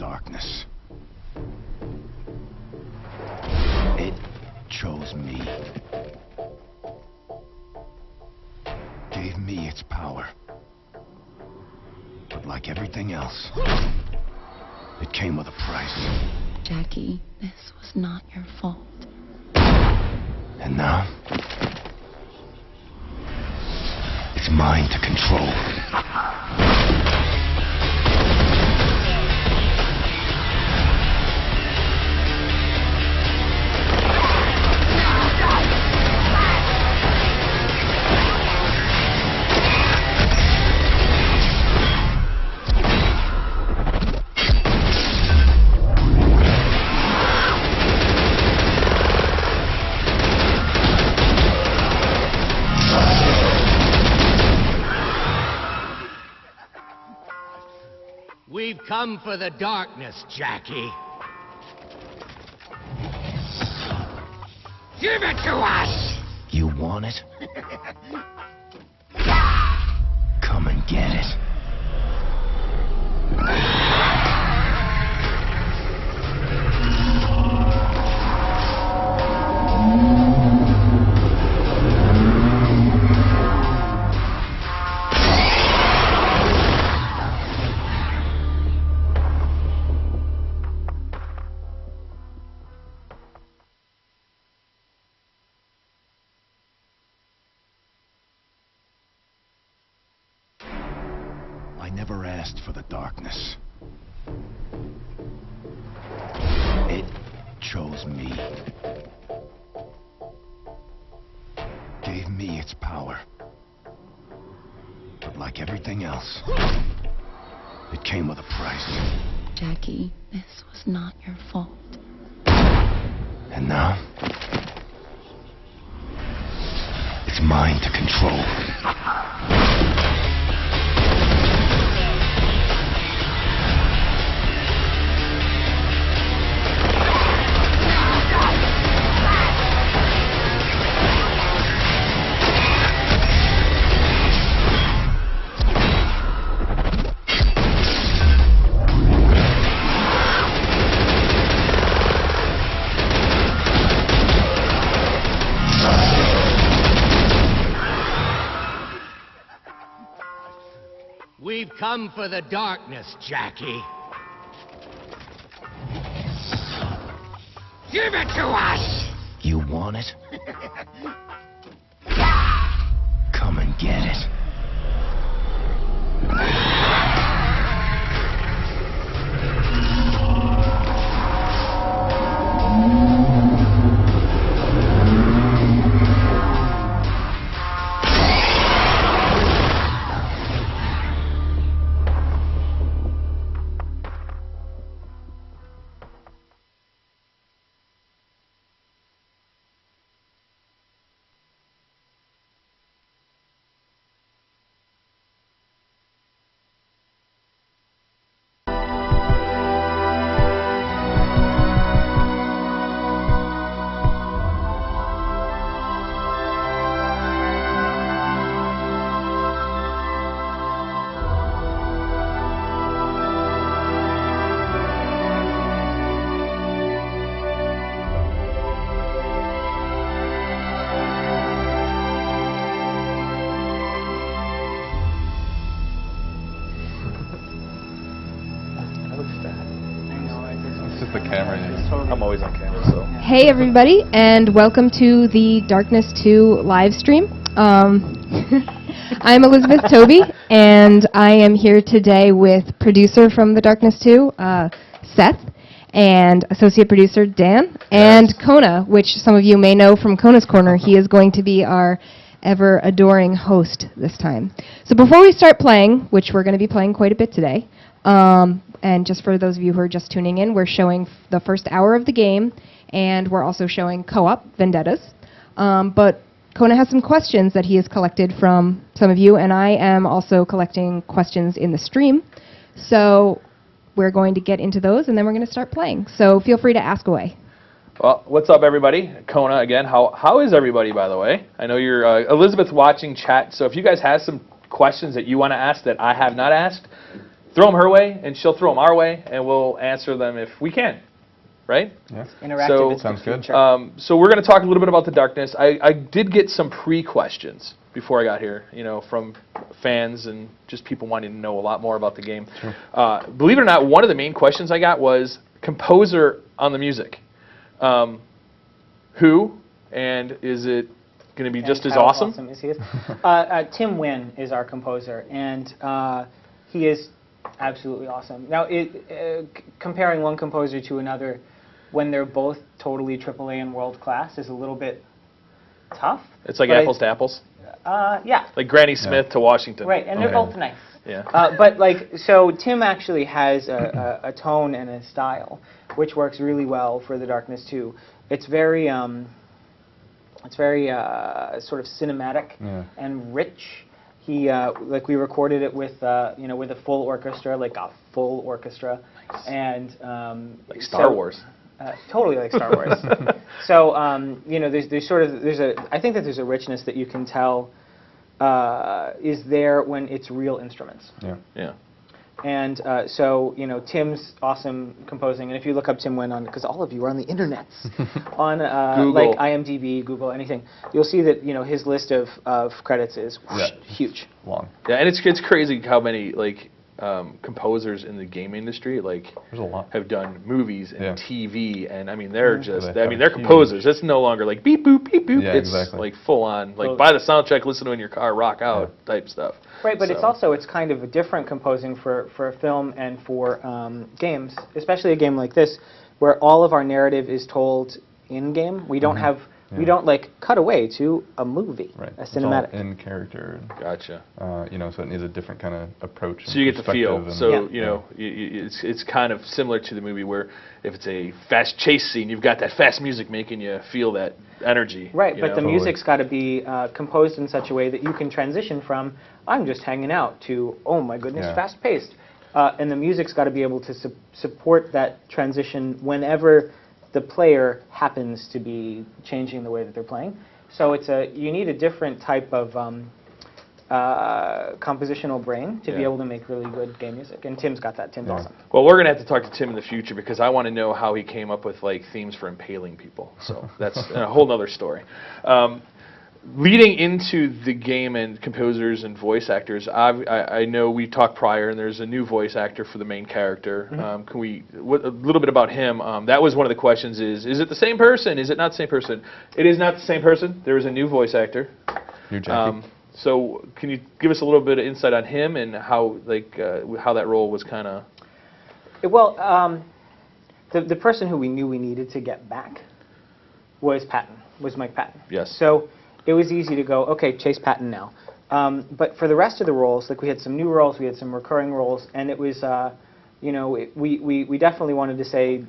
darkness. It chose me. Gave me its power. But like everything else, it came with a price. Jackie, this was not your fault. And now, it's mine to control. We've come for the darkness, Jackie. Give it to us! You want it? Come and get it. I never asked for the darkness. It chose me. Gave me its power. But like everything else, it came with a price. Jackie, this was not your fault. And now, it's mine to control. We've come for the darkness, Jackie. Give it to us! You want it? Come and get it. It's just the camera. I'm always on camera, so. Hey everybody, and welcome to the Darkness 2 live stream. I'm Elizabeth Toby, and I am here today with producer from the Darkness 2, Seth, and associate producer Dan, and Kona, which some of you may know from Kona's Corner. He is going to be our ever-adoring host this time. So before we start playing, which we're going to be playing quite a bit today, and just for those of you who are just tuning in, we're showing the first hour of the game, and we're also showing co-op Vendettas. But Kona has some questions that he has collected from some of you, and I am also collecting questions in the stream. So we're going to get into those, and then we're going to start playing. So feel free to ask away. Well, what's up, everybody? Kona again. How is everybody, by the way? I know you're Elizabeth's watching chat, so if you guys have some questions that you want to ask that I have not asked, throw them her way, and she'll throw them our way, and we'll answer them if we can. Right? Yeah. Interactive So- is the Sounds good. future. So we're going to talk a little bit about the darkness. I did get some pre-questions before I got here, from fans and just people wanting to know a lot more about the game. Sure. Believe it or not, one of the main questions I got was composer on the music. Who, and is it going to be just And as how awesome? as he is. Tim Wynn is our composer, and he is absolutely awesome. Now, comparing one composer to another when they're both totally AAA and world class is a little bit tough. It's like but apples to apples? Yeah, Like Granny Smith to Washington. right, and they're Okay. both nice. Yeah. But so Tim actually has a tone and a style, which works really well for The Darkness 2. It's very sort of cinematic Yeah. and rich. He we recorded it with with a full orchestra, like a full orchestra, and Like Star Wars. Totally like Star Wars. So I think that there's a richness that you can tell is there when it's real instruments. Yeah. Yeah. And Tim's awesome composing. And if you look up Tim Wynn because all of you are on the internet, on Google. like IMDb, Google, anything, you'll see that his list of credits is Yeah. huge. Long. Yeah, and it's crazy how many composers in the game industry There's a lot. have done movies and Yeah. TV, and I mean they're just They I mean have they're composers. It's no longer like beep boop beep boop. Yeah, it's exactly. like full on like Well- buy the soundtrack, listen to it in your car, rock out type stuff. Right, but it's So- also it's kind of a different composing for a film and for games, especially a game like this, where all of our narrative is told in game. We don't have we Yeah. don't cut away to a movie, Right. a It's all cinematic. in character. Gotcha. So it needs a different kind of approach. So you get the feel. perspective So and- it's kind of similar to the movie where if it's a fast chase scene, you've got that fast music making you feel that energy. Right, you but know? the Totally. music's got to be composed in such a way that you can transition from I'm just hanging out to oh my goodness, Yeah. fast paced, and the music's got to be able to support that transition whenever the player happens to be changing the way that they're playing. So you need a different type of compositional brain to be Yeah. able to make really good game music, and Tim's got that. Tim's Yeah. awesome. Well, we're gonna have to talk to Tim in the future because I want to know how he came up with themes for impaling people. So that's a whole nother story. Leading into the game and composers and voice actors, I know we talked prior, and there's a new voice actor for the main character. Can we a little bit about him? That was one of the questions: is it the same person? Is it not the same person? It is not the same person. There is a new voice actor. You're Jackie. So can you give us a little bit of insight on him and how how that role was kind of? Well, the person who we knew we needed to get back was Mike Patton. Yes. So it was easy to go, okay, Chase Patton now. But for the rest of the roles, we had some new roles, we had some recurring roles, and it was, we definitely wanted to say,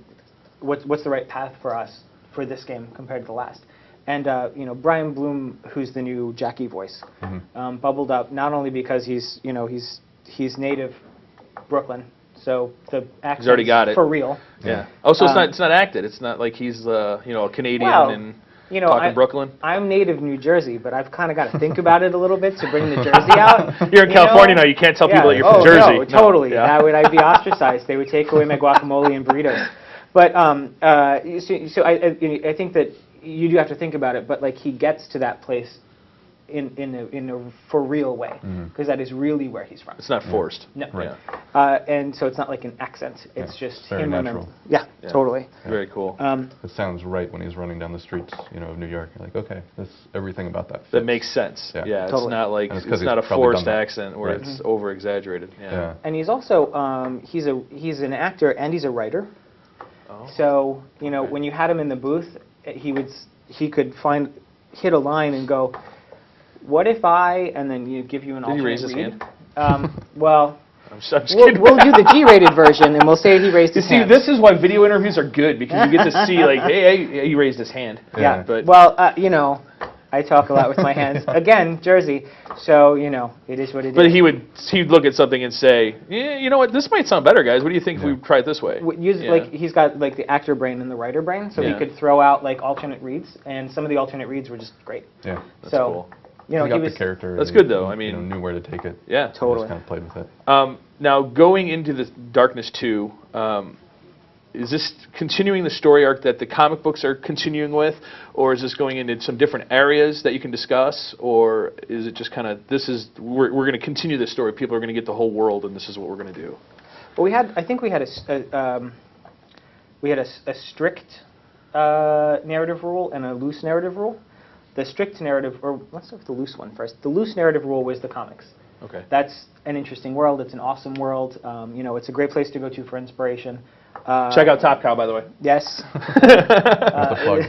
what's the right path for us for this game compared to the last. And Brian Bloom, who's the new Jackie voice, bubbled up not only because he's native Brooklyn, so the accent's already got it. for real. Yeah. Oh, so it's not acted. It's not like he's a Canadian Well, and talking Brooklyn. I'm native New Jersey, but I've kind of got to think about it a little bit to bring the Jersey out. You're in California now. You can't tell people that you're from Jersey. No, totally. Yeah. I'd be ostracized. They would take away my guacamole and burritos. But so I think that you do have to think about it. But he gets to that place in a for real way because that is really where he's from. It's not forced. No. Right. And so it's not like an accent. It's Yeah, just very him. natural. Yeah, totally. Very cool. It sounds right when he's running down the streets, of New York. You're like, okay, everything about that. That fits. makes sense. Yeah. Yeah, it's Totally. not like And it's 'cause it's not a he's probably forced done that. accent where Right. it's over exaggerated. Yeah. Yeah. And he's also he's an actor and he's a writer. Oh. So when you had him in the booth, he could hit a line and go, "What if I?" and then give you an Did he alternate raise his read. hand? Well, I'm just we'll kidding. do the G-rated version, and we'll say he raised You his see, hand. this is why video interviews are good because you get to see hey, he raised his hand. Yeah. But Well, I talk a lot with my hands. Again, Jersey. So it is what it is. But he'd look at something and say, yeah, you know what, this might sound better, guys. What do you think if we try it this way? He's got the actor brain and the writer brain, so he Yeah. could throw out alternate reads, and some of the alternate reads were just great. Yeah. That's so cool. you know, We he got was the character. That's and good, though. he, I mean- knew where to take it. Yeah. We Totally. just kind of played with it. Now, going into the Darkness 2, is this continuing the story arc that the comic books are continuing with, or is this going into some different areas that you can discuss, or is it just kind of we're going to continue this story? People are going to get the whole world, and this is what we're going to do. Well, I think we had a strict narrative rule and a loose narrative rule. The strict narrative, or let's start with the loose one first. The loose narrative rule was the comics. Okay. That's an interesting world. It's an awesome world. You know, it's a great place to go to for inspiration. Check out Top Cow, by the way. Yes. That's the plug.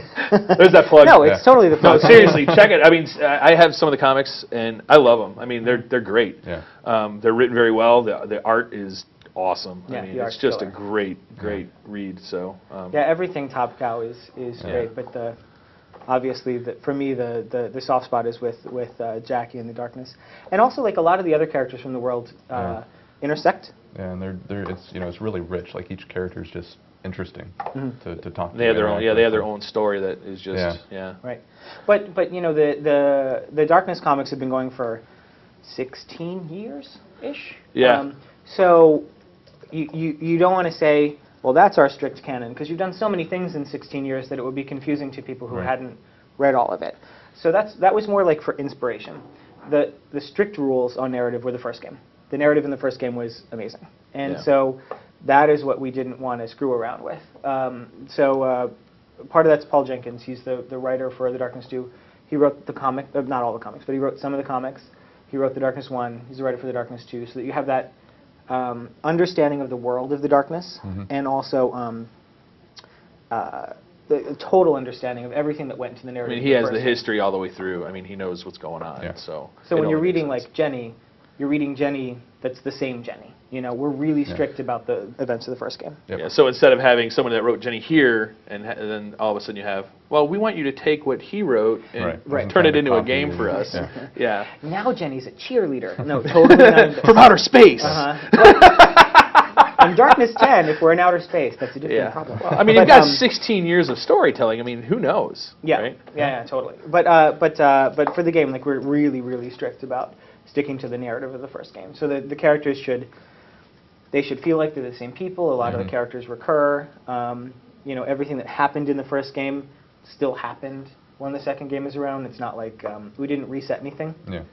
There's that plug. No, it's totally the No, plug. seriously, check it. I mean, I have some of the comics, and I love them. I mean, they're great. Yeah. They're written very well. The art is awesome. Yeah, I mean, the it's art's just a killer. great read. So. Yeah, everything Top Cow is Yeah. great, but obviously for me the soft spot is with Jackie and the Darkness, and also like a lot of the other characters from the world intersect. Yeah, and it's really rich. Like each character is just interesting to talk to. They have their own. interact Yeah, they have with. their own story that is just. Yeah. Right, but you know the Darkness comics have been going for 16 years ish. Yeah. So you don't want to say, well, that's our strict canon, because you've done so many things in 16 years that it would be confusing to people who Right. hadn't read all of it. So that was more like for inspiration. The strict rules on narrative were the first game. The narrative in the first game was amazing, and Yeah. so that is what we didn't want to screw around with. Part of that's Paul Jenkins. He's the writer for The Darkness 2. He wrote the comic, not all the comics, but he wrote some of the comics. He wrote The Darkness 1. He's the writer for The Darkness 2, so that you have that understanding of the world of the Darkness, and also the total understanding of everything that went into the I narrative. mean, he of has the first. history all the way through. I mean, he knows what's going on. Yeah. So. So it when you're only makes reading sense. like Jenny, you're reading Jenny that's the same Jenny. You know, we're really strict about the events of the first game. Yep. Yeah, so instead of having someone that wrote Jenny here, and then all of a sudden you have, well, we want you to take what he wrote and Right. turn it Kind of into a copy game and- for us. yeah. Yeah. Now Jenny's a cheerleader. No, totally not. From outer space. In Darkness 10, if we're in outer space, that's a different Yeah. problem. Well, I mean, you've got 16 years of storytelling. I mean, who knows? Yeah, Right? yeah, totally. But for the game, like we're really strict about sticking to the narrative of the first game. So the characters should feel like they're the same people. A lot of the characters recur. You know, everything that happened in the first game still happened when the second game is around. It's not like we didn't reset anything. Yeah.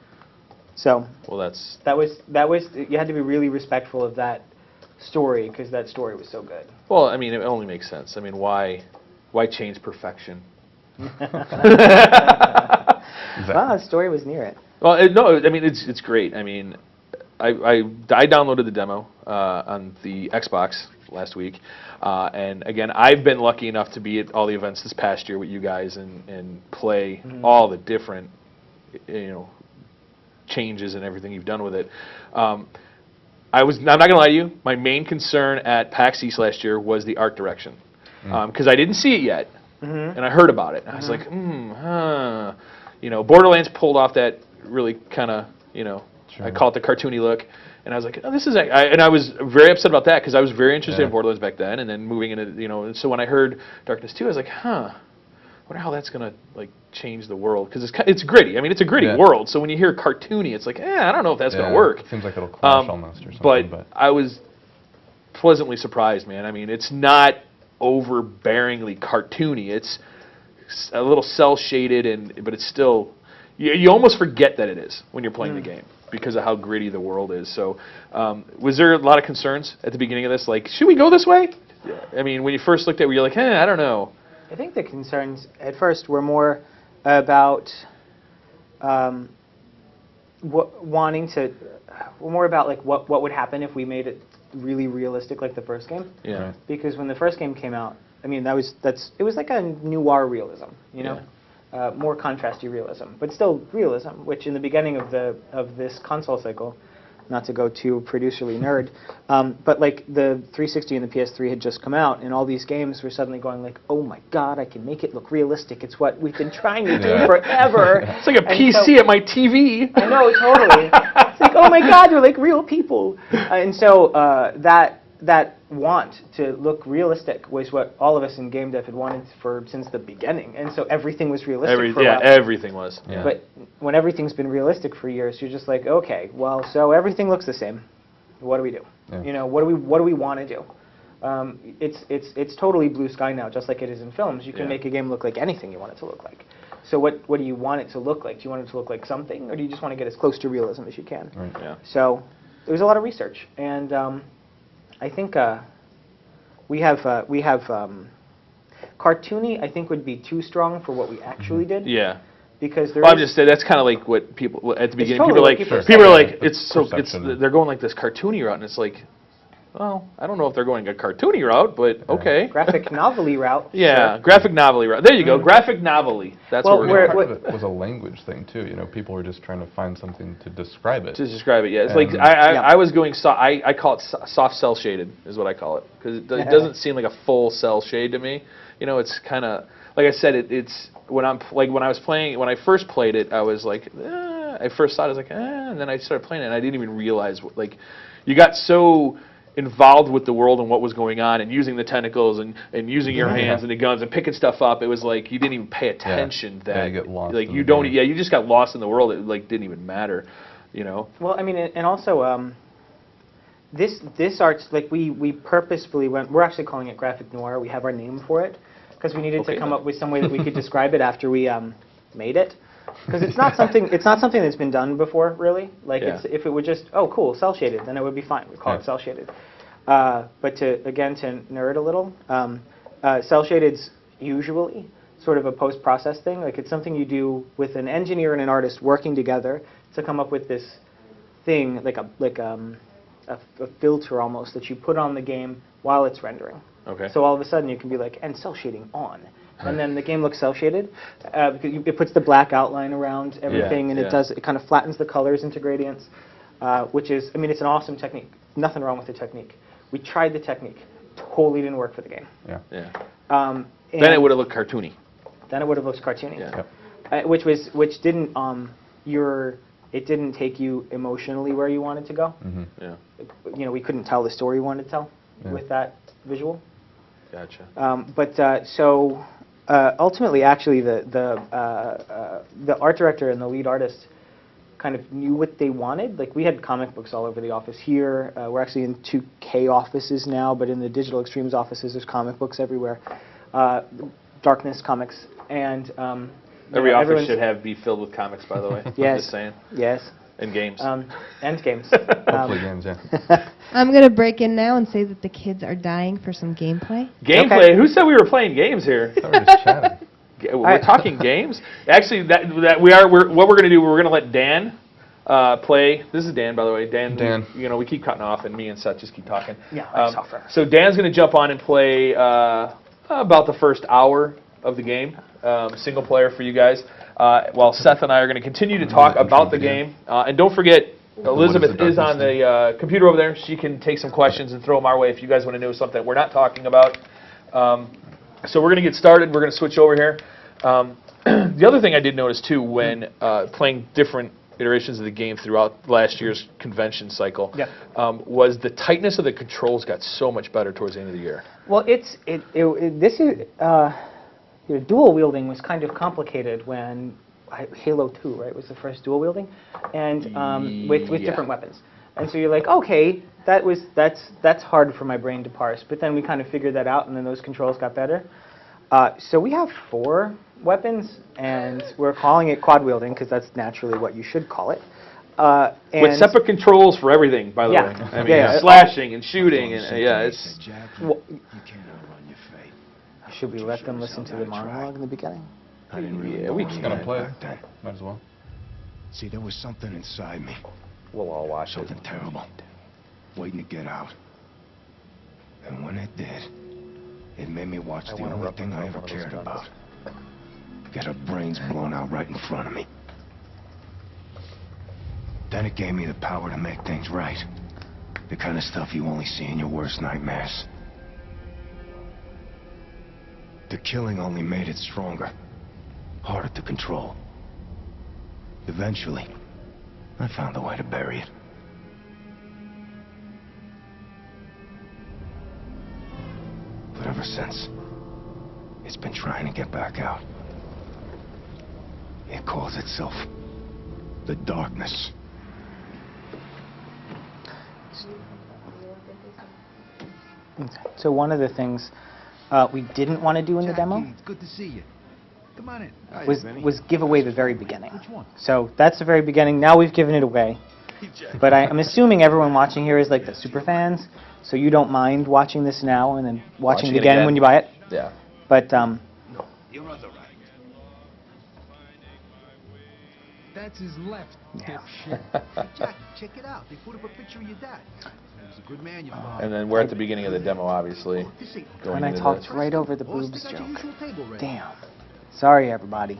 So Well, that's. that was you had to be really respectful of that story because that story was so good. Well, I mean, it only makes sense. I mean, why change perfection? Exactly. Well, the story was near it. Well, no, I mean, it's great. I mean, I downloaded the demo on the Xbox last week, and again, I've been lucky enough to be at all the events this past year with you guys and play all the different, changes and everything you've done with it. I'm not going to lie to you, my main concern at PAX East last year was the art direction, because I didn't see it yet, and I heard about it. And I was like, Borderlands pulled off that really kind of, I call it the cartoony look. And I was like, oh, this is, and I was very upset about that because I was very interested in Borderlands back then, and then moving into, and so when I heard Darkness 2, I was like, I wonder how that's gonna like change the world because it's gritty. I mean, it's a gritty world. So when you hear cartoony, it's like, I don't know if that's gonna work. It seems like it'll clash almost or something. But I was pleasantly surprised, man. I mean, it's not overbearingly cartoony. It's a little cell shaded, but it's still. You almost forget that it is when you're playing the game because of how gritty the world is. So, was there a lot of concerns at the beginning of this? Like, should we go this way? I mean, when you first looked at it, you're like, I don't know. I think the concerns at first were more about what would happen if we made it really realistic like the first game. Yeah. Right. Because when the first game came out, I mean, it was like a noir realism, more contrasty realism, but still realism. Which in the beginning of this console cycle, not to go too producerly nerd, but like the 360 and the PS3 had just come out, and all these games were suddenly going like, oh my god, I can make it look realistic. It's what we've been trying to do forever. It's like a And PC at my TV. I know, totally. It's like, oh my god, you're like real people. And so that want to look realistic was what all of us in game dev had wanted since the beginning, and so everything was realistic for a while. Everything was. Yeah. But when everything's been realistic for years, you're just like, okay, well, so everything looks the same. What do we do? Yeah. You know, what do we want to do? It's totally blue sky now, just like it is in films. You can Yeah. make a game look like anything you want it to look like. So what do you want it to look like? Do you want it to look like something, or do you just want to get as close to realism as you can? Right. Yeah. So there was a lot of research, and I think we have cartoony. I think would be too strong for what we actually did. Yeah. Because there Well, I'm is- just that's kind of like what people at the beginning. totally People are what like people are people are saying. like Yeah, it's so it's perception. they're going like this cartoony route, and it's like, well, I don't know if they're going a cartoony route, but okay. graphic novelty route. Yeah, sure. graphic novelty route. There you go, graphic novelty. That's Well, what I we're mean, going part of it was a language thing too. You know, people were just trying to find something to describe it. to describe it. Yeah, it's like And- Yeah. I was going I call it soft cell shaded is what I call it because it doesn't seem like a full cell shade to me. You know, it's kind of like I said. It's when I'm like when I first played it, I was like, I first thought I was like, and then I started playing it, and I didn't even realize like you got so involved with the world and what was going on and using the tentacles and using your hands and the guns and picking stuff up. It was like you didn't even pay attention Yeah, that you get lost like in you the don't game. you just got lost in the world. It like didn't even matter, you know. Well, I mean, and also this art's like we purposefully went. We're actually calling it graphic noir. We have our name for it because we needed Okay, to come then. up with some way that we could describe it after we made it. Because it's not something that's been done before, really. Like Yeah. it's, if it were just cool cell shaded, then it would be fine. We call it Yeah. cell shaded. But to nerd a little, cell shaded's usually sort of a post process thing. Like it's something you do with an engineer and an artist working together to come up with this thing, like a filter almost that you put on the game while it's rendering. Okay. So all of a sudden you can be like, and cell shading on. And then the game looks cell shaded because it puts the black outline around everything, and yeah. it kind of flattens the colors into gradients, which is, I mean, it's an awesome technique. Nothing wrong with the technique. We tried the technique, totally didn't work for the game. Yeah. Yeah. And Then it would have looked cartoony. Then it would have looked cartoony. Yeah. Yep. Which didn't it didn't take you emotionally where you wanted to go. Hmm. Yeah. You know, we couldn't tell the story we wanted to tell Yeah. with that visual. Gotcha. So ultimately, actually, the art director and the lead artist kind of knew what they wanted. Like we had comic books all over the office here. We're actually in 2K offices now, but in the Digital Extremes offices, there's comic books everywhere. Darkness comics and Every office everyone's- should be filled with comics, by the way. I'm Yes. just saying. Yes. And games. And games. Hopefully games, yeah. I'm going to break in now and say that the kids are dying for some gameplay. Gameplay. Okay. Who said we were playing games here? I thought we were just chatting. We're talking games. Actually, what we're going to do. We're going to let Dan play. This is Dan, by the way. Dan. You know, we keep cutting off, and me and Seth just keep talking. Yeah, I saw forever. So Dan's going to jump on and play about the first hour of the game, single player for you guys. While Seth and I are going to continue to talk about the game. And don't forget, Elizabeth is on the computer over there. She can take some questions and throw them our way if you guys want to know something we're not talking about. So we're going to get started. We're going to switch over here. The other thing I did notice, too, when playing different iterations of the game throughout last year's convention cycle, was the tightness of the controls got so much better towards the end of the year. Well, this is dual wielding was kind of complicated when Halo 2, right, was the first dual wielding, and with different weapons. And so you're like, okay, that's hard for my brain to parse. But then we kind of figured that out, and then those controls got better. So we have 4 weapons, and we're calling it quad wielding because that's naturally what you should call it. With separate controls for everything, by the Yeah. way. I mean, Yeah. slashing and shooting, and it's. Jack, Well- you can't outrun your fate. Should we let them listen to the monologue in the beginning? I didn't really Yeah, know we any can. of Gonna that play it. back then. Might as well. See, there was something inside me, We'll all watch it. something terrible, waiting to get out. And when it did, it made me watch the wanna only rub thing I myself ever one of those cared guns. about. Get her brains blown out right in front of me. Then it gave me the power to make things right. The kind of stuff you only see in your worst nightmares. The killing only made it stronger, harder to control. Eventually, I found a way to bury it. But ever since, it's been trying to get back out. It calls itself The darkness. So one of the things we didn't want to do in the demo It's good to see you. Come on in. was give away the very beginning. Which one? So that's the very beginning. Now we've given it away. But I'm assuming everyone watching here is like the super fans, so you don't mind watching this now and then watching it again when you buy it. Yeah. But You're on the right. That's his left. Dipshit. Jack, check it out. They put up a picture of your dad. He was a good man, your father. And then we're at the beginning of the demo, obviously. This ain't Going and I into talked the, right over the Boss, boobs they got your joke. usual table ready. Damn. Sorry, everybody.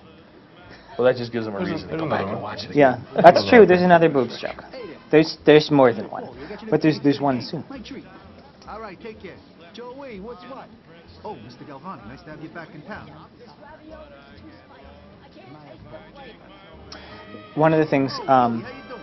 well, that just gives them a reason to there's go back another and one. watch it. Yeah, that's true. There's another boobs joke. There's more than one, but there's one soon. My treat. All right, take care. Joey, what's what? Oh, Mr. Galvani, nice to have you back in town. One of the things How you doing?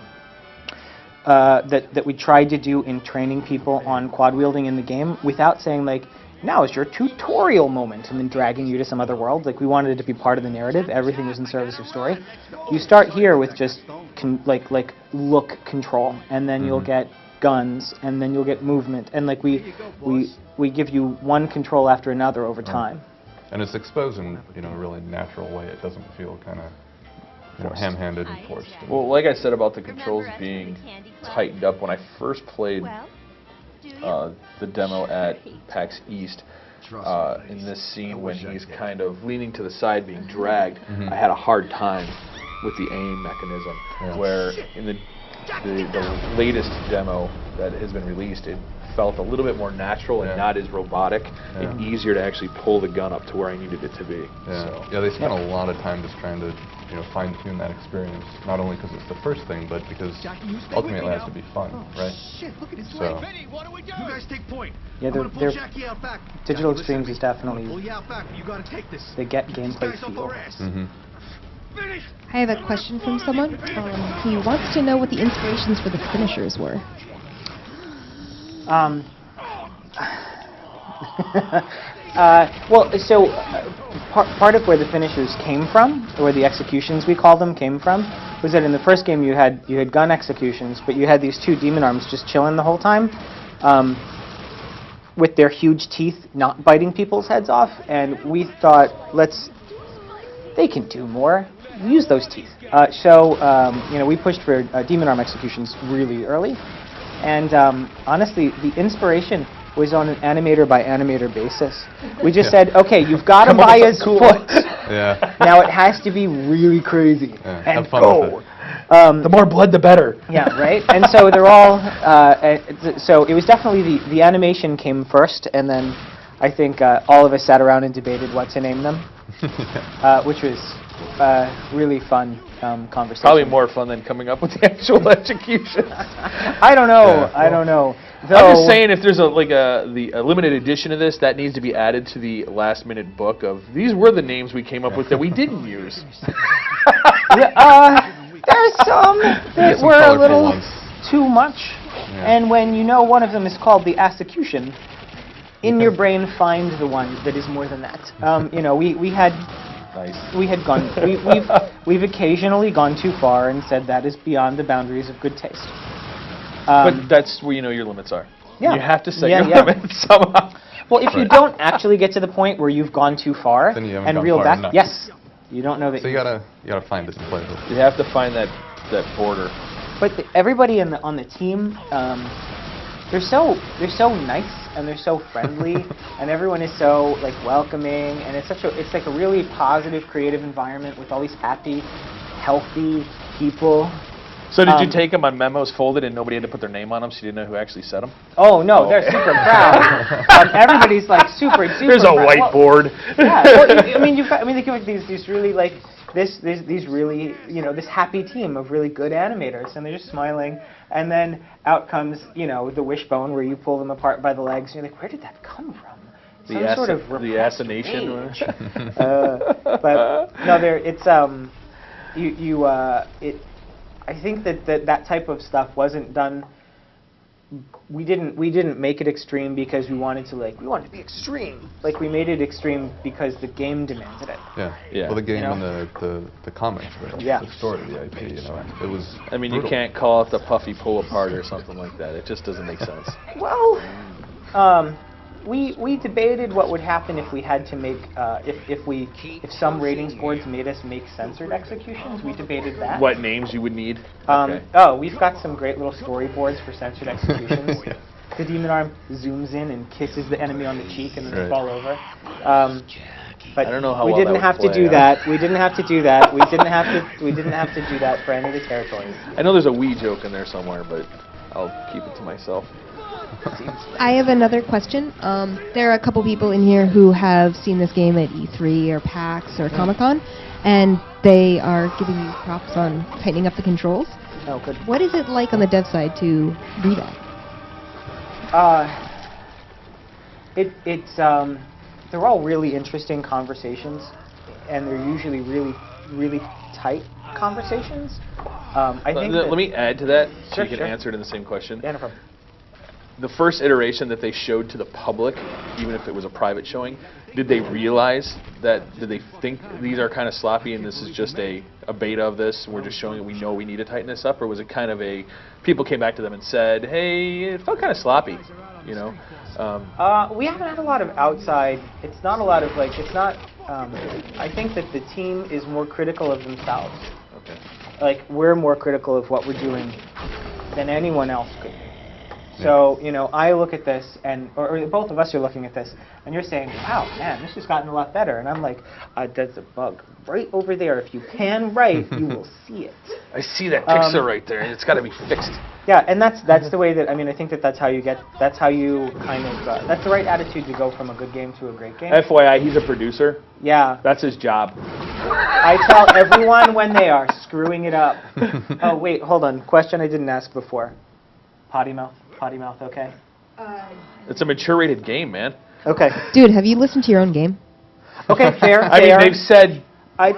that we tried to do in training people on quad wielding in the game without saying like, now is your tutorial moment, and then dragging you to some other world. Like we wanted it to be part of the narrative. Everything was in service of story. You start here with just look control, and then you'll get guns, and then you'll get movement, and like we give you one control after another over time. And it's exposed in, you know, a really natural way. It doesn't feel kind of, you know, ham-handed and forced. Well, like I said about the controls being tightened up, when I first played the demo at PAX East, in this scene when he's kind of leaning to the side being dragged, I had a hard time with the aim mechanism, where in the latest demo that has been released, it felt a little bit more natural and not as robotic and easier to actually pull the gun up to where I needed it to be. Yeah, they spent a lot of time just trying to, you know, fine-tune that experience, not only because it's the first thing, but because ultimately it has to be fun, right? Shit, look at his So, leg. Benny, what are we doing? You guys take point. Yeah, I'm gonna pull they're Jackie out back. Digital Jackie, Extremes listen is to me. definitely Pull you out back, but you gotta take this. they get This gameplay guy's up feel. our ass. Finish. I have a question from someone. He wants to know what the inspirations for the finishers were. Part of where the finishers came from, or where the executions we call them came from, was that in the first game you had gun executions, but you had these two demon arms just chilling the whole time, with their huge teeth not biting people's heads off, and we thought, they can do more. Use those teeth. You know, we pushed for demon arm executions really early, and honestly, the inspiration was on an animator by animator basis. We just said, okay, you've got to buy his foot. yeah. Now it has to be really crazy. Yeah, And have fun go. with it. The more blood, the better. Yeah, right? And so they're all, so it was definitely the animation came first, and then I think all of us sat around and debated what to name them, which was really fun conversation. Probably more fun than coming up with the actual execution. I don't know. Yeah, I don't know. I'm Though- just saying, if there's a limited edition of this, that needs to be added to the last-minute book of these were the names we came up with that we didn't use. There's some that some were a colorful little ones. too much, and when you know one of them is called the Assecution, in your brain find the one that is more than that. You know, we had gone, we've occasionally gone too far and said that is beyond the boundaries of good taste. But that's where you know your limits are. Yeah. You have to set Yeah, your yeah. limits somehow. Well, if you don't actually get to the point where you've gone too far Then you haven't and gone reel far back, enough. yes, you don't know that. So you gotta find it and play with it. You have to find that border. But everybody on the team, they're so nice and they're so friendly, and everyone is so like welcoming, and it's like a really positive, creative environment with all these happy, healthy people. So did you take them on memos folded and nobody had to put their name on them, so you didn't know who actually said them? Oh no, they're super proud. Everybody's like super. There's a proud. Well, whiteboard. yeah, well, I mean, they give like these really like these really, you know, this happy team of really good animators, and they're just smiling. And then out comes, you know, the wishbone where you pull them apart by the legs, and you're like, where did that come from? Some sort of the repressed assassination. rage. But no, I think that type of stuff wasn't done we didn't make it extreme because we wanted to to be extreme. Like, we made it extreme because the game demanded it. Yeah. Yeah. Well, the game You and the comics, Yeah. the story, the IP, it was. I mean, brutal. you can't call it the puffy pull apart or something like that. It just doesn't make sense. Well, we debated what would happen if we had to make if some ratings boards made us make censored executions. We debated that. What names you would need? Oh, we've got some great little storyboards for censored executions. The demon arm zooms in and kisses the enemy on the cheek and then they Right. fall over. But I don't know how we well didn't that would have to play do out. that. We didn't have to do that. We didn't have to do that for any of the territories. I know there's a wee joke in there somewhere, but I'll keep it to myself. I have another question. There are a couple people in here who have seen this game at E3 or PAX or Comic-Con, and they are giving you props on tightening up the controls. Oh, good. What is it like on the dev side to do that? They're all really interesting conversations, and they're usually really, really tight conversations. I think Let me add to that so Sure, you can sure. answer it in the same question. Yeah, no problem. The first iteration that they showed to the public, even if it was a private showing, did they realize that, did they think these are kind of sloppy and this is just a beta of this, and we're just showing that we know we need to tighten this up, or was it kind of people came back to them and said, hey, it felt kind of sloppy, you know? We haven't had a lot of outside, it's not a lot of it's not, I think that the team is more critical of themselves. Okay. Like, we're more critical of what we're doing than anyone else could be. So, I look at this, or both of us are looking at this, and you're saying, wow, man, this has gotten a lot better. And I'm like, there's a bug right over there. If you pan right, you will see it. I see that pixel right there, and it's got to be fixed. Yeah, and that's the way that, I think that's how you that's the right attitude to go from a good game to a great game. FYI, he's a producer. Yeah. That's his job. I tell everyone when they are screwing it up. Oh, wait, hold on. Question I didn't ask before. Potty mouth, okay? It's a mature-rated game, man. Okay. Dude, have you listened to your own game? Okay, fair. I mean, they've said I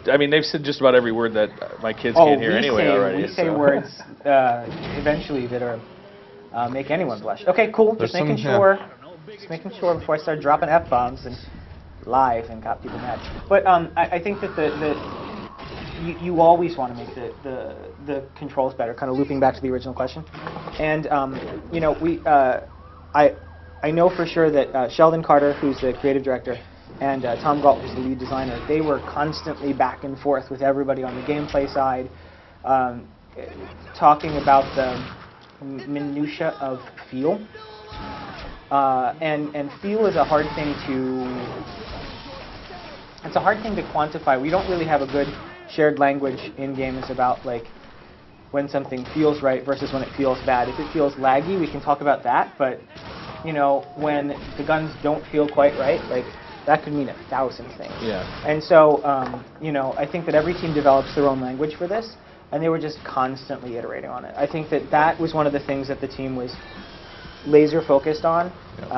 they've said just about every word that my kids can't hear anyway already. We say so. words eventually that are make anyone blush. Okay, cool. There's Just making sure. Just making sure before I start dropping F-bombs and live and got people mad. But I think that you always want to make the controls better. Kind of looping back to the original question, and I know for sure that Sheldon Carter, who's the creative director, and Tom Galt, who's the lead designer, they were constantly back and forth with everybody on the gameplay side, talking about the minutia of feel. And feel is a hard thing to quantify. We don't really have a good shared language in games about when something feels right versus when it feels bad. If it feels laggy, we can talk about that, but when the guns don't feel quite right, that could mean 1,000 things. Yeah. And so, I think that every team develops their own language for this, and they were just constantly iterating on it. I think that was one of the things that the team was laser focused on. Yep.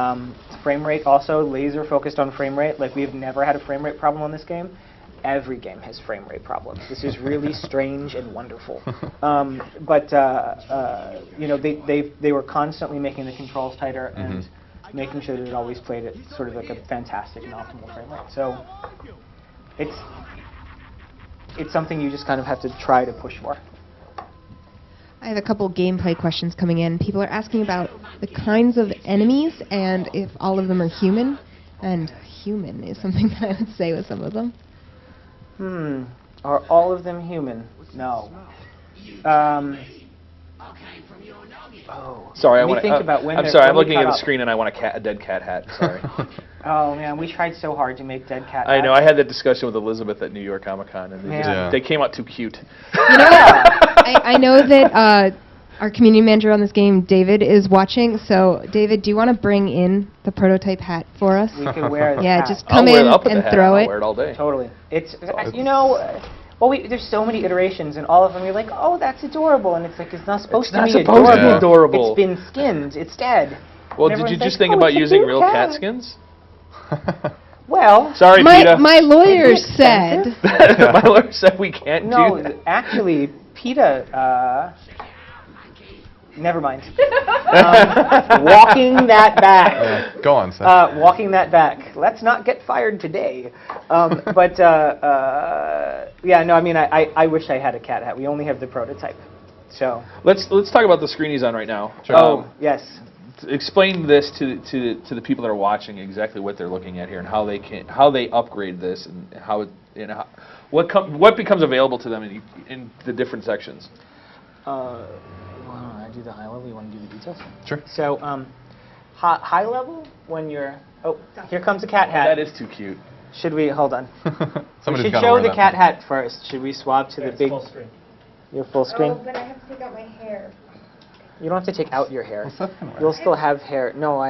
Frame rate also, laser focused on frame rate. We've never had a frame rate problem on this game. Every game has frame rate problems. This is really strange and wonderful. But they were constantly making the controls tighter and making sure that it always played at sort of a fantastic and optimal frame rate. So it's something you just kind of have to try to push for. I have a couple gameplay questions coming in. People are asking about the kinds of enemies and if all of them are human. And human is something that I would say with some of them. Are all of them human? No. Sorry, Let me think about when I'm they're sorry. I'm fully looking at cut the up. screen and I want a dead cat hat. Sorry. Oh man, we tried so hard to make dead cat. I know. hats. I had that discussion with Elizabeth at New York Comic Con, and they came out too cute. You know what? I know that our community manager on this game, David, is watching. So, David, do you want to bring in the prototype hat for us? We could wear the Yeah, hat. just come in and throw I'll it. wear it all day. Totally. It's there's so many iterations, and all of them you're like, oh, that's adorable, and it's not supposed to be adorable. It's been skinned. It's dead. Well, And did you everyone's just like, think "Oh, about it's a using new real cat." cat skins? Well, Sorry, PETA. My lawyer said. expensive. My lawyer said we can't do No, that. actually, PETA Never mind. Walking that back. Yeah, go on, Seth. Walking that back. Let's not get fired today. Yeah, no, I mean, I wish I had a cat hat. We only have the prototype. So. Let's talk about the screen he's on right now. Sure. Oh, yes. Explain this to the people that are watching exactly what they're looking at here and how they upgrade this and how what becomes available to them in the different sections. Well, I do the high level. You want to do the details? Sure. So, high level when you're. Oh, here comes a cat hat. That is too cute. Should we hold on? We Somebody's should gotta show wear the that cat one. hat first. Should we swap to the big? Full screen. Your full screen. but I have to take out my hair. You don't have to take out your hair. Well, Seth can wear You'll it. still have hair. No,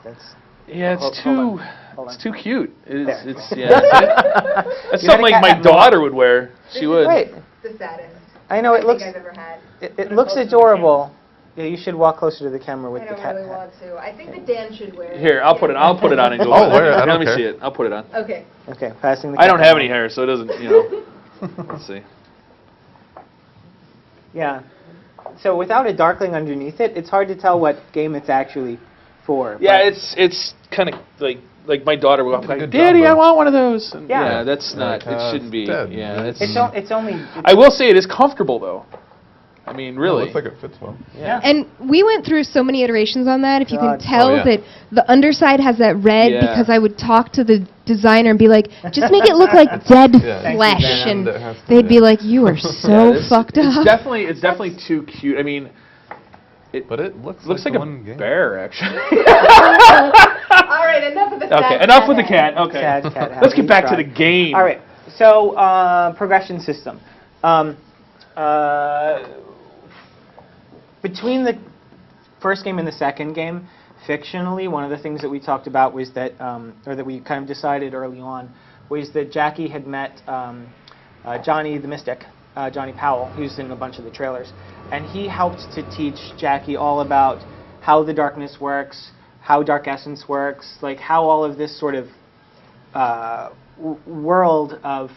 that's. Yeah, Hold it's on. Hold it's on. too cute. There. It's yeah. That's You something had a like my cat hat more. daughter would wear. She would. Right. The saddest I know it looks. ever had. It looks adorable. Yeah, you should walk closer to the camera with the cat hat. to. I think that Dan should wear it. Here, I'll put it on and go. I'll wear it, I Let don't me care. see it. I'll put it on. Okay. Okay, passing the. I cat don't hat. have any hair, so it doesn't. Let's see. Yeah. So without a darkling underneath it, it's hard to tell what game it's actually for. Yeah, but- it's kind of like my daughter will be a like, good Daddy, job, I though." want one of those. And Yeah. yeah, that's not. Like, It shouldn't be. it's dead. Yeah, It's only. I will say it is comfortable though. I mean, It really. looks like it fits well. Yeah. And we went through so many iterations on that. If you can God. tell Oh, yeah. that the underside has that red Yeah. because I would talk to the designer and be like, just make it look like dead Yeah. Thank you, flesh. Dan. And It has to, they'd be yeah. like, you are so Yeah, it's- fucked it's up. definitely too cute. I mean, But it looks looks like the a one game. bear actually. All right, enough of the Okay, enough with the cat. Okay. Sad cat hat. Let's get We back to tried. the game. All right. So progression system. Between the first game and the second game, fictionally, one of the things that we talked about was that, or that we kind of decided early on, was that Jackie had met Johnny the Mystic, Johnny Powell, who's in a bunch of the trailers, and he helped to teach Jackie all about how the darkness works, how Dark Essence works, like how all of this sort of world of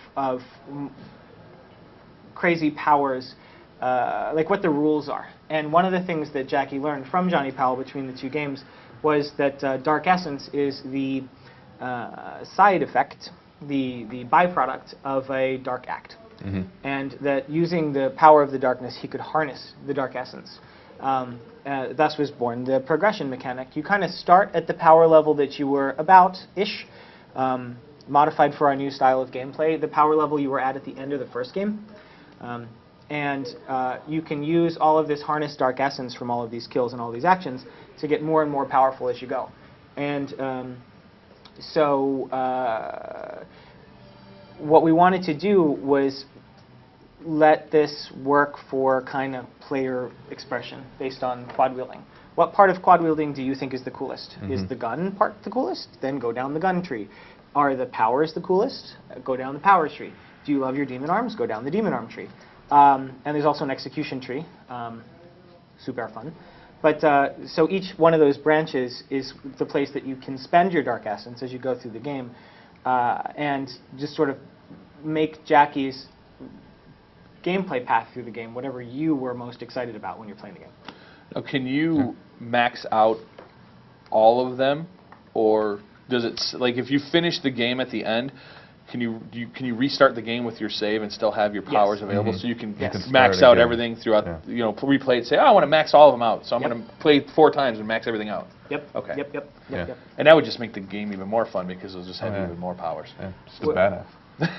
crazy powers, like what the rules are. And one of the things that Jackie learned from Johnny Powell between the two games was that Dark Essence is the side effect, the byproduct of a dark act. Mm-hmm. And that using the power of the darkness, he could harness the Dark Essence. Thus was born the progression mechanic. You kind of start at the power level that you were about-ish, modified for our new style of gameplay, the power level you were at the end of the first game. And you can use all of this harnessed Dark Essence from all of these kills and all these actions to get more and more powerful as you go. And what we wanted to do was let this work for kind of player expression based on quad wielding. What part of quad wielding do you think is the coolest? Mm-hmm. Is the gun part the coolest? Then go down the gun tree. Are the powers the coolest? Go down the powers tree. Do you love your demon arms? Go down the demon arm tree. And there's also an execution tree. Super fun. But so each one of those branches is the place that you can spend your Dark Essence as you go through the game, and just sort of make Jackie's gameplay path through the game whatever you were most excited about when you're playing the game. Now, can you max out all of them, or does it like if you finish the game at the end? Can you restart the game with your save and still have your powers available, Mhm. so you can You can max start out again. everything throughout? Yeah. You know, replay it. Say, oh, I want to max all of them out, so I'm Yep. going to play 4 times and max everything out. Yep. Okay. Yep. Yeah. And that would just make the game even more fun because it'll just have Oh, yeah. even more powers. Yeah, just a Well- badass.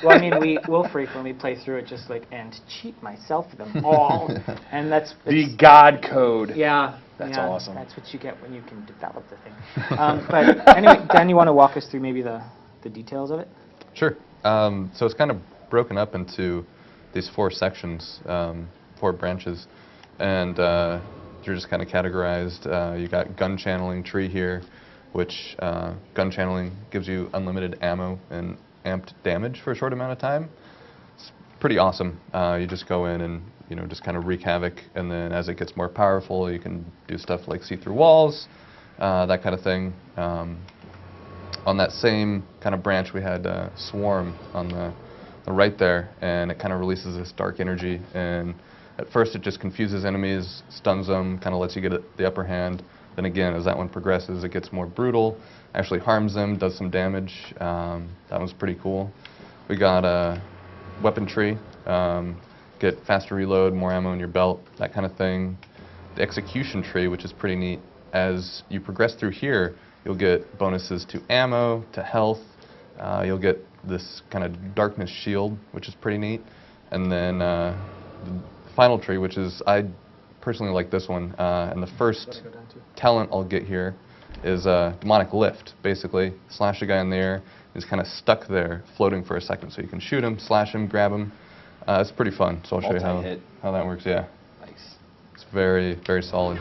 Well, I mean, we will frequently play through it just like and cheat myself them all, and that's The it's- God code. yeah. That's yeah, awesome. That's what you get when you can develop the thing. But anyway, Dan, you want to walk us through maybe the details of it? Sure. So it's kind of broken up into these 4 sections, 4 branches, and you're just kind of categorized. You got gun channeling tree here, which gun channeling gives you unlimited ammo and amped damage for a short amount of time. It's pretty awesome. You just go in and just kind of wreak havoc, and then as it gets more powerful, you can do stuff like see through walls, that kind of thing. On that same kind of branch, we had Swarm on the right there, and it kind of releases this dark energy, and At first, it just confuses enemies, stuns them, kind of lets you get the upper hand. Then again, as that one progresses, it gets more brutal, actually harms them, does some damage. That one's pretty cool. We got a weapon tree, get faster reload, more ammo in your belt, that kind of thing. The execution tree, which is pretty neat. As you progress through here, you'll get bonuses to ammo, to health. You'll get this kind of darkness shield, which is pretty neat. And then the final tree, which is, I personally like this one. And the first talent I'll get here is demonic lift. Basically, slash a guy in the air, he's kind of stuck there, floating for a second. So you can shoot him, slash him, grab him. It's pretty fun. So I'll show you how that works. Yeah. Nice. It's very, very solid.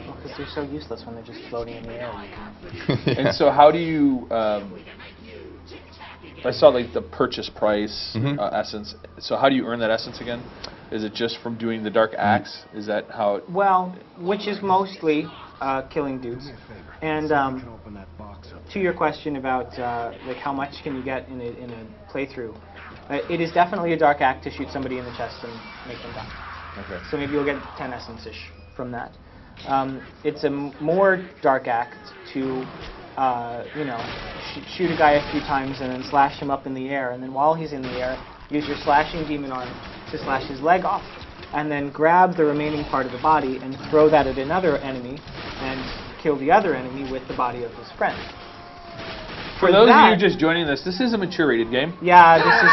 Because they're so useless when they're just floating in the air. Yeah. And so how do you, I saw like the purchase price essence. So how do you earn that essence again? Is it just from doing the Dark Axe? Is that how it... Well, which is mostly killing dudes. And to your question about like how much can you get in a playthrough, it is definitely a Dark Act to shoot somebody in the chest and make them die. Okay. So maybe you'll get 10 essence-ish from that. It's a more Dark Act to, you know, shoot a guy a few times and then slash him up in the air, and then while he's in the air, use your slashing demon arm to slash his leg off, and then grab the remaining part of the body and throw that at another enemy and kill the other enemy with the body of his friend. For those of you just joining this is a mature-rated game. Yeah, this is...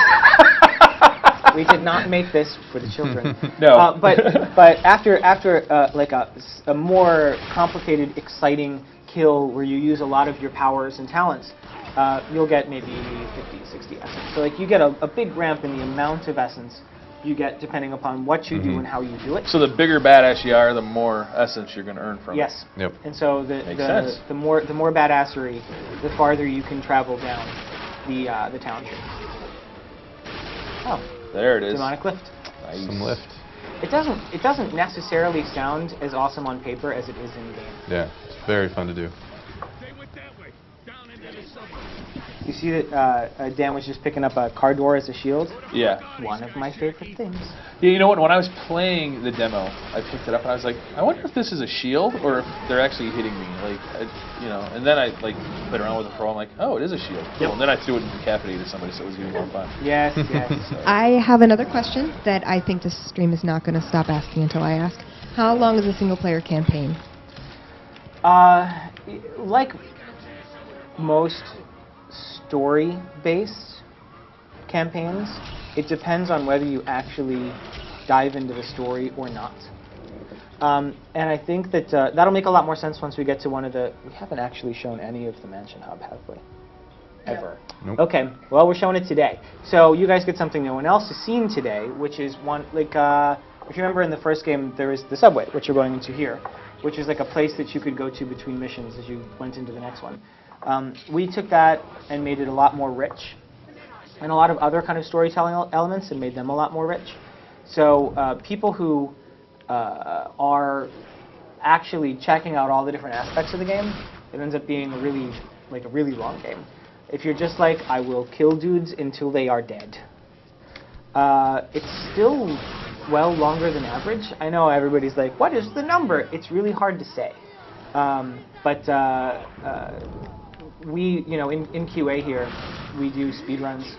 We did not make this for the children. No. But after like a more complicated, exciting kill where you use a lot of your powers and talents, you'll get maybe 50, 60 essence. So like you get a big ramp in the amount of essence you get depending upon what you do and how you do it. So the bigger badass you are, the more essence you're going to earn from it. Yes. Yep. And so the more badassery, the farther you can travel down the township. Oh. There it is. Demonic lift. Nice. Some lift. It doesn't necessarily sound as awesome on paper as it is in game. Yeah, it's very fun to do. You see that Dan was just picking up a car door as a shield? Yeah. One of my favorite things. Yeah, you know what? When I was playing the demo, I picked it up and I was like, I wonder if this is a shield or if they're actually hitting me. Like, you know. And then I like played around with it for a while. I'm like, oh, it is a shield. Cool. And then I threw it and decapitated somebody, so it was even more fun. Yes, yes. I have another question that I think this stream is not going to stop asking until I ask. How long is a single-player campaign? Like most story-based campaigns, it depends on whether you actually dive into the story or not. And I think that that'll make a lot more sense once we get to one of the... We haven't actually shown any of the Mansion Hub, have we? Ever. Nope. Okay, well, we're showing it today. So you guys get something no one else has seen today, which is one, like, if you remember in the first game, there was the subway, which you're going into here, which is like a place that you could go to between missions as you went into the next one. We took that and made it a lot more rich, and a lot of other kind of storytelling elements, and made them a lot more rich. So people who are actually checking out all the different aspects of the game, it ends up being a really long game. If you're just like, I will kill dudes until they are dead, it's still well longer than average. I know everybody's like, what is the number? It's really hard to say. But we, you know, in QA here, we do speedruns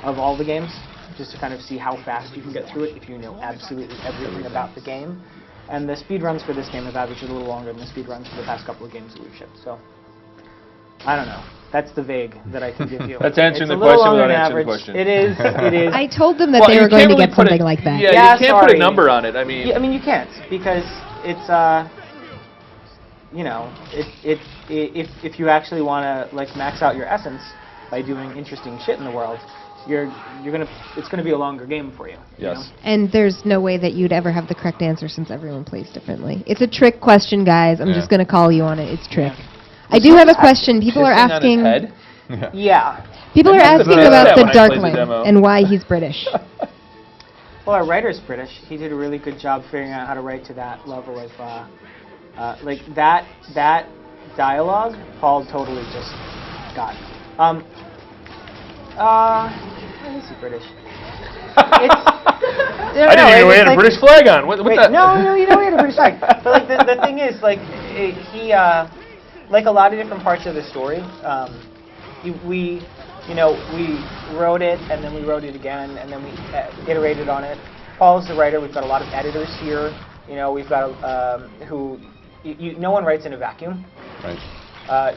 of all the games just to kind of see how fast you can get through it if you know absolutely everything about the game. And the speedruns for this game have averaged a little longer than the speedruns for the past couple of games that we've shipped. So, I don't know. That's the vague that I can give you. That's answering It's the a little question longer without than answering the average. question. It is. It is. I told them that Well, they you were going can't to really get put something a- like that. Yeah, Yeah, you can't put a sorry. number on it. I mean, I mean, you can't, because it's you know, if you actually want to like max out your essence by doing interesting shit in the world, it's gonna be a longer game for you. You yes. know? And there's no way that you'd ever have the correct answer since everyone plays differently. It's a trick question, guys. I'm just going to call you on it. It's trick. I do have a question. People are Pissing on his asking. head? Yeah. People are That's asking what I about said the when I played the Darkling demo. and why he's British. Well, our writer's British. He did a really good job figuring out how to write to that level of like that dialogue. Paul totally just got. Why is he British? No, I didn't even know he it's had a like- British flag on. What Wait, the? no, you know he had a British flag. But like the thing is, like he, like a lot of different parts of the story, we wrote it and then we wrote it again and then we iterated on it. Paul's the writer. We've got a lot of editors here. We've got no one writes in a vacuum. Right.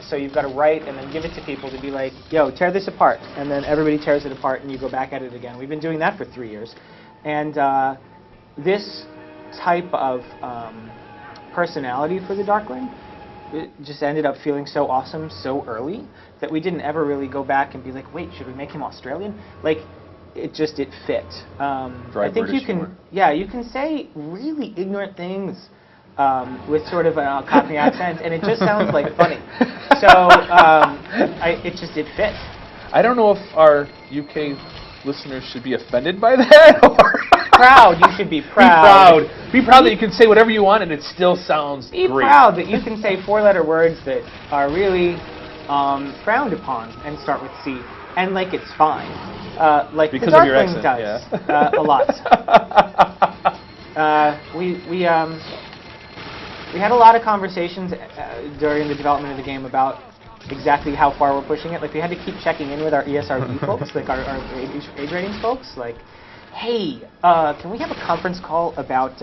So you've got to write and then give it to people to be like, yo, tear this apart. And then everybody tears it apart and you go back at it again. We've been doing that for 3 years. And this type of personality for the Darkling, it just ended up feeling so awesome so early that we didn't ever really go back and be like, wait, should we make him Australian? Like, it fit. I think British you can, humor. you can say really ignorant things with sort of a Cockney accent, and it just sounds like funny. So it fit. I don't know if our UK listeners should be offended by that or Proud, you should be proud. Be proud that you can say whatever you want and it still sounds Be great. proud that you can say 4-letter words that are really frowned upon and start with C, and like it's fine. Like Because the of your Darkling accent, does a lot. We had a lot of conversations during the development of the game about exactly how far we're pushing it. Like, we had to keep checking in with our ESRB folks, like our age ratings folks. Like, hey, can we have a conference call about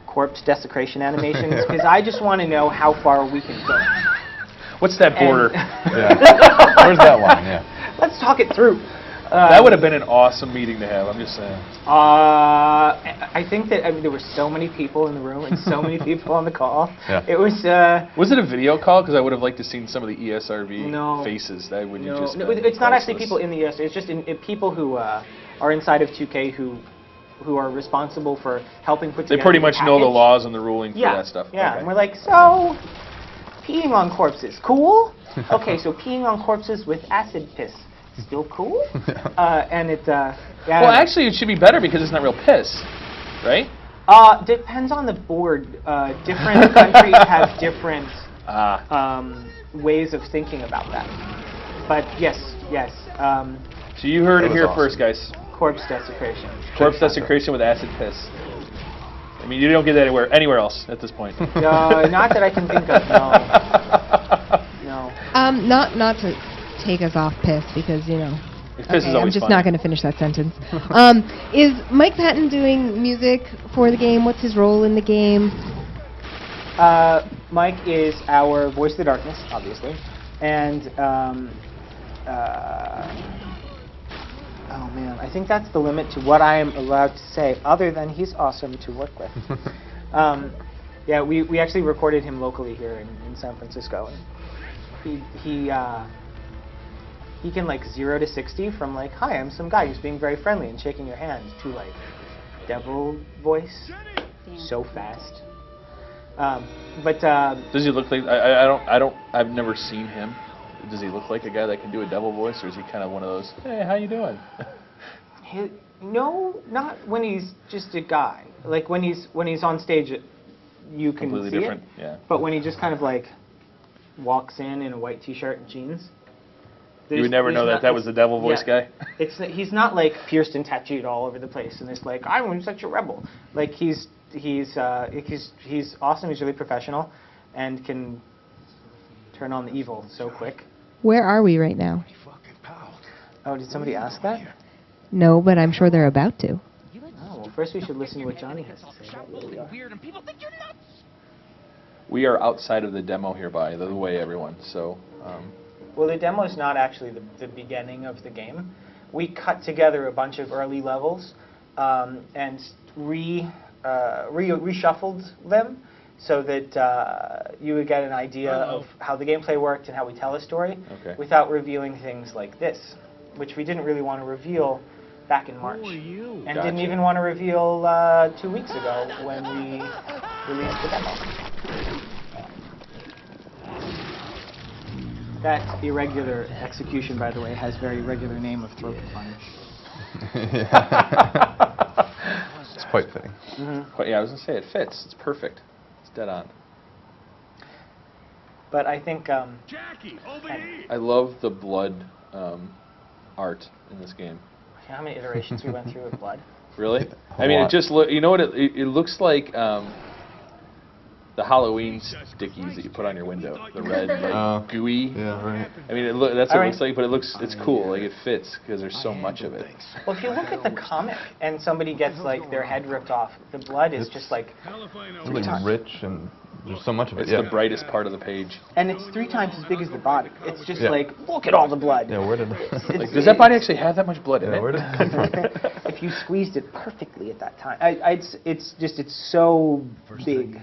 corpse desecration animations? Because I just want to know how far we can go. What's that border? Yeah. Where's that line? Yeah. Let's talk it through. That would have been an awesome meeting to have, I'm just saying. I think that there were so many people in the room and so many people on the call. Yeah. It was. Was it a video call? Because I would have liked to seen some of the ESRB No. faces. That would No, just no, been it's not actually priceless. people in the ES. It's just people who are inside of 2K who are responsible for helping put They together pretty the much know the package. laws and the ruling for Yeah, that stuff. yeah. Okay. And we're like, so peeing on corpses, cool? Okay, so peeing on corpses with acid piss, still cool? And it, yeah. Well, actually, it should be better because it's not real piss, right? Depends on the board. Different countries have different ways of thinking about that. But yes. So you heard That it was here awesome. first, guys. Corpse desecration. Corpse desecration with acid piss. I mean, you don't get that anywhere else at this point. Not that I can think of. No. Not to take us off piss because Piss is I'm always just fun. not going to finish that sentence. Is Mike Patton doing music for the game? What's his role in the game? Mike is our voice of the darkness, obviously, and oh man, I think that's the limit to what I am allowed to say. Other than he's awesome to work with. Yeah, we actually recorded him locally here in San Francisco, and he can like 0 to 60 from like, hi, I'm some guy who's being very friendly and shaking your hand, to like devil voice, so fast. But Does he look like? I've never seen him. Does he look like a guy that can do a devil voice, or is he kind of one of those? Hey, how you doing? no, not when he's just a guy. Like when he's on stage, you can Completely see different. it. Yeah. But when he just kind of like walks in a white T-shirt and jeans, You would never know that was the devil voice guy. He's not like pierced and tattooed all over the place, and it's like I'm such a rebel. Like he's awesome. He's really professional, and can turn on the evil so quick. Where are we right now? Oh, did somebody ask that? No, but I'm sure they're about to. Oh, well, first we should listen to what Johnny has to say about where we are. We are outside of the demo here, by the way, everyone. So. Well, the demo is not actually the beginning of the game. We cut together a bunch of early levels and reshuffled them so that you would get an idea of how the gameplay worked and how we tell a story without revealing things like this, which we didn't really want to reveal back in March. And didn't even want to reveal 2 weeks ago when we released the demo. That irregular execution, by the way, has very regular name of throat punch. It's quite fitting. But yeah, I was gonna say it fits. It's perfect. It's dead on. But I think I love the blood art in this game. how many iterations we went through with blood? Really? A I mean, it lot. just you know what it looks like. The Halloween stickies that you put on your window, the red, like, gooey. Yeah, right. I mean, that's what it Alright. looks like, but it's cool. Like, it fits because there's so much of it. Well, if you look at the comic and somebody gets like their head ripped off, the blood is just like, It's like rich and there's so much of it. It's Yeah. the brightest part of the page. and it's 3 times as big as the body. It's just Yeah. like, look at all the blood. Yeah, where did Like, does that body actually have that much blood in yeah, it? where did it come from? If you squeezed it perfectly at that time, it's so big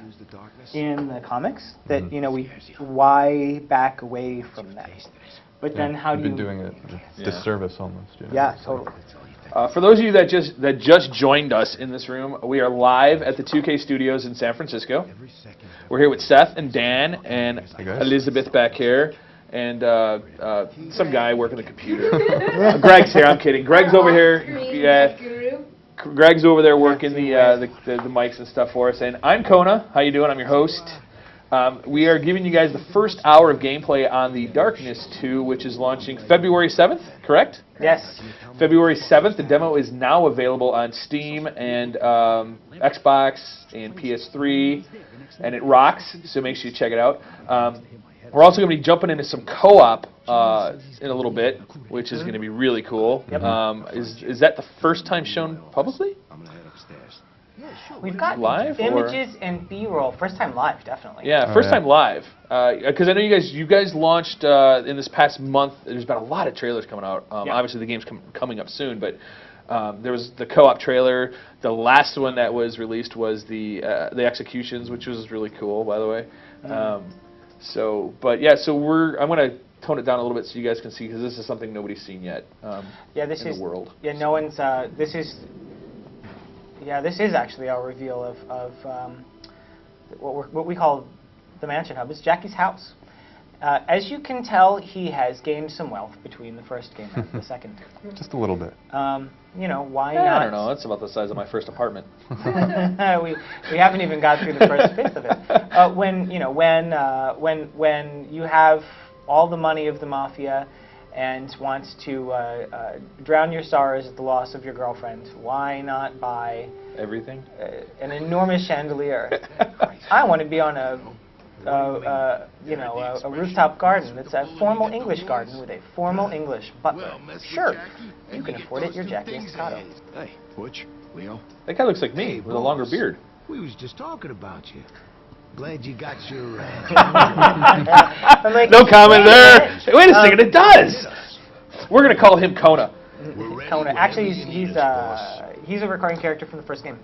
in the comics that why back away from that? But then how do You've you? been doing it disservice almost. Yeah, totally. For those of you that just joined us in this room, we are live at the 2K Studios in San Francisco. We're here with Seth and Dan and Hey, guys. Elizabeth back here, and some guy working the computer. Greg's here. I'm kidding. Greg's over here. Yeah. Greg's over there working the mics and stuff for us. And I'm Kona. How you doing? I'm your host. We are giving you guys the first hour of gameplay on the Darkness 2, which is launching February 7th, correct? Yes. February 7th. The demo is now available on Steam and Xbox and PS3, and it rocks, so make sure you check it out. We're also going to be jumping into some co-op in a little bit, which is going to be really cool. Yep. Is that the first time shown publicly? We've got Live, or- images and B-roll. First time live, definitely. Yeah, Oh, first yeah. time live. Because I know you guys launched in this past month. There's been a lot of trailers coming out. Yeah. Obviously, the game's coming up soon, but there was the co-op trailer. The last one that was released was the Executions, which was really cool, by the way. So I'm gonna tone it down a little bit so you guys can see, because this is something nobody's seen yet. Yeah, this in is the world. Yeah, no one's. This is actually our reveal of what we call the Mansion Hub. It's Jackie's house. As you can tell, he has gained some wealth between the first game and the second. Just a little bit. Why Yeah, not? I don't know. That's about the size of my first apartment. we haven't even got through the first fifth of it. When you have all the money of the mafia and wants to drown your sorrows at the loss of your girlfriend, why not buy Everything. an enormous chandelier? I want to be on a rooftop garden. It's a formal English garden with a formal English butler. Sure, you can afford it. You're Jackie Escato. Hey, Butch, Leo. That guy looks like me with a longer beard. We was just talking about you. Glad you got your... I'm like, No comment wait a there. minute. Wait a second, it does. We're gonna call him Kona. Kona. Actually, he's a recurring character from the first game.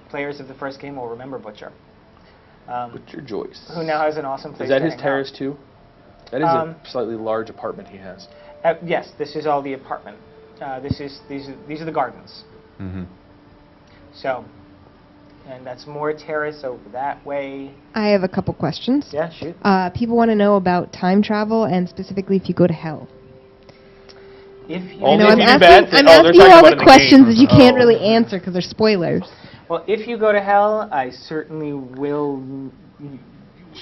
Players of the first game will remember Butcher. Butcher Joyce. Who now has an awesome place Is that to his hang terrace out. too? That is a slightly large apartment he has. Yes, this is all the apartment. These are the gardens. Mm-hmm. So, and that's more terrace over that way. I have a couple questions. Yeah, shoot. People want to know about time travel and specifically if you go to hell. If you, Only I know if I'm you do asking, bad I'm things. Oh, they're asking you talking all about the in the questions game. that you can't Oh. really answer because they're spoilers. well, if you go to hell, I certainly will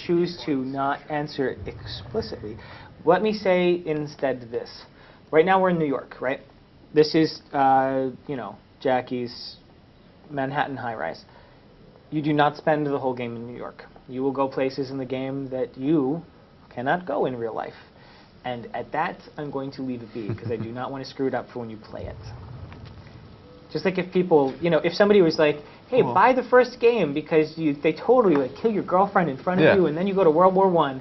choose to not answer it explicitly. Let me say instead this. Right now we're in New York, right? This is, Jackie's Manhattan high-rise. You do not spend the whole game in New York. You will go places in the game that you cannot go in real life. And at that, I'm going to leave it be, because I do not want to screw it up for when you play it. Just like if people, if somebody was like, hey, buy the first game because they totally kill your girlfriend in front of you, and then you go to World War I,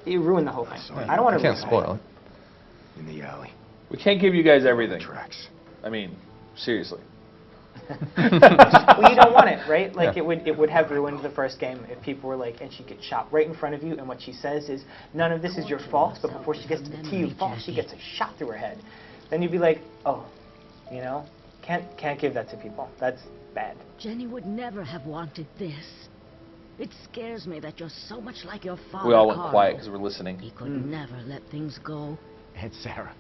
you ruin the whole thing. I don't want to Can't ruin spoil it. In the alley. We can't give you guys everything. Tracks. I mean, seriously. Well, you don't want it, right? Like Yeah. it would have ruined the first game if people were like, and she gets shot right in front of you, and what she says is, none of this is your fault, but before she gets to the T of fault, she gets a shot through her head. Then you'd be like, oh, can't give that to people. That's bad. Jenny would never have wanted this. It scares me that you're so much like your father. We all went Carl. quiet because we're listening. He could never let things go. Aunt Sarah,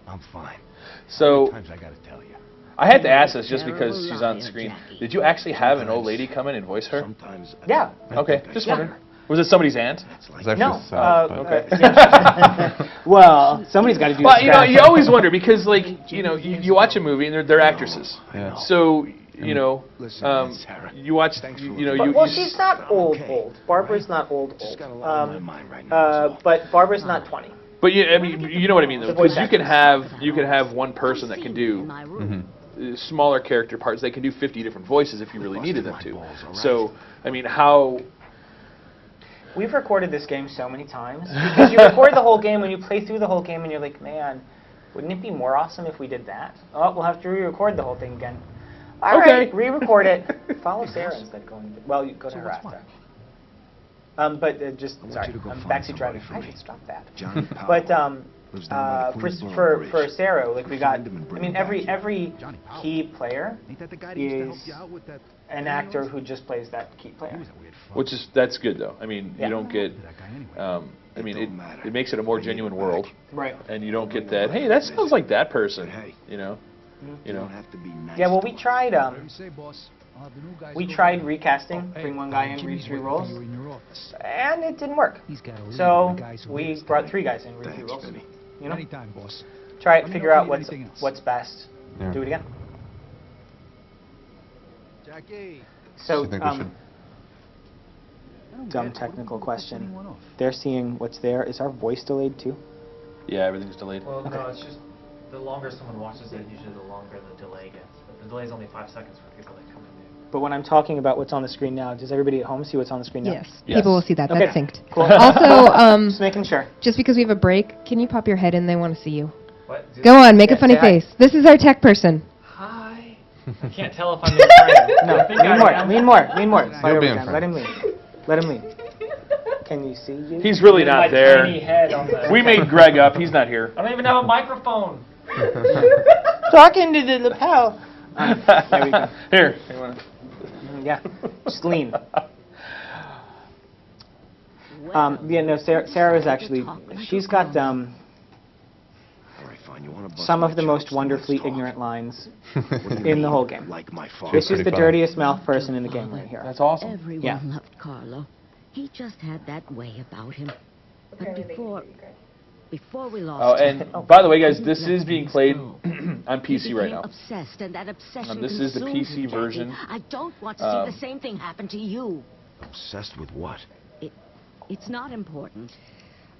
I'm fine. So Times I gotta tell you. I had to ask this just because Terrible she's on liar, screen. Jackie. Did you actually have an old lady come in and voice her? Sometimes. Yeah. Okay, just Yeah. wondering. Was it somebody's aunt? It's It's like actually No. Sal, but Okay. Yeah. Well, somebody's got to do Well, this. you always wonder because, like, you watch a movie and they're actresses. Yeah. So you know, Listen, Sarah. you watch, Thanks for you know, looking. you. Well, you she's s- not old, okay, old. Barbara's right? not old, Just old. got a lot on my mind right now. that's all. But Barbara's not 20. But I mean, you know what I mean, though. The voice Because you can have one person that can do smaller character parts. They can do 50 different voices if you really needed them to. So, I mean, how? We've recorded this game so many times because you record the whole game and you play through the whole game and you're like, man, wouldn't it be more awesome if we did that? Oh, we'll have to re-record the whole thing again. All right, Okay. re-record it. Follow Sarah instead. Well, you go to So her what's after. what? But just I want sorry, you to go I'm find backseat somebody driving. for I me. should stop that. Johnny Powell. But Lives down by the for Queensboro for Bridge. Sarah, like we got. Find him and I bring mean, him back every here. every Johnny Powell. key player Ain't that the guy that used to help is you out with that? an actor who just plays that key player. He was a weird fuck. Which is that's good though. I mean, Yeah. you don't get. That guy anyway. I mean, It don't matter. it makes it a more I need genuine him world, back. Right. and you don't get that. Hey, that sounds like that person. But hey, You know. Mhm. You know. don't have to be nice. Yeah. Well, to we him. tried. Whatever you say, boss. I'll have the new guys We go tried over. recasting, Oh, bring hey, one guy in, read Jimmy's 3 waiting roles, for you in your office. and it didn't work. He's got a lead So on the guys who we lives brought there. 3 guys in, read 3 Thanks, roles. Benny. You know, Anytime, boss. try Let it, me figure know if out you need anything else. what's best. Yeah. Do it again. Jackie. So, I think we should. I don't dumb get it. technical What question. putting one off? They're seeing what's there. Is our voice delayed too? Yeah, everything's delayed. Well, no, it's just the longer someone watches it, usually the longer the delay gets. But the delay is only 5 seconds for people that come in new. But when I'm talking about what's on the screen now, does everybody at home see what's on the screen now? Yes. Yes. People will see that. Okay. That's synced. Cool. Also, Just making sure. just because we have a break, can you pop your head in? They want to see you. What? Go on, make Yeah, a funny say hi. face. This is our tech person. Hi. I can't tell if I'm in frame. No, I think I am. lean more. Slide You'll over be in down. front. Let him lean. Let him lean. Can you see you? He's really My not there. tiny head on the We made Greg up. He's not here. I don't even have a microphone. talking to the lapel. There we go. Here. You wanna- Yeah, just lean. Well, Yeah, no, Sarah is actually, Talk like she's a got grown-up. All right, fine. You want to bust some my of the most chops, then wonderfully let's talk. ignorant lines What do you in mean? the whole game. Like my father. This is pretty the fun. dirtiest mouth person in the game right here. That's awesome. everyone Yeah. loved Carlo. He just had that way about him. But before we lost Oh, him, and by the way, guys, he this let is being things played go. on He PC right became now. obsessed, and that obsession This is the consumed PC him, Jackie. version. I don't want to see Um, the same thing happen to you. Obsessed with what? It's not important.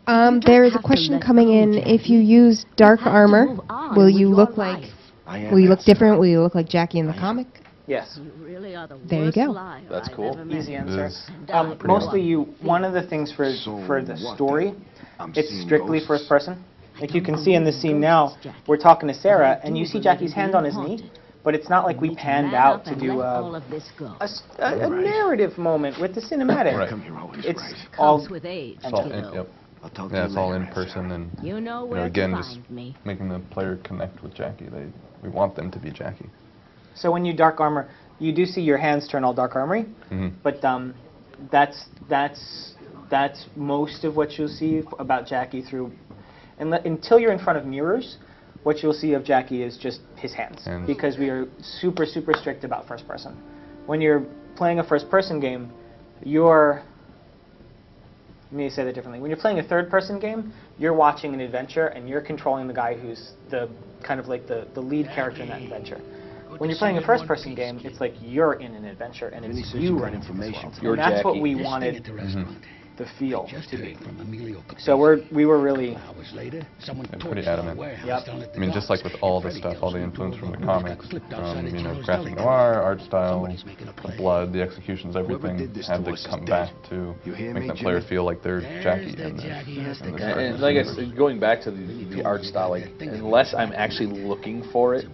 There is a question coming in. If you use dark have to armor, move on will with you your look like? life. I am Will you look Sarah. different? Will you look like Jackie in the I am. comic? Yes, You really are the There you worst go. liar That's I've cool. ever met. easy It answer. is. Pretty Mostly much. one of the things for the what story, then? I'm it's seeing strictly ghosts. first person. I Like you don't can see in the believe scene in now, ghosts, Jackie. we're talking to Sarah, But I and you do see believe Jackie's in hand being on his knee, haunted. but it's not like we We can panned man out up to and do let all of this go. a narrative moment with the cinematic. Right. Come here, always It's right. all Comes with age, It's all kiddo. yep. I'll talk to Yeah, you it's all later, in person Sarah. and You know you where know, again, to just find me. making the player connect with Jackie. We want them to be Jackie. So when you dark armor, you do see your hands turn all dark armory, Hmm. but that's most of what you'll see about Jackie through, until you're in front of mirrors. What you'll see of Jackie is just his hands, Hands. because we are super strict about first person. When you're playing a first person game, let me say that differently. When you're playing a third person game, you're watching an adventure and you're controlling the guy who's the kind of like the lead character in that adventure. When you're playing a first person game, it's like you're in an adventure and Vinny it's said you you got running through this information world. for You're And that's what Jackie. we Let's stay wanted at the restaurant. the feel Just to a be. bit from Emilio So we were really, Hours later, someone I'm torched pretty our adamant. warehouse Yep. down at the I mean, just docks. like with all the Freddy stuff, all the tells me influence from the Bruno got comics, clipped outside from, of Chino's graphic deli. noir, art style, Somebody's making a the play. blood, the executions, Whoever everything did this had to to us is come dead. back to You hear make me, the player Jimmy? feel like they're There's Jackie the in this. Jackie has to in this go. darkness And like I universe. said, going back to the art style, like unless I'm actually looking for it,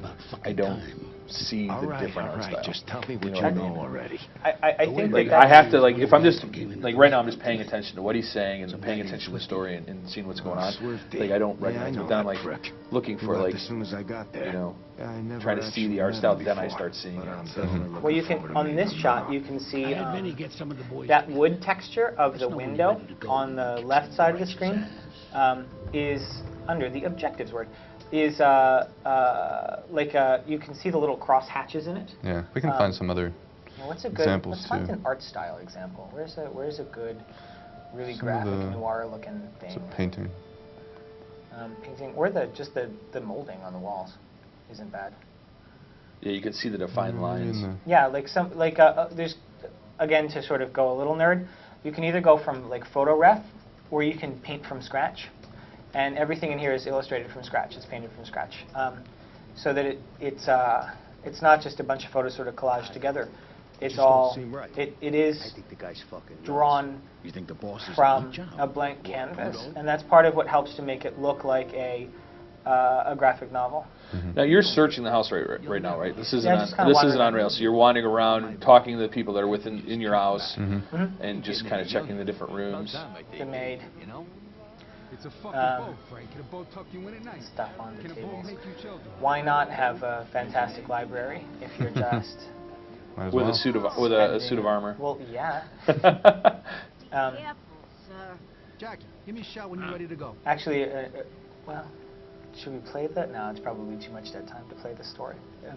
I don't see All the right, different all art right. style. Just tell me what You know you what I know mean? already. I think Like that I have to if I'm just like right now I'm just paying attention to what he's saying and paying attention to the story and seeing what's going on. Swifty. Like I don't Yeah, I recognize know it. Then I'm that like prick. looking He for left like as soon as I got there. you know Yeah, I never trying to see actually the art met style. him Then I before, start seeing but it. I'm So. definitely looking well, you can forward to on meeting this him shot tomorrow. you can see I had Vinny get some of the boys. that wood texture of the Let's know when you're window ready to go. on the left side of the screen is under the objectives word is you can see the little cross hatches in it. Yeah, we can find some other Well, what's a good? examples Let's find too. an art style example. Where's a good, really Some of graphic the- noir looking It's thing? a painting. Painting or just the molding on the walls isn't bad. Yeah, you can see the defined lines. Yeah, like there's, again, to sort of go a little nerd, you can either go from like photo ref, where you can paint from scratch, and everything in here is illustrated from scratch. It's painted from scratch, so that it's not just a bunch of photos sort of collaged together. It's all it is I think the guy's fucking nuts. drawn You think the boss is from job? a blank canvas, and that's part of what helps to make it look like a graphic novel. Now you're searching the house right now, right? This isn't Yeah, just on, kinda this isn't wandering. on rails. So you're wandering around, talking to the people that are in your house, Mm-hmm. and just kind of checking the different rooms. The maid, You know? It's a fucking boat, Frank. Can a boat tuck you in at night? stuff on the Can a boat tables. make you children? Why not have a fantastic library if you're just Might as With well. a suit of suit of armor. well, yeah. Careful, sir. Jackie, give me a shout when you're ready to go. Actually, well, should we play that? No, it's probably too much dead time to play the story. That's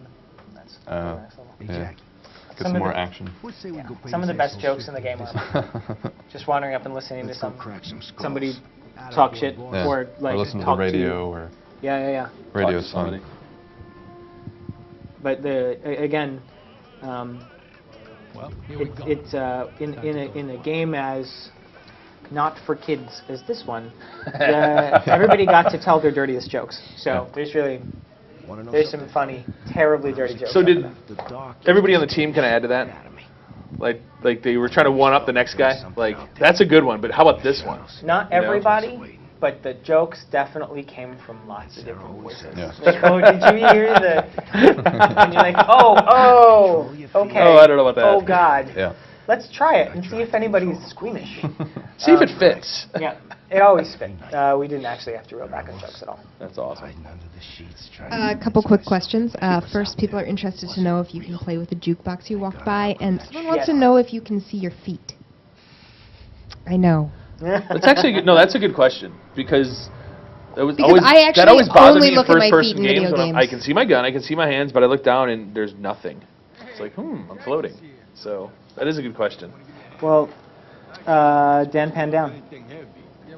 the next level. Hey, Yeah. Jackie. Get Some some of more the- action. Let's say we go play Some of the this best asshole jokes in the shit game for are just wandering up and listening Let's to go crack some skulls. somebody Atta talk boy, shit boss. Yeah. or like listen to the talk radio or Yeah. radio's Talk to fun. somebody. But again, Well, here we go. it's in a game as not for kids as this one. Everybody got to tell their dirtiest jokes. So Wanna know there's some something? funny, terribly dirty jokes. So out did there. The dark everybody on the team kind of add to that? Academy. Like they were trying to one up the next guy. Like that's a good one, but how about this one? Not You know? everybody, but the jokes definitely came from lots of different voices. Yeah. Like, oh, did you hear the? And you're like, oh, okay. Oh, I don't know about that. Oh God. Yeah. Let's try it and see if anybody's squeamish. See if it fits. Yeah, it always fit. We didn't actually have to reel back on jokes at all. That's awesome. Hiding under the sheets, trying A couple quick questions. First, people are interested to know if you can play with the jukebox you walk by, and someone wants to Yes. know if you can see your feet. I know. That's actually good. No, that's a good question because that was Because always I actually that always bothered only me look in at my first-person feet in games. video When I games. can see my gun, I can see my hands, but I look down and there's nothing. It's like, I'm floating. So that is a good question. Well, Dan Pandown,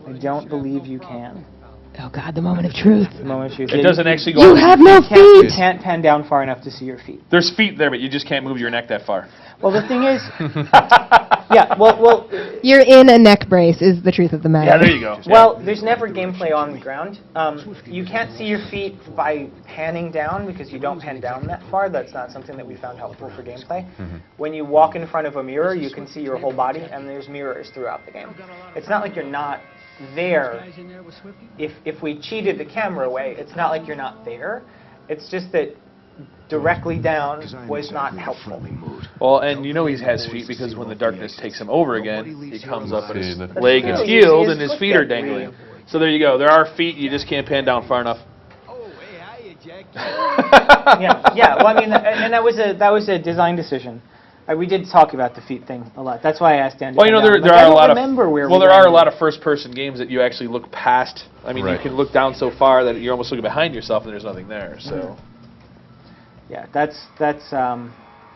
I don't believe you can. Oh God, the moment of truth. The moment of truth. It doesn't actually go. You on- have no You feet. can't pan down far enough to see your feet. There's feet there, but you just can't move your neck that far. Well, the thing is, yeah. Well, You're in a neck brace. Is the truth of the matter. Yeah, there you go. well. There's never gameplay on the ground. You can't see your feet by panning down because you don't pan down that far. That's not something that we found helpful for gameplay. When you walk in front of a mirror, you can see your whole body, and there's mirrors throughout the game. It's not like you're not there. If we cheated the camera away, it's not like you're not there. It's just that directly down was not helpful. Well, and you know he has feet because when the darkness takes him over again, he comes up and his See, the- leg is That's healed true. and his feet are dangling. So there you go. There are feet. You just can't pan down far enough. Yeah. Well, I mean, and that was a design decision. We did talk about the feet thing a lot. That's why I asked Dan. to Well, you know come there down. there Like, are I a don't lot of remember where well we there are a landed. lot of first-person games that you actually look past. I mean, you Right. can look down so far that you're almost looking behind yourself and there's nothing there. So Yeah, that's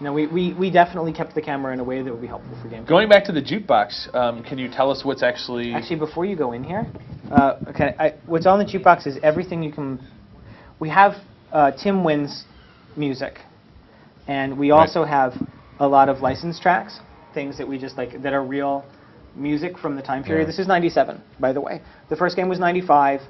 we definitely kept the camera in a way that would be helpful for gameplay. going back to the jukebox, can you tell us what's actually? Actually, before you go in here, okay, what's on the jukebox is everything you can. We have Tim Wynn's music, and we also have a lot of licensed tracks, things that we just like that are real music from the time period. Yeah. This is '97, by the way. The first game was '95,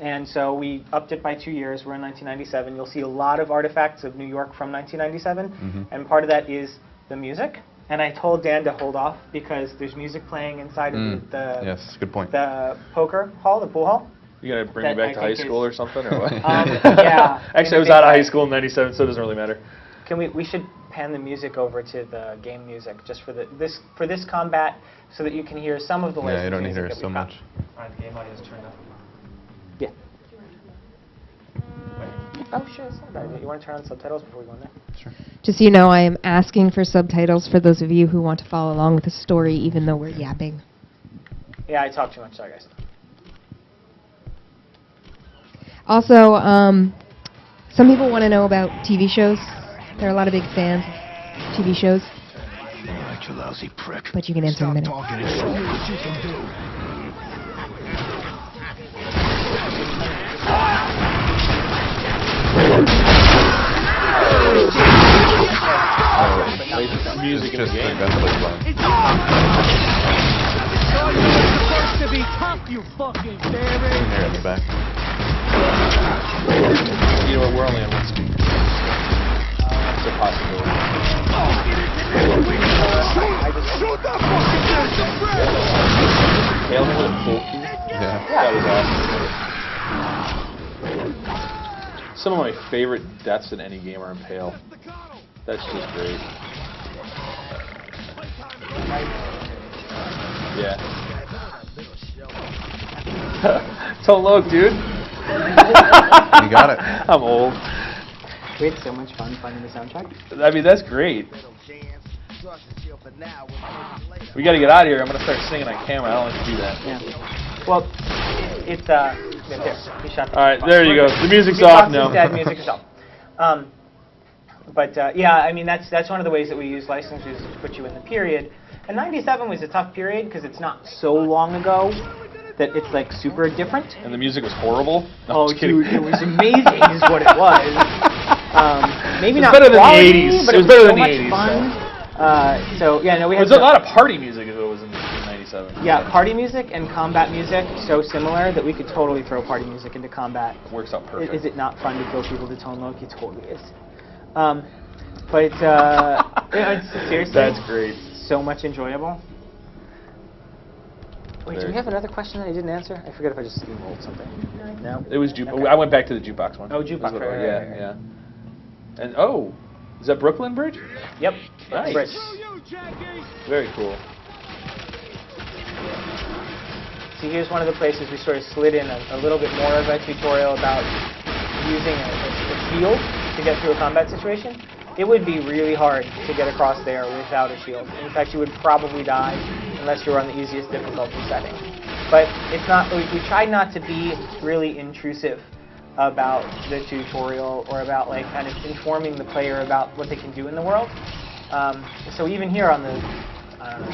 and so we upped it by 2 years. We're in 1997. You'll see a lot of artifacts of New York from 1997, and part of that is the music. And I told Dan to hold off because there's music playing inside of the Yes, good point. the poker hall, the pool hall. You gonna bring me that back I to high think school is- or something or what? Yeah. Actually, I was out of high school in '97, so it doesn't really matter. Can we should pan the music over to the game music just for this combat so that you can hear some of the Yeah, licensed you don't need music her that we so found. much. Alright, the game audio is turned up. Yeah. Oh sure, it's not bad. You want to turn on subtitles before we go in there? Just so you know, I am asking for subtitles for those of you who want to follow along with the story, even though we're yapping. Yeah, I talk too much. Sorry, guys. Also, some people want to know about TV shows. There are a lot of big fans of TV shows, Like you lousy prick. but you can answer in a Stop minute. talking and show me what you can do. music in the just game. the gunplay playing. To be tough, you fucking In there at the back. You know what? We're only on one speaker. It's a possibility. Hail me with a full key. Yeah. That was awesome. Some of my favorite deaths in any game are Impale. That's just great. Yeah. Don't look, dude. You got it. I'm old. We had so much fun finding the soundtrack. I mean, that's great. We got to get out of here. I'm going to start singing on camera. I don't like to do that. Yeah. Well, it's there. We shot. All right, there you go. The music's Beatbox off is now. dead, music is off. But yeah, I mean that's one of the ways that we use licenses to put you in the period. And '97 was a tough period because it's not so long ago that it's like super different. And the music was horrible. No, Oh, I'm just kidding. dude, it was amazing, is what it was. Maybe It was not better than the quality, 80s. but It was it better so than the much 80s, fun. So yeah, no, we had There's a lot of party music as it was in '97. yeah, party music and combat music so similar that we could totally throw party music into combat. It works out perfect. Is it not fun to throw people to Tone Loc? It totally is. But you know, it's seriously, That's great. so much enjoyable. Wait, do Very we have another question that I didn't answer? I forget if I just steamrolled something. No? It was Okay. I went back to the jukebox one. Oh, jukebox, That's what it was. right, Yeah, right, right. yeah. And oh, is that Brooklyn Bridge? Yep. Nice. Bridge. Very cool. See, here's one of the places we sort of slid in a little bit more of a tutorial about using a shield to get through a combat situation. It would be really hard to get across there without a shield. In fact, you would probably die unless you were on the easiest difficulty setting. But it's not. We tried not to be really intrusive about the tutorial or about like kind of informing the player about what they can do in the world. So even here on the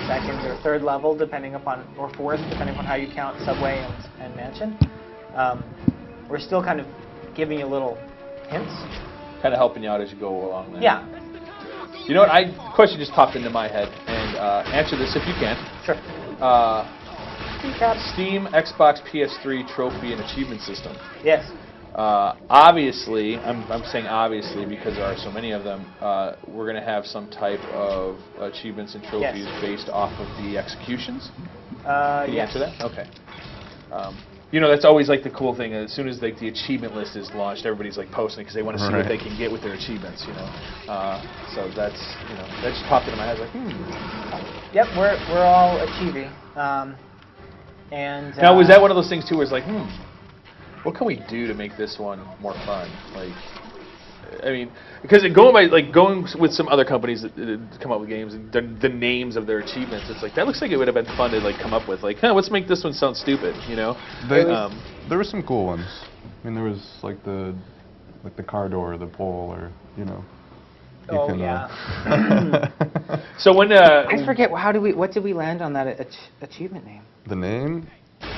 second or third level, depending upon, or fourth, depending on how you count subway and mansion, we're still kind of giving you little hints. Kind of helping you out as you go along there. Yeah. You know what? Question just popped into my head, and answer this if you can. Sure. Steam, Xbox, PS3 trophy and achievement system. Yes. Obviously, I'm saying obviously because there are so many of them, we're going to have some type of achievements and trophies based off of the executions. Can you answer that? Okay. You know, that's always like the cool thing. As soon as like the achievement list is launched, everybody's like posting because they want to see what they can get with their achievements. You know, so that's that just popped into my head like, Yep, we're all achieving. And now was that one of those things too, where it's like, what can we do to make this one more fun? Like, I mean, because going with some other companies that come up with games and the names of their achievements, it's like that looks like it would have been fun to like come up with. Like, let's make this one sound stupid, you know? There were some cool ones. I mean, there was like the car door, the pole, or you know. So when I forget what did we land on that achievement name? The name.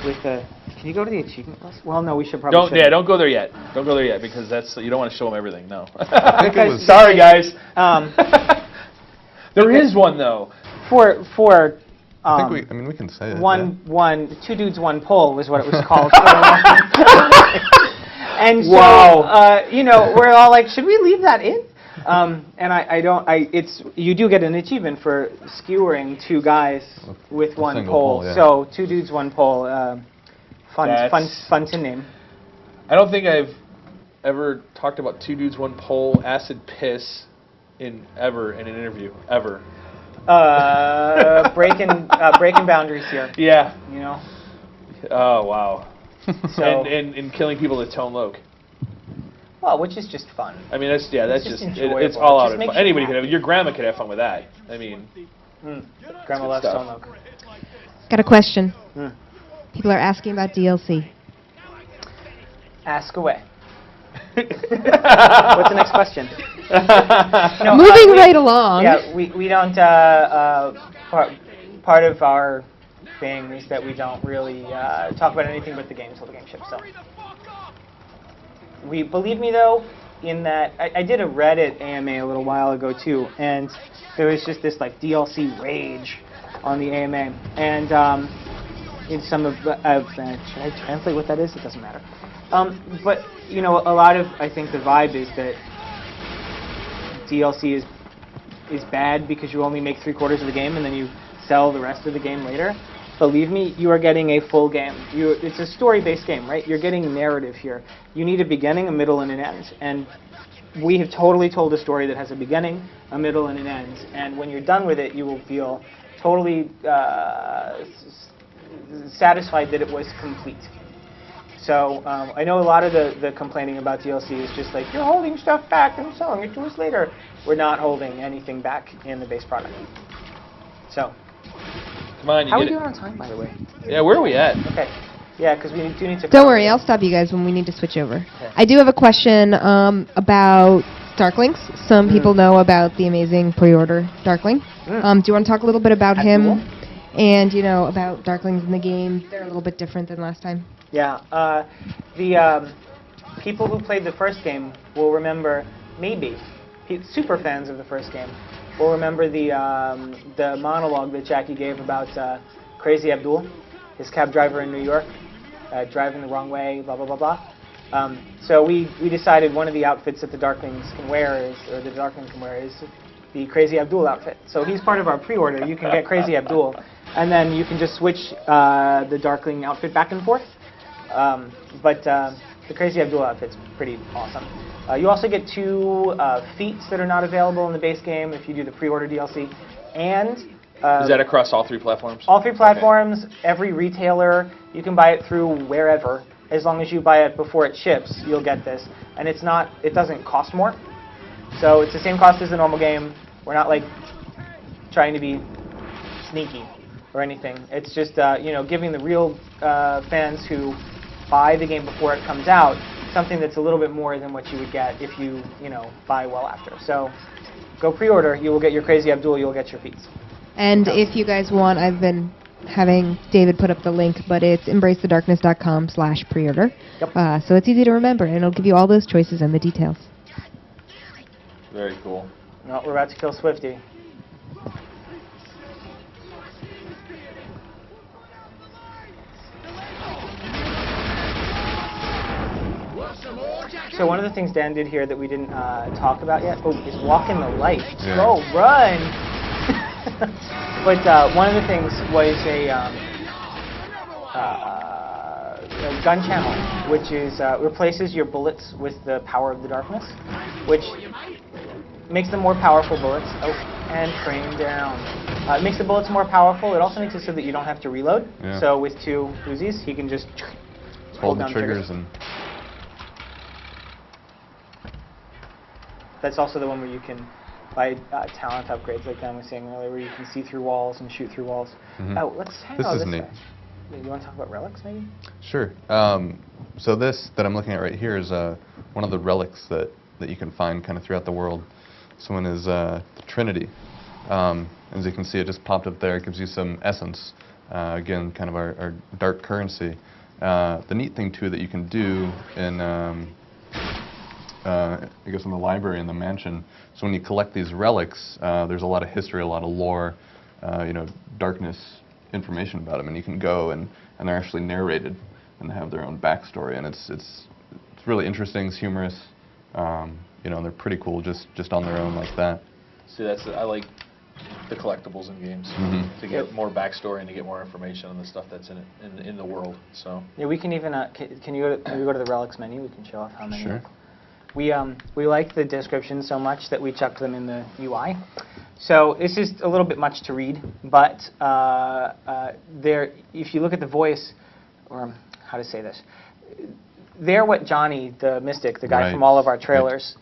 With the, can you go to the achievement list? Well, no, we should probably. Don't go there yet. Don't go there yet because you don't want to show them everything. No. I think it was, sorry, guys. There is one though. For I think we can say it. Two dudes, one pole was what it was called. And so, you know, we're all like, should we leave that in? And you do get an achievement for skewering two guys with one pole. Yeah. So 2 dudes, 1 pole. Fun to name. I don't think I've ever talked about 2 dudes, 1 pole, acid piss in an interview ever. Breaking boundaries here. Yeah. You know. Oh wow. So and killing people at Tone Loc. Well, which is just fun. I mean, that's just enjoyable. it's all out Just of makes fun. you Anybody happy. could have. Your grandma could have fun with that. I mean, Grandma loves stuff. Tone Loc. Got a question. People are asking about DLC. Ask away. What's the next question? No, Moving right along. Yeah, we don't. Part of our thing is that we don't really talk about anything but the game until the game ships. So, believe me though, in that I did a Reddit AMA a little while ago too, and there was just this like DLC rage on the AMA, and in some of should I translate what that is? It doesn't matter. But you know, a lot of I think the vibe is that DLC is bad because you only make 3/4 of the game and then you sell the rest of the game later. Believe me, you are getting a full game. It's a story-based game, right? You're getting narrative here. You need a beginning, a middle, and an end. And we have totally told a story that has a beginning, a middle, and an end. And when you're done with it, you will feel totally satisfied that it was complete. So I know a lot of the complaining about DLC is just like, you're holding stuff back and selling it to us later. We're not holding anything back in the base product. So. Come on, you How are we get doing on time, by the way? Yeah, where are we at? Okay. Yeah, because we do need to... Don't worry, I'll stop you guys when we need to switch over. Okay. I do have a question about Darklings. Some people know about the amazing pre-order Darkling. Do you want to talk a little bit about him and, you know, about Darklings in the game? They're a little bit different than last time. Yeah. The people who played the first game will remember, maybe, super fans of the first game, will remember the monologue that Jackie gave about Crazy Abdul, his cab driver in New York, driving the wrong way, blah, blah, blah, blah. So we decided one of the outfits that the Darklings can wear is, or the Darkling can wear is the Crazy Abdul outfit. So he's part of our pre-order. You can get Crazy Abdul, and then you can just switch the Darkling outfit back and forth. But the Crazy Abdul outfit's pretty awesome. You also get 2 feats that are not available in the base game if you do the pre-order DLC. And is that across all 3 platforms? All 3 platforms, every retailer. You can buy it through wherever. As long as you buy it before it ships, you'll get this. And it doesn't cost more. So it's the same cost as the normal game. We're not like trying to be sneaky or anything. It's just you know, giving the real fans who buy the game before it comes out something that's a little bit more than what you would get if you know, buy well after. So go pre-order. You will get your Crazy Abdul. You'll get your feats. And if you guys want, I've been having David put up the link, but it's embracethedarkness.com/preorder. Yep. So it's easy to remember, and it'll give you all those choices and the details. Very cool. No, we're about to kill Swifty. So one of the things Dan did here that we didn't talk about yet is walk in the light. Yeah. Go, run! But one of the things was a gun channel, which is replaces your bullets with the power of the darkness, which makes them more powerful bullets. Oh, and frame down. It makes the bullets more powerful. It also makes it so that you don't have to reload. Yeah. So with 2 Uzis, he can just Hold the down triggers and... That's also the one where you can buy talent upgrades, like Dan was saying earlier, where you can see through walls and shoot through walls. Oh, let's hang This on is this neat. way. You want to talk about relics, maybe? Sure. So this that I'm looking at right here is one of the relics that you can find kind of throughout the world. This one is the Trinity. As you can see, it just popped up there. It gives you some essence. Again, kind of our dark currency. The neat thing, too, that you can do in, I guess, in the library in the mansion, so when you collect these relics, there's a lot of history, a lot of lore, you know, darkness information about them, and you can go and they're actually narrated and they have their own backstory, and it's really interesting, it's humorous, you know, and they're pretty cool just on their own like that. See, I like the collectibles in games to get more backstory and to get more information on the stuff that's in it in the world. So yeah, we can even can you go to the relics menu? We can show off how many. Sure. We like the descriptions so much that we chucked them in the UI. So this is a little bit much to read, but if you look at the voice, or how to say this, they're what Johnny, the mystic, the guy from all of our trailers,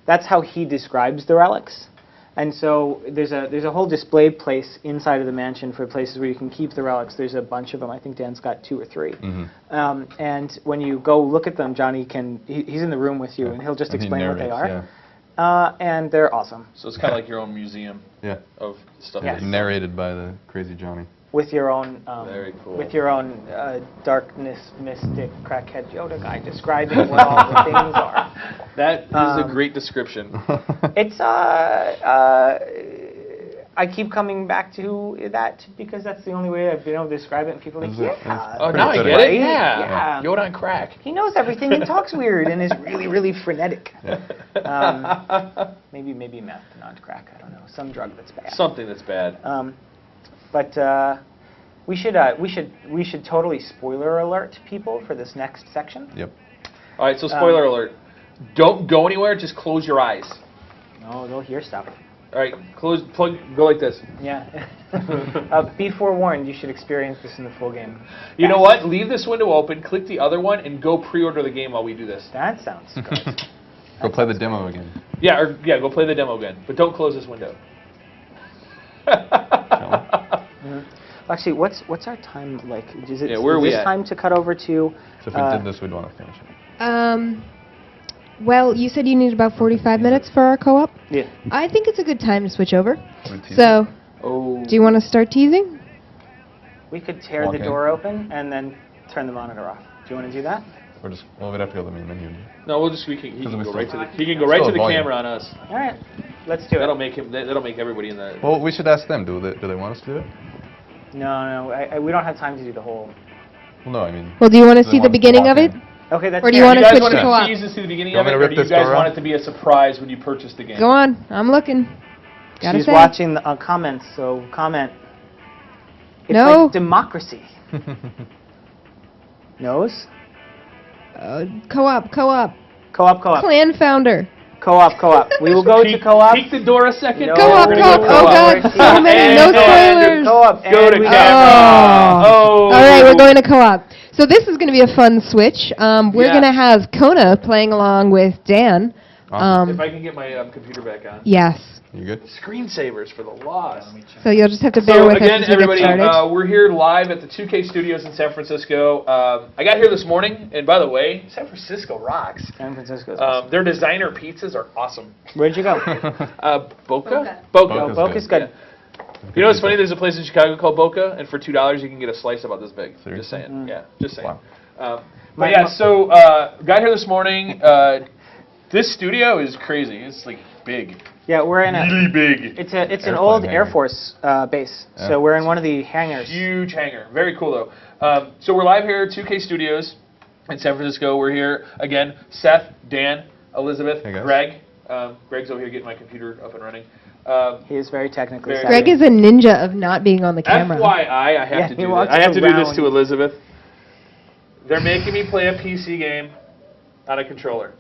that's how he describes the relics. And so there's a whole display place inside of the mansion for places where you can keep the relics. There's a bunch of them. I think Dan's got 2 or 3. And when you go look at them, Johnny he's in the room with you, and he'll just explain what they are. And they're awesome. So it's kind of like your own museum of stuff. Yes. Narrated by the crazy Johnny. with your own Very cool. with your own darkness, mystic, crackhead Yoda guy describing what all the things are. That is a great description. It's I keep coming back to that because that's the only way I've been able to describe it, and people are like, yeah. Oh, now I pretty get fitting. it. Yeah. Yeah. Yoda on crack. He knows everything and talks weird and is really, really frenetic. Maybe meth, not crack. I don't know. Some drug that's bad. Something that's bad. But we should totally spoiler alert people for this next section. Yep. All right, so spoiler alert. Don't go anywhere. Just close your eyes. No, they'll hear stuff. All right, go like this. Yeah. Be forewarned. You should experience this in the full game. You know what? Leave this window open. Click the other one and go pre-order the game while we do this. That sounds good. Go play the demo again. Yeah, go play the demo again, but don't close this window. Actually, what's our time like? Is it where are we this at? time to cut over to? So if we did this, we'd want to finish it. Well, you said you need about 45 minutes for our co-op. Yeah. I think it's a good time to switch over. We're teasing. So, Oh. do you want to start teasing? We could tear Walk the in. door open and then turn the monitor off. Do you want to do that? We're just, well, we'd have to go to the main menu. No, he can Because we go still- right to the Still volume. camera on us. All right. Let's do it. That'll make everybody in the. Well, we should ask them. Do they want us to do it? No, we don't have time to do the whole. Well, no, I mean. Well, do you want to they see the want beginning walk of it? in. Okay, that's Or do you fair. wanna You guys switch want to co-op? to tease us to the beginning You of want it, me to or rip do you this guys door want off? it to be a surprise when you purchase the game? Go on. I'm looking. Gotta She's say. watching the comments, so comment. It's No. like democracy. Nose? Co-op. Co-op. Clan founder. Co-op. We will go to co-op. Peek the door a second. No, Co-op, we're gonna co-op. go Oh, co-op. God. So many. No spoilers. Co-op. Go to and we- camera. Oh. All right, we're going to co-op. So this is going to be a fun switch. We're Yeah. going to have Kona playing along with Dan. Awesome. If I can get my computer back on. Yes. You good? Screensavers for the loss. So you'll just have to bear So with again, us as we everybody, get started. we're here live at the 2K Studios in San Francisco. I got here this morning, and by the way, San Francisco rocks. San Francisco. Their designer pizzas are awesome. Where'd you go? Boca? Boca's Boca's good. good. You know what's funny? There's a place in Chicago called Boca, and for $2 you can get a slice about this big. Seriously? Just saying. Yeah, just saying. Wow. But yeah, so got here this morning. This studio is crazy. It's like big. Yeah, we're in a. Really big. It's an Airplane old hangar. Air Force base, Yeah. so we're in one of the hangars. Huge hangar. Very cool, though. So we're live here at 2K Studios in San Francisco. We're here, again, Seth, Dan, Elizabeth, Hey, guys. Greg. Greg's over here getting my computer up and running. He is very technically Very- savvy. Greg is a ninja of not being on the camera. FYI, I have Yeah, to he do walks this. I have to do this around. to Elizabeth. They're making me play a PC game on a controller.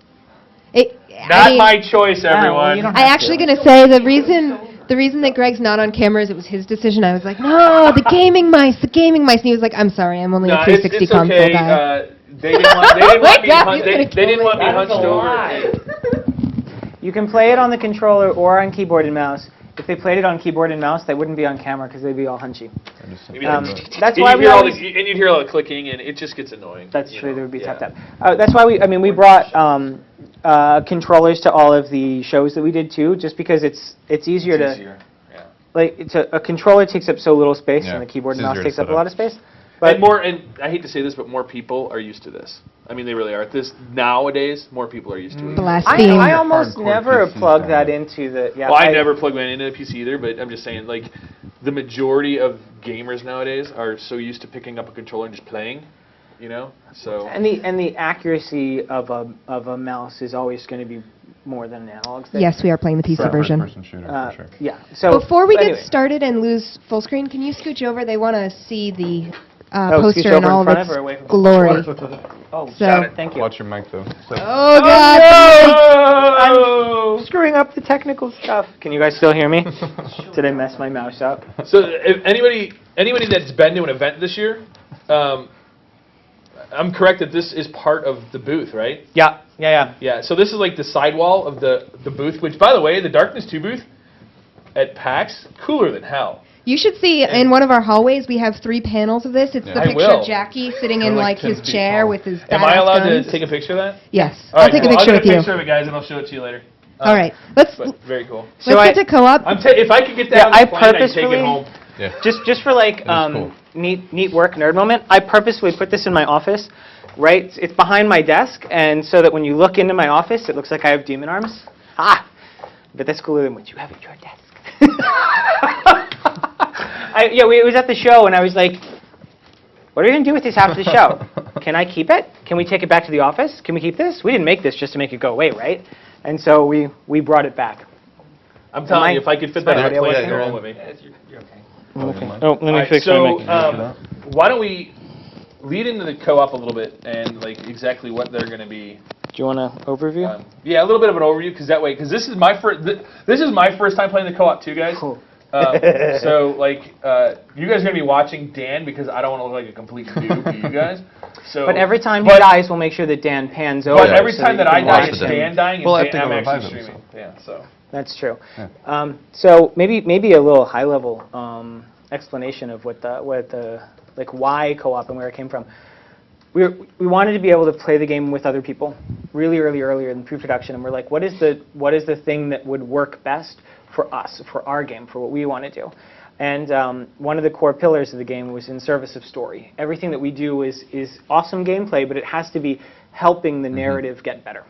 Not my choice, everyone. you don't- I actually going to say the reason that Greg's not on camera is it was his decision. I was like, no, the gaming mice. And he was like, I'm sorry, I'm only a No, 360 it's console okay. guy. They didn't want me God, he's gonna they kill didn't me. want me That is hunched a over. lie. You can play it on the controller or on keyboard and mouse. If they played it on keyboard and mouse, they wouldn't be on camera because they'd be all hunchy. Maybe That's and why you'd we hear all always. the, and you'd hear all the clicking, and it just gets annoying. That's you true. know? There would be Yeah. tap. That's why we brought controllers to all of the shows that we did too, just because it's easier It's to easier. Yeah. like a controller takes up so little space, Yeah, and the keyboard and it's mouse easier to takes up set a lot up. of space. But And I hate to say this, but more people are used to this. I mean, they really are. This nowadays, more people are used to it. Blaspheme. I almost Hardcore never PC plug kind that of. into the. Yeah, Well, I never plug mine into a PC either, but I'm just saying, like, the majority of gamers nowadays are so used to picking up a controller and just playing, you know. So And the accuracy of a mouse is always going to be more than an analog stick. Yes, we are playing the PC version. First-person shooter, for sure. Yeah. So Before we anyway. get started and lose full screen, can you scooch over? They want to see the scooch poster and over in all of front of its or away from- glory. Oh, So- got it. Thank you. Watch your mic, though. So, Oh, God. I'm screwing up the technical stuff. Can you guys still hear me? Did I mess my mouse up? So if anybody that's been to an event this year, I'm correct that this is part of the booth, right? Yeah. Yeah. So this is like the sidewall of the booth, which, by the way, the Darkness 2 booth at PAX, cooler than hell. You should see in one of our hallways, we have 3 panels of this. It's the I picture will. of Jackie sitting in They're like like 10 his feet chair tall. with his Am I badass allowed guns. to take a picture of that? Yes. All I'll right, take a cool. picture I'll with take a you. picture of it, guys, and I'll show it to you later. All right. Let's But very cool. So get to co-op. If I could get that Yeah, on the I plane, I'd take purposefully- it home. Yeah. Just for like cool. neat work nerd moment, I purposely put this in my office. Right, it's behind my desk, and so that when you look into my office, it looks like I have demon arms. But that's cooler than what you have at your desk. It was at the show, and I was like, what are we going to do with this after the show? Can I keep it? Can we take it back to the office? Can we keep this? We didn't make this just to make it go away, right? And so we brought it back. I'm telling you, if I could fit that in a plane, you're on with me. You're okay. Oh, let me fix so, my why don't we lead into the co-op a little bit and like exactly what they're going to be. Do you want an overview? Yeah, a little bit of an overview, because this is my first time playing the co-op too, guys. Cool. So like you guys are going to be watching Dan because I don't want to look like a complete noob to you guys. So, but every time he dies, we'll make sure that Dan pans over. But every time that I die, it's watch it. Dan dying, and We'll have to I'm go actually revive him, streaming. Yeah, so. That's true. Yeah. So maybe a little high level explanation of what the like why co-op and where it came from. We wanted to be able to play the game with other people really earlier in pre-production, and we're like, what is the thing that would work best for us, for our game, for what we want to do? And one of the core pillars of the game was in service of story. Everything that we do is awesome gameplay, but it has to be helping the narrative get better,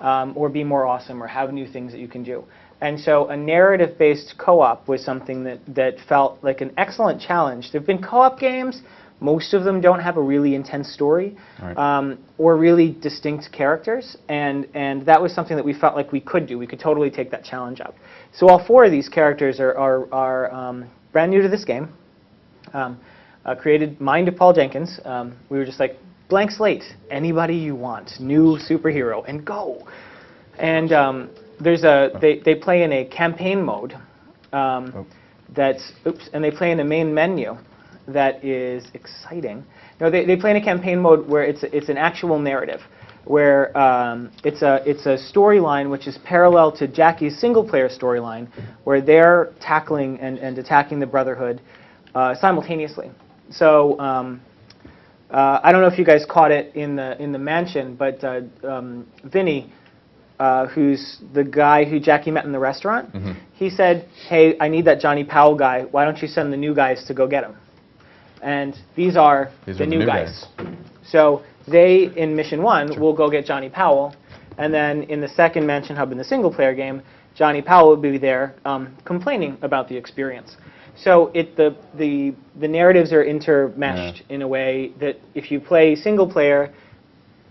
or be more awesome, or have new things that you can do. And so a narrative-based co-op was something that felt like an excellent challenge. There have been co-op games. Most of them don't have a really intense story, Right. or really distinct characters, and that was something that we felt like we could do. We could totally take that challenge up. So all four of these characters are brand new to this game, created mind of Paul Jenkins. We were just like, blank slate, anybody you want, new superhero, and go. And they play in a campaign mode and they play in a main menu that is exciting. No, they play in a campaign mode where it's an actual narrative, where it's a storyline which is parallel to Jackie's single-player storyline, where they're tackling and attacking the Brotherhood simultaneously. So I don't know if you guys caught it in the mansion, but Vinny, who's the guy who Jackie met in the restaurant, he said, "Hey, I need that Johnny Powell guy. Why don't you send the new guys to go get him?" And these are the new guys. So they, in Mission 1, will go get Johnny Powell, and then in the second Mansion Hub in the single-player game, Johnny Powell will be there complaining about the experience. So the narratives are intermeshed in a way that if you play single-player,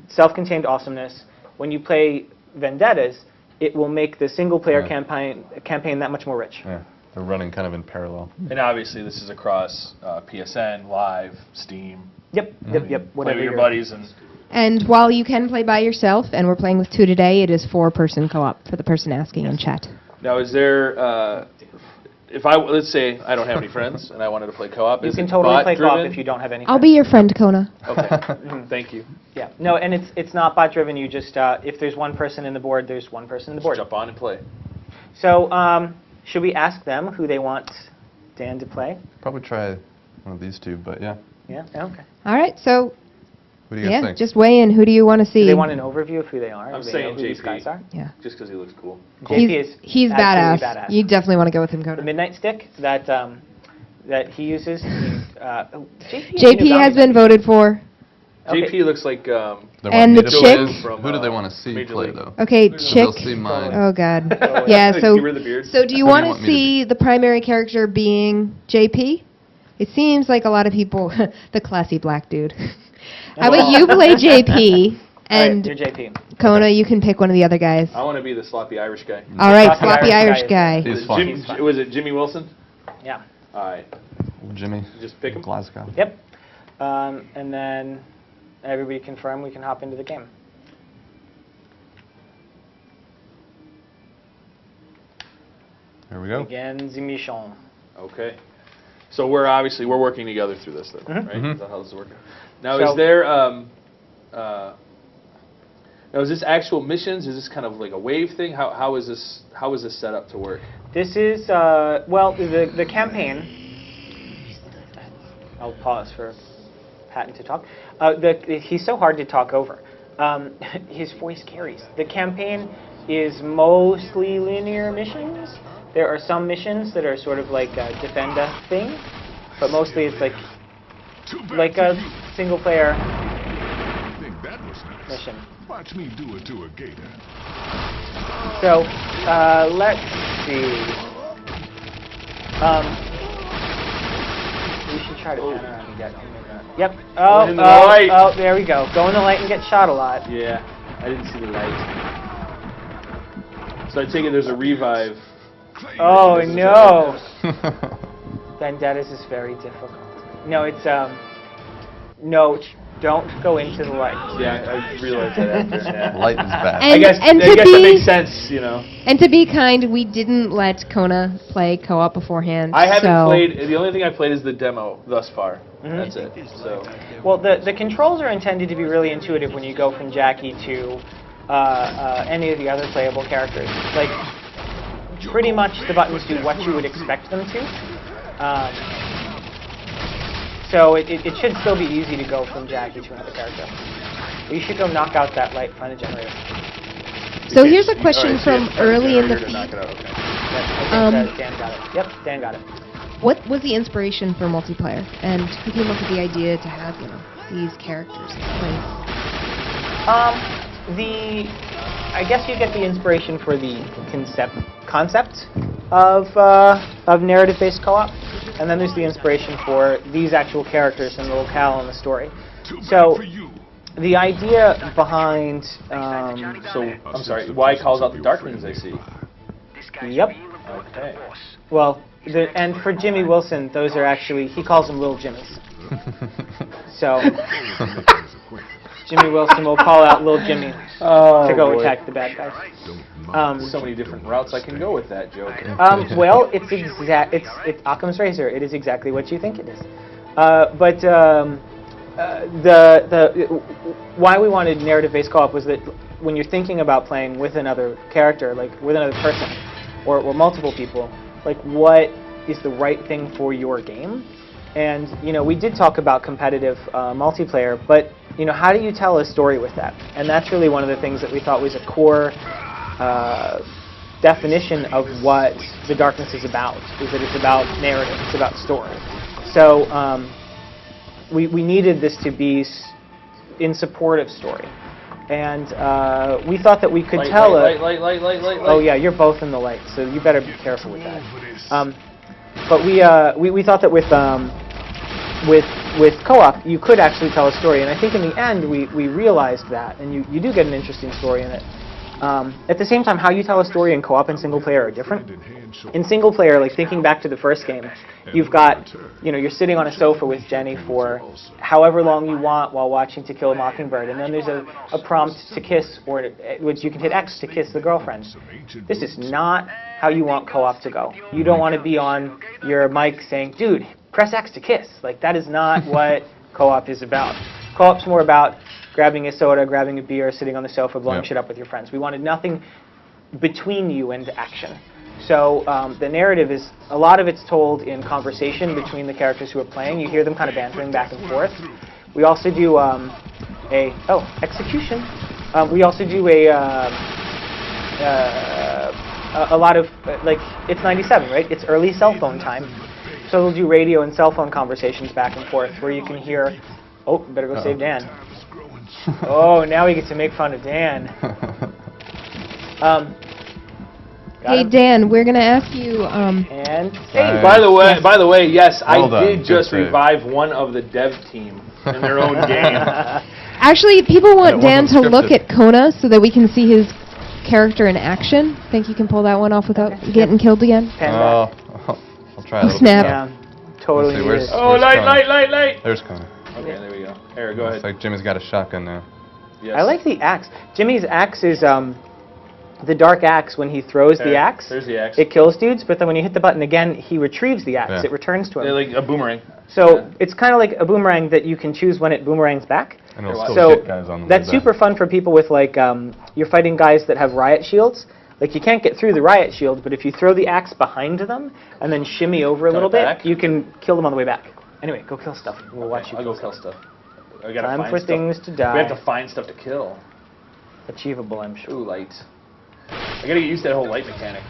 self-contained awesomeness, when you play Vendettas, it will make the single-player campaign that much more rich. Yeah. They're running kind of in parallel. And obviously, this is across PSN, Live, Steam. Yep. Play Whatever with your buddies and. And while you can play by yourself, and we're playing with 2 today, it is 4-person co-op for the person asking in chat. Now, is there? Let's say I don't have any friends and I wanted to play co-op. You can totally play co-op if you don't have any friends. I'll be your friend, Kona. Okay. Thank you. Yeah. No, and it's not bot driven. You just if there's one person in the board, there's one person in the board. Jump on and play. So should we ask them who they want Dan to play? Probably try one of these two, but yeah. Yeah. Okay. All right. So What do you guys think? just weigh in. Who do you want to see? Do they want an overview of who they are? I'm Do they saying know who these JP. guys are? Yeah. Just because he looks cool. He's absolutely badass. You definitely want to go with him, The Kona. Midnight Stick that he uses. JP has been voted for. Okay. JP looks like. They want And me the to chick- play? From, Who do they want to see Major play, League. though? Okay, So chick. they'll see mine. Oh God. Yeah. Give So her the beard. do you Who want do you to want me to see the primary character being JP? It seems like a lot of people, the classy black dude. How about you play JP? And you're JP. Kona, you can pick one of the other guys. I want to be the sloppy Irish guy. All right, Sloppy sloppy Irish Irish guy. He's fun. Was it Jimmy Wilson? Yeah. All right. Jimmy. Just pick him. Glasgow. Yep. And then everybody confirm we can hop into the game. Here we go. Again, the mission. Okay. So we're working together through this, then, right? Mhm. Is that how this is working? Now, So- is there now is this actual missions? Is this kind of like a wave thing? How is this set up to work? This is well, the campaign. I'll pause for Patton to talk. He's so hard to talk over. His voice carries. The campaign is mostly linear missions. There are some missions that are sort of like a defend a thing, but mostly it's like a single player Think that was nice. mission. Watch me do it to a gator. So, let's see. We should try to pan around and get him in that. Yep. In the light. Oh, there we go. Go in the light and get shot a lot. Yeah, I didn't see the light. So I take it there's a revive. Oh no! Vendettas is very difficult. No, it's no, don't go into the light. Yeah, I realized that after. Yeah. Light is bad. And, I guess and to that be makes sense, you know. and to be kind, we didn't let Kona play co-op beforehand. I haven't so played. The only thing I've played is the demo thus far. That's it. So. Well, the controls are intended to be really intuitive when you go from Jackie to any of the other playable characters. Like, pretty much the buttons do what you would expect them to. So it should still be easy to go from Jackie to another character. You should go knock out that light, find a generator. So here's a question from early in the feed. Dan got it. Yep, Dan got it. What was the inspiration for multiplayer, and who came up with the idea to have these characters play? I guess you get the inspiration for the concept of narrative-based co-op, and then there's the inspiration for these actual characters and the locale and the story. So the idea behind I'm sorry. Why calls out the Darklings? I see. Yep. Okay. Well, and for Jimmy Wilson, those are actually, he calls them little Jimmies. So Jimmy Wilson will call out little Jimmy to go attack the bad guys. So many different routes I can go with that joke. Well, it's Occam's razor. It is exactly what you think it is. Why we wanted narrative-based co-op was that when you're thinking about playing with another character, like with another person, or multiple people, like what is the right thing for your game? And we did talk about competitive multiplayer, but how do you tell a story with that? And that's really one of the things that we thought was a core definition of what The Darkness is about, is that it's about narrative, it's about story. So we needed this to be in support of story. And we thought that we could tell light. Oh yeah, you're both in the light, so you better be careful with that. But we thought that with co-op, you could actually tell a story, and I think in the end we realized that, and you do get an interesting story in it. At the same time, how you tell a story in co-op and single player are different. In single player, like thinking back to the first game, you've got, you're sitting on a sofa with Jenny for however long you want while watching To Kill a Mockingbird, and then there's a prompt to kiss, or which you can hit X to kiss the girlfriend. This is not how you want co-op to go. You don't want to be on your mic saying, dude, press X to kiss. Like, that is not what co-op is about. Co-op's more about grabbing a soda, grabbing a beer, sitting on the sofa, blowing shit up with your friends. We wanted nothing between you and action. So the narrative is, a lot of it's told in conversation between the characters who are playing. You hear them kind of bantering back and forth. We also do execution. We also do a lot of, like, it's 97, right? It's early cell phone time. So we'll do radio and cell phone conversations back and forth where you can hear, oh, better go save Dan. Oh, now we get to make fun of Dan. Hey Dan, we're gonna ask you. And hey, by the way, yes, I did just revive one of the dev team in their own game. Actually, people want Dan to look at Kona so that we can see his character in action. Think you can pull that one off without getting killed again? I'll try. Oh, snap! Yeah, totally. Where's light! There's Kona. Okay, there we go. Here, go ahead. Looks like Jimmy's got a shotgun now. Yes. I like the axe. Jimmy's axe is the dark axe. When he throws the axe, there's the axe. It kills dudes, but then when you hit the button again, he retrieves the axe. Yeah. It returns to him. They're like a boomerang. So it's kind of like a boomerang that you can choose when it boomerangs back. And it'll still hit guys on the way that's super fun for people with, like, you're fighting guys that have riot shields. Like, you can't get through the riot shield, but if you throw the axe behind them and then shimmy over a little bit, you can kill them on the way back. Anyway, go kill stuff. We'll watch you. I'll go kill stuff. I gotta Time find for stuff. things to die. We have to find stuff to kill. Achievable, I'm sure. Ooh, light. I gotta get used to that whole light mechanic.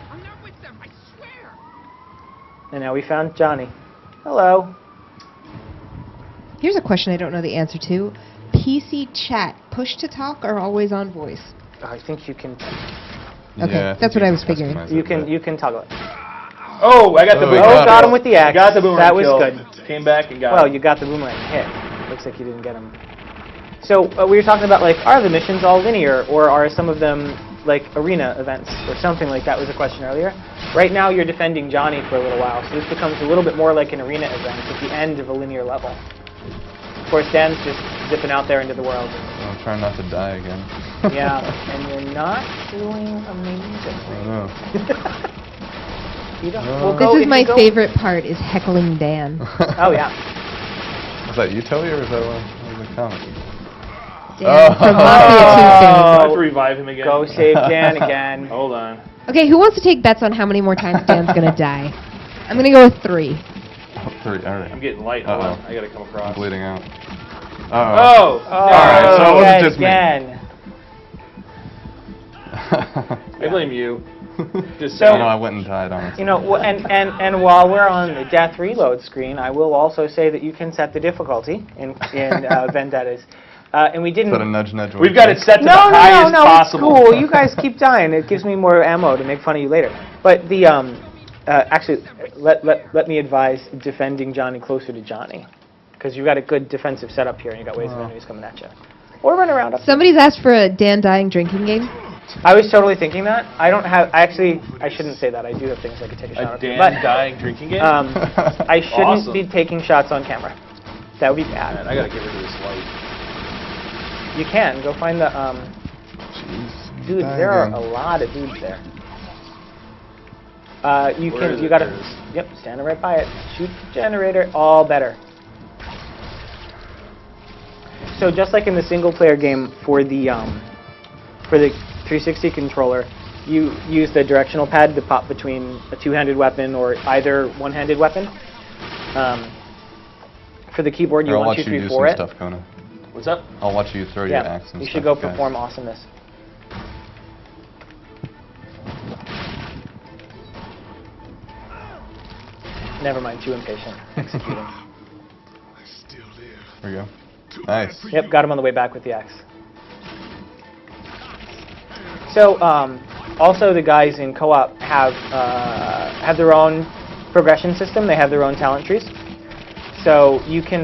And now we found Johnny. Hello. Here's a question I don't know the answer to. PC chat, push to talk or always on voice? I think you can. Okay, Yeah, that's what I was figuring. You can toggle it. Oh, I got the boomerang. Oh, got him with the axe. Got the boomerang That was kill. good. Came back and got Well, him. you got the boomerang hit. Looks like you didn't get him. So we were talking about, like, are the missions all linear, or are some of them like arena events or something like that was a question earlier. Right now you're defending Johnny for a little while, so this becomes a little bit more like an arena event at the end of a linear level. Of course, Dan's just zipping out there into the world. I'm trying not to die again. Yeah, and you're not doing amazing. I know. You don't, No. we'll go, This is if my you go- favorite part, is heckling Dan. Oh, yeah. Was that you, Toby, or was that one of the comments? Dan from Mafia 2 I fame. have to revive him again. Go save Dan again. Hold on. Okay, who wants to take bets on how many more times Dan's gonna die? I'm gonna go with 3. Oh, 3, all right. I'm getting light. Hold Uh-oh. on. I gotta come I'm across. bleeding out. Oh! All right, so it wasn't just me. Again. I blame you. Just So- I know, I went and died, honestly. You know, and while we're on the death reload screen, I will also say that you can set the difficulty in Vendettas. And we didn't. Is that a nudge, nudge? We've got it set to the No, highest possible. it's cool. You guys keep dying. It gives me more ammo to make fun of you later. But the actually, let me advise defending Johnny closer to Johnny, because you've got a good defensive setup here, and you got waves of enemies coming at you. Or run around up. Somebody's asked for a Dan dying drinking game. I was totally thinking that. I don't have. Actually, I shouldn't say that. I do have things I could take a shot A at. Dan But dying drinking game? I shouldn't Awesome. be taking shots on camera. That would be bad. Man, I gotta get rid of this light. You can go find the Jeez. dude. Die There are again. a lot of dudes there. You Where can. is You it? gotta. There it is. Yep, standing right by it. Shoot the generator. All better. So just like in the single-player game for the 360 controller, you use the directional pad to pop between a two-handed weapon or either one-handed weapon. For the keyboard, you Here, I'll 1, watch 2, you 3, do 4 some it. stuff, Kona. What's up? I'll watch you throw your axe and you stuff. should go guys. perform awesomeness. Never mind, too impatient. Executing. There we go. Nice. Yep, got him on the way back with the axe. So, also the guys in co-op have their own progression system. They have their own talent trees. So you can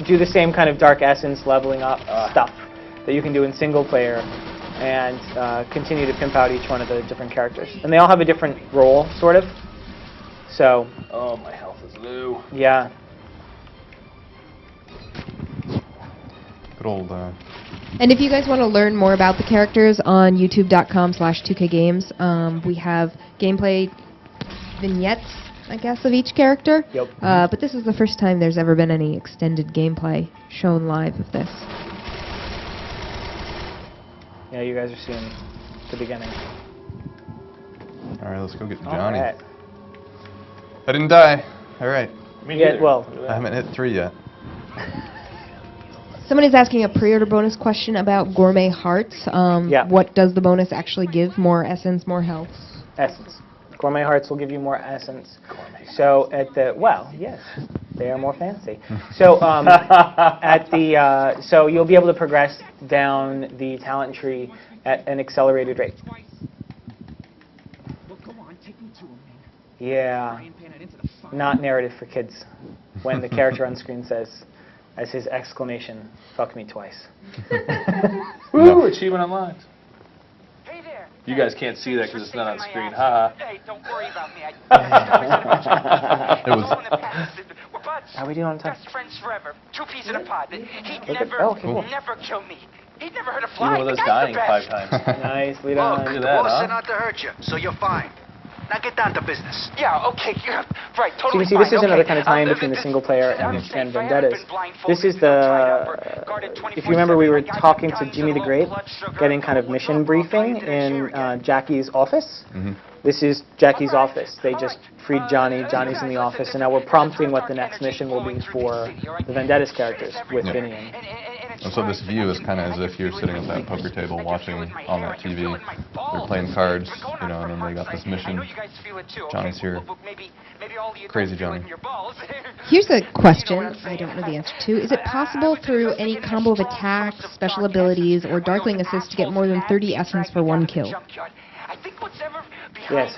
do the same kind of Dark Essence leveling up stuff that you can do in single player, and continue to pimp out each one of the different characters. And they all have a different role, sort of. So. Oh, my health is low. Yeah. Good old. And if you guys want to learn more about the characters on youtube.com/2kgames, we have gameplay vignettes, I guess, of each character. Yep. But this is the first time there's ever been any extended gameplay shown live of this. Yeah, you guys are seeing the beginning. All right, let's go get All Johnny. right. I didn't die. All right. Yeah, well, I haven't hit 3 yet. Somebody's asking a pre-order bonus question about Gourmet Hearts. Yeah. What does the bonus actually give? More essence, more health? essence. Gourmet Hearts will give you more essence. So at the, well, yes, they are more fancy. So at the, so you'll be able to progress down the talent tree at an accelerated rate. Yeah, not narrative for kids. When the character on screen says, as his exclamation, "Fuck me twice." Woo! Achievement unlocked. You guys can't see that because it's not on screen. Ha Hey, don't worry about me. It was. How are we doing on time? Best friends forever. 2 peas in a pod. He'd Look at- never, oh, okay, cool. never kill me. He'd never hurt a fly. Even with The us guy's dying the 5 best. times. Nice, lead Look, on. Look at the that, boss huh? said not to hurt you, so you're fine. Now get down to business. Yeah, okay, yeah, right, So totally you see, this is fine, another okay. kind of tie-in between the single player and Vendettas. This is if you remember, we were talking to Jimmy the Great, getting kind of mission briefing in Jackie's office. Mm-hmm. This is Jackie's office. They just freed Johnny. Johnny's in the office, and now we're prompting what the next mission will be for the Vendettas characters with Yeah. Vinny and And so this view is kind of as if you're sitting at that poker table watching on that TV. They're playing cards, you know, and then they got this mission. Johnny's here. Crazy Johnny. Here's a question I don't know the answer to. Is it possible through any combo of attacks, special abilities, or Darkling Assist to get more than 30 essence for one kill? Yes.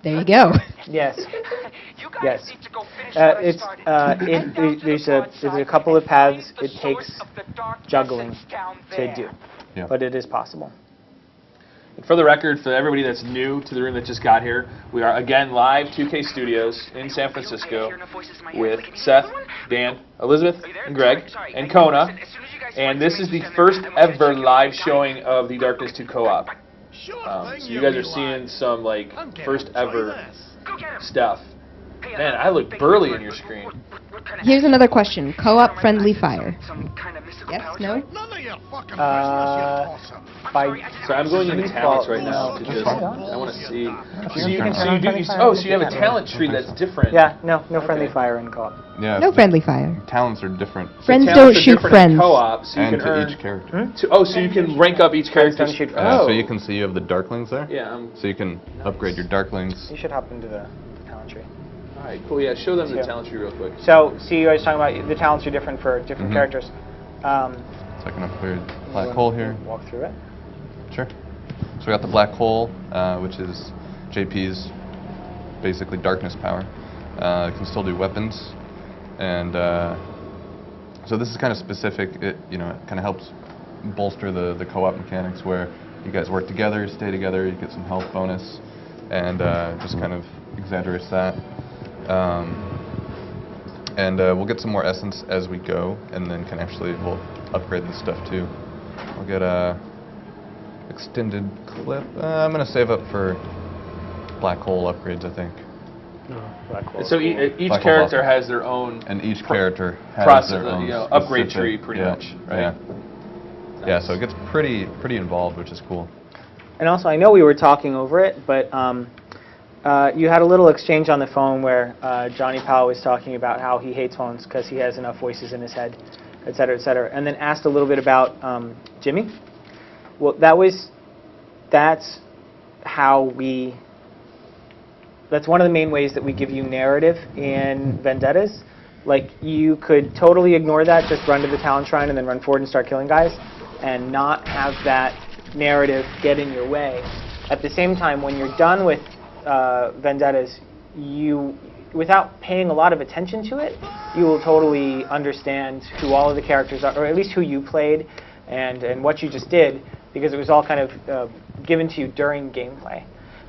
There you go. Yes. Yes. There's a couple of paths it takes juggling to do, Yeah. but it is possible. For the record, for everybody that's new to the room that just got here, we are again live 2K Studios in San Francisco with Seth, Dan, Elizabeth, and Greg, and Kona. And this is the first ever live showing of the Darkness 2 co-op. So you guys are seeing some like first ever stuff. Man, I look burly in your screen. Here's another question. Co-op friendly fire. Yes? No? So I'm going into talents right now to just, I want to see. So you have a talent tree that's different. Yeah, no friendly fire in co-op. Yeah. No friendly fire. Talents are different. Friends don't shoot friends. Co-op, so you And can to earn, each character. so you can rank up each character. Don't shoot So you can see you have the Darklings there. Yeah. So you can upgrade your Darklings. You should hop into the talent tree. All right, cool. Yeah, show them the Yeah. talent tree real quick. So, see, you guys talking about the talents are different for different characters. So I can upgrade Black Hole here. Walk through it. Sure. So we got the Black Hole, which is JP's basically darkness power. It can still do weapons, and so this is kind of specific. It it kind of helps bolster the co-op mechanics where you guys work together, stay together, you get some health bonus, and just kind of exaggerates that. And we'll get some more essence as we go, and then we'll upgrade this stuff too. I'll get a extended clip. I'm going to save up for Black Hole upgrades, I think. Black Hole. So each Black Hole character buff. has their own And each character has process, their own upgrade specific- tree, pretty yeah, much, right? Yeah. Yeah, so it gets pretty involved, which is cool. And also, I know we were talking over it, but you had a little exchange on the phone where Johnny Powell was talking about how he hates phones because he has enough voices in his head, et cetera, and then asked a little bit about Jimmy. Well, that's one of the main ways that we give you narrative in Vendettas. Like, you could totally ignore that, just run to the talent shrine and then run forward and start killing guys, and not have that narrative get in your way. At the same time, when you're done with Vendettas, without paying a lot of attention to it, you will totally understand who all of the characters are, or at least who you played, and what you just did, because it was all kind of given to you during gameplay.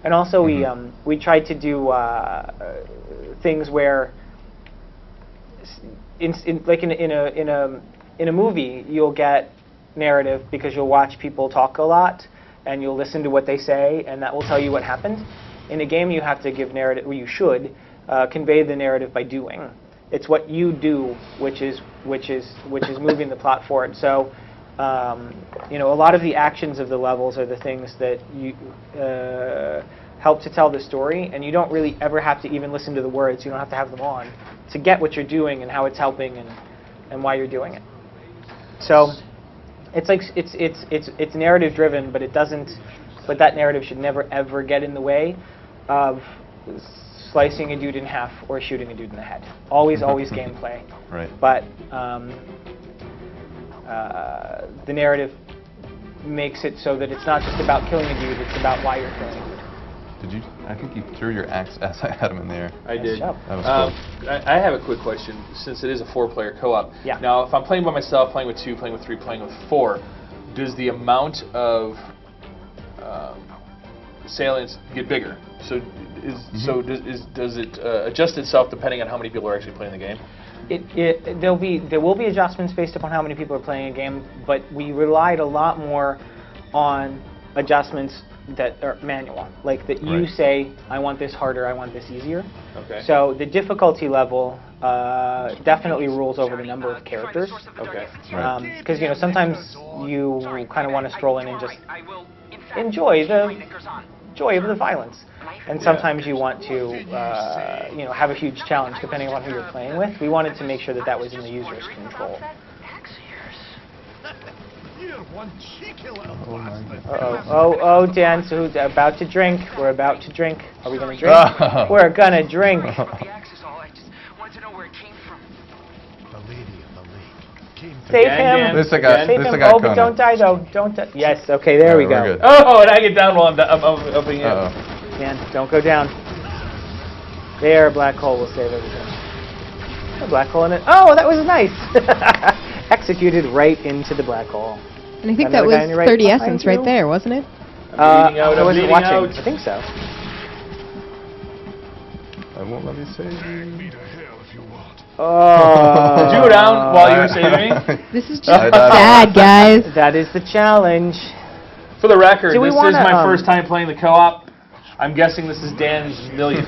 And also, we tried to do things where, in a movie, you'll get narrative because you'll watch people talk a lot, and you'll listen to what they say, and that will tell you what happened. In a game, you have to give narrative, or you should convey the narrative by doing. It's what you do, which is moving the plot forward. So, a lot of the actions of the levels are the things that you help to tell the story, and you don't really ever have to even listen to the words. You don't have to have them on to get what you're doing and how it's helping and why you're doing it. So, it's like it's narrative driven, but it doesn't. But that narrative should never ever get in the way of slicing a dude in half or shooting a dude in the head. Always gameplay. Right. But the narrative makes it so that it's not just about killing a dude, it's about why you're killing a dude. I think you threw your axe as I had him in the air. I did. job. That was cool. I have a quick question, since it is a 4-player co-op. Yeah. Now, if I'm playing by myself, playing with 2, playing with 3, playing with 4, does the amount of salience get bigger? So, does it adjust itself depending on how many people are actually playing the game? There will be adjustments based upon how many people are playing a game, but we relied a lot more on adjustments that are manual, like that you say, I want this harder, I want this easier. Okay. So the difficulty level definitely rules over the number of characters. Okay. Because sometimes you kind of want to stroll in and just enjoy the joy of the violence. And sometimes you want to, you know, have a huge challenge depending on who you're playing with. We wanted to make sure that that was in the user's control. Oh, Dan, so who's about to drink? We're about to drink. Are we going to drink? We're going to drink. Save him. This guy. Save him. Oh, but don't die though. Don't die. Yes. Okay. There we go. Good. Oh, and I get down while I'm upping in. Dan, don't go down. There, black hole will save everything. A black hole in it. Oh, that was nice. Executed right into the black hole. And I think that was 30 essence right there, wasn't it? I wasn't watching. I think so. I won't let me save you. Oh. Did you go down while you were saving me? This is just sad, guys. That is the challenge. For the record, Do we this wanna, is my first time playing the co-op. I'm guessing this is Dan's million.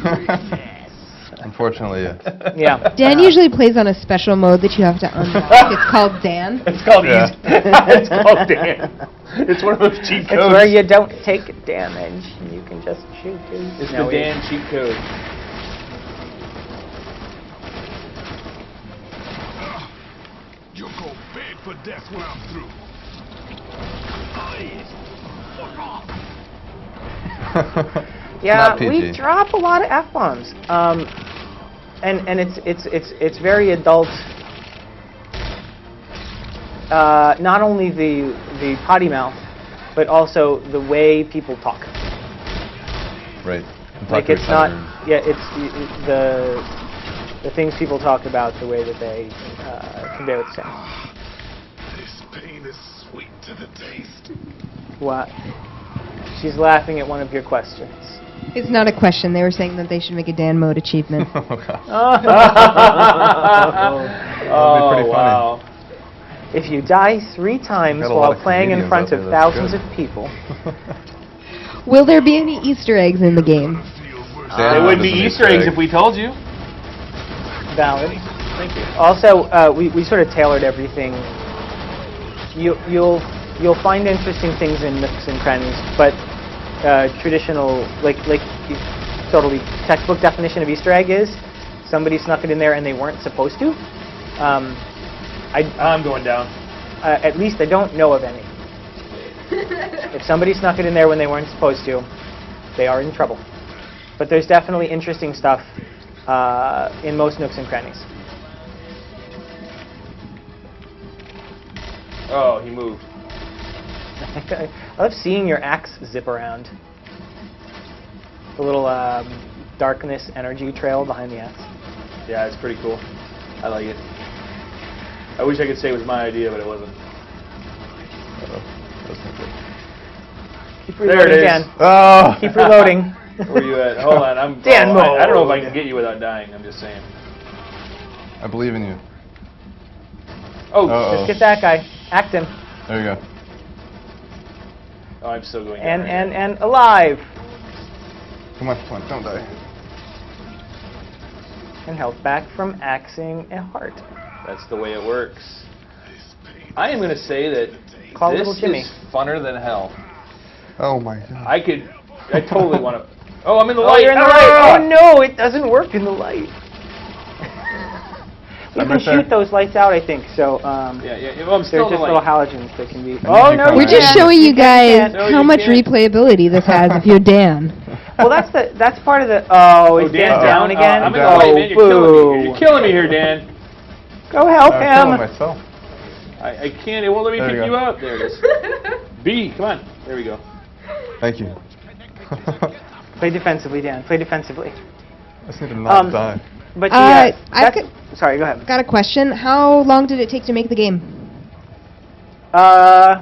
Unfortunately, yes. Yeah. Dan usually plays on a special mode that you have to unlock. It's called Dan. It's called easy. It's called Dan. It's one of those cheat codes. It's where you don't take damage. You can just shoot. It's the Dan cheat code. You'll go bed for death when I'm through. Yeah, we drop a lot of F-bombs. And it's very adult. Not only the potty mouth, but also the way people talk. Right. Like it's not. Yeah, it's the things people talk about, the way that they convey what they say. This pain is sweet to the taste. What? She's laughing at one of your questions. It's not a question. They were saying that they should make a Dan mode achievement. Oh, gosh. Oh, pretty wow. If you die 3 times while playing in front of thousands of people. Will there be any Easter eggs in the game? There wouldn't be Easter eggs if we told you. Valid. Thank you. Also, we sort of tailored everything. You'll find interesting things in nooks and crannies, but traditional, like totally textbook definition of Easter egg is somebody snuck it in there and they weren't supposed to. I'm going down. At least I don't know of any. If somebody snuck it in there when they weren't supposed to, they are in trouble. But there's definitely interesting stuff in most nooks and crannies. Oh, he moved. I love seeing your axe zip around. The little darkness energy trail behind the axe. Yeah, it's pretty cool. I like it. I wish I could say it was my idea, but it wasn't. Keep reloading, there it is. Dan. Oh. Keep reloading. Where are you at? Hold on. Dan mode. I don't know if I can get you without dying. I'm just saying. I believe in you. Oh, just get that guy. Act him. There you go. Oh, I'm still going down. And alive. Come on, don't die. And health back from axing a heart. That's the way it works. I am going to say that Call this little Jimmy. is funner than hell. Oh my god. I totally want to. Oh, I'm in the light. You're in the light. Oh no, it doesn't work in the light. You can shoot those lights out, I think. So yeah. Well, I'm still they're just in the little light. halogens that can be. Oh no, We're just showing you guys No, how much replayability this has if you're Dan. Well, that's part of the. Oh, is Dan down again? I'm in the light, man. You're killing me here, Dan. Go help I'm him. killing myself. I can't. It won't let me pick you up. There it is. B, come on. There we go. Thank you. Play defensively, Dan. Play defensively. I just need to not die. But sorry, go ahead. Got a question. How long did it take to make the game? High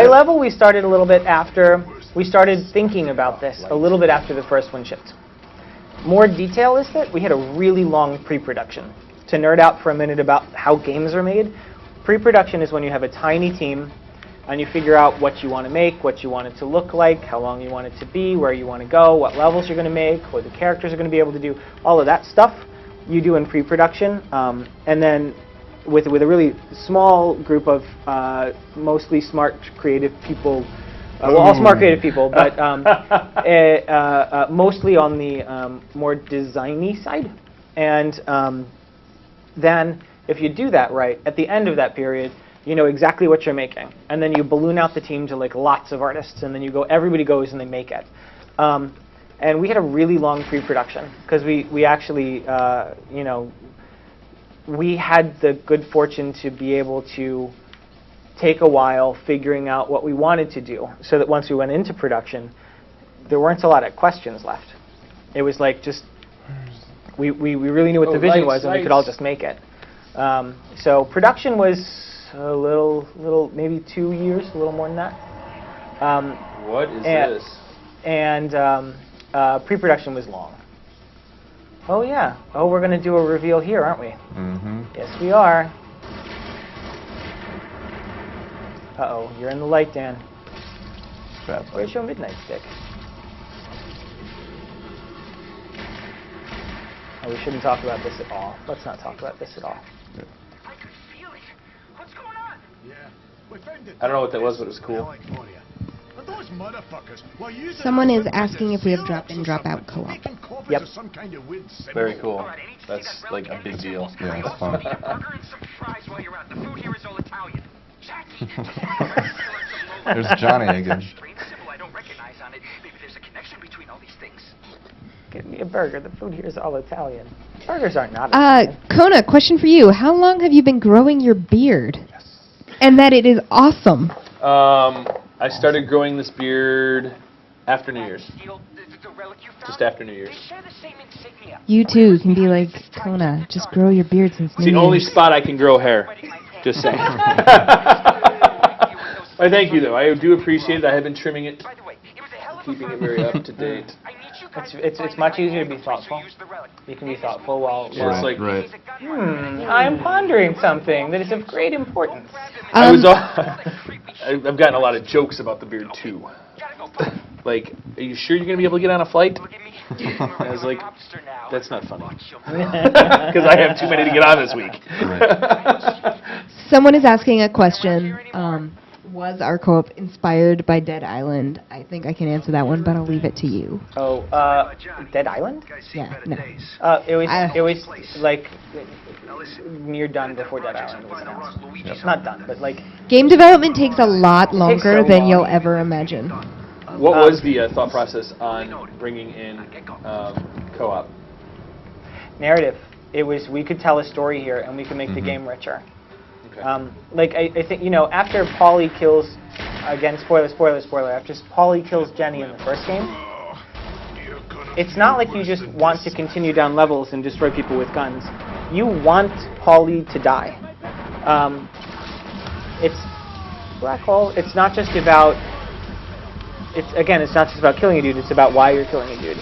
level, we started a little bit after. We started thinking about this a little bit after the first one shipped. More detail is that we had a really long pre-production. To nerd out for a minute about how games are made, pre-production is when you have a tiny team and you figure out what you want to make, what you want it to look like, how long you want it to be, where you want to go, what levels you're going to make, what the characters are going to be able to do, all of that stuff you do in pre-production. And then with a really small group of mostly smart, creative people. Well, all smart, creative people, but mostly on the more designy side. And then, if you do that right, at the end of that period, you know exactly what you're making, and then you balloon out the team to like lots of artists, and then you go. Everybody goes and they make it. And we had a really long pre-production because we actually, you know, we had the good fortune to be able to take a while figuring out what we wanted to do, so that once we went into production, there weren't a lot of questions left. It was like just we really knew what the vision was, and we could all just make it. So production was a little maybe 2 years, a little more than that. What is this? And pre-production was long. Oh yeah. Oh, we're going to do a reveal here, aren't we? Mm-hmm. Yes, we are. Uh-oh, you're in the light, Dan. Where's your midnight stick? Oh, we shouldn't talk about this at all. Let's not talk about this at all. I don't know what that was, but it was cool. Someone is asking if we have drop-in, drop-out co-op. Yep. Very cool. That's like a big deal. Yeah, it's fun. There's Johnny again. Give me a burger. The food here is all Italian. Burgers are not Italian. Kona, question for you. How long have you been growing your beard? And that it is awesome. I started growing this beard after New Year's. Just after New Year's. You too can be like Kona. Just grow your beard since It's the only spot I can grow hair. Just saying. I thank you, though. I do appreciate it. I have been trimming it, keeping it very up to date. It's much easier to be thoughtful. You can be thoughtful while Yeah, it's like, I'm pondering something that is of great importance. I've gotten a lot of jokes about the beard too. Like, are you sure you're gonna be able to get on a flight? And I was like, that's not funny, because I have too many to get on this week. Someone is asking a question. Was our co-op inspired by Dead Island? I think I can answer that one, but I'll leave it to you. Oh, Dead Island? Yeah, no. It was like near done before Dead Island was announced. It's not done, but like Game development takes a lot longer than you'll ever imagine. What was the thought process on bringing in co-op? Narrative. It was we could tell a story here and we could make the game richer. Like I think, you know, after Paulie kills, again, spoiler, after Paulie kills Jenny in the first game, it's not like you just want to continue down levels and destroy people with guns. You want Paulie to die. It's Black Hole. It's not just about. It's not just about killing a dude. It's about why you're killing a dude,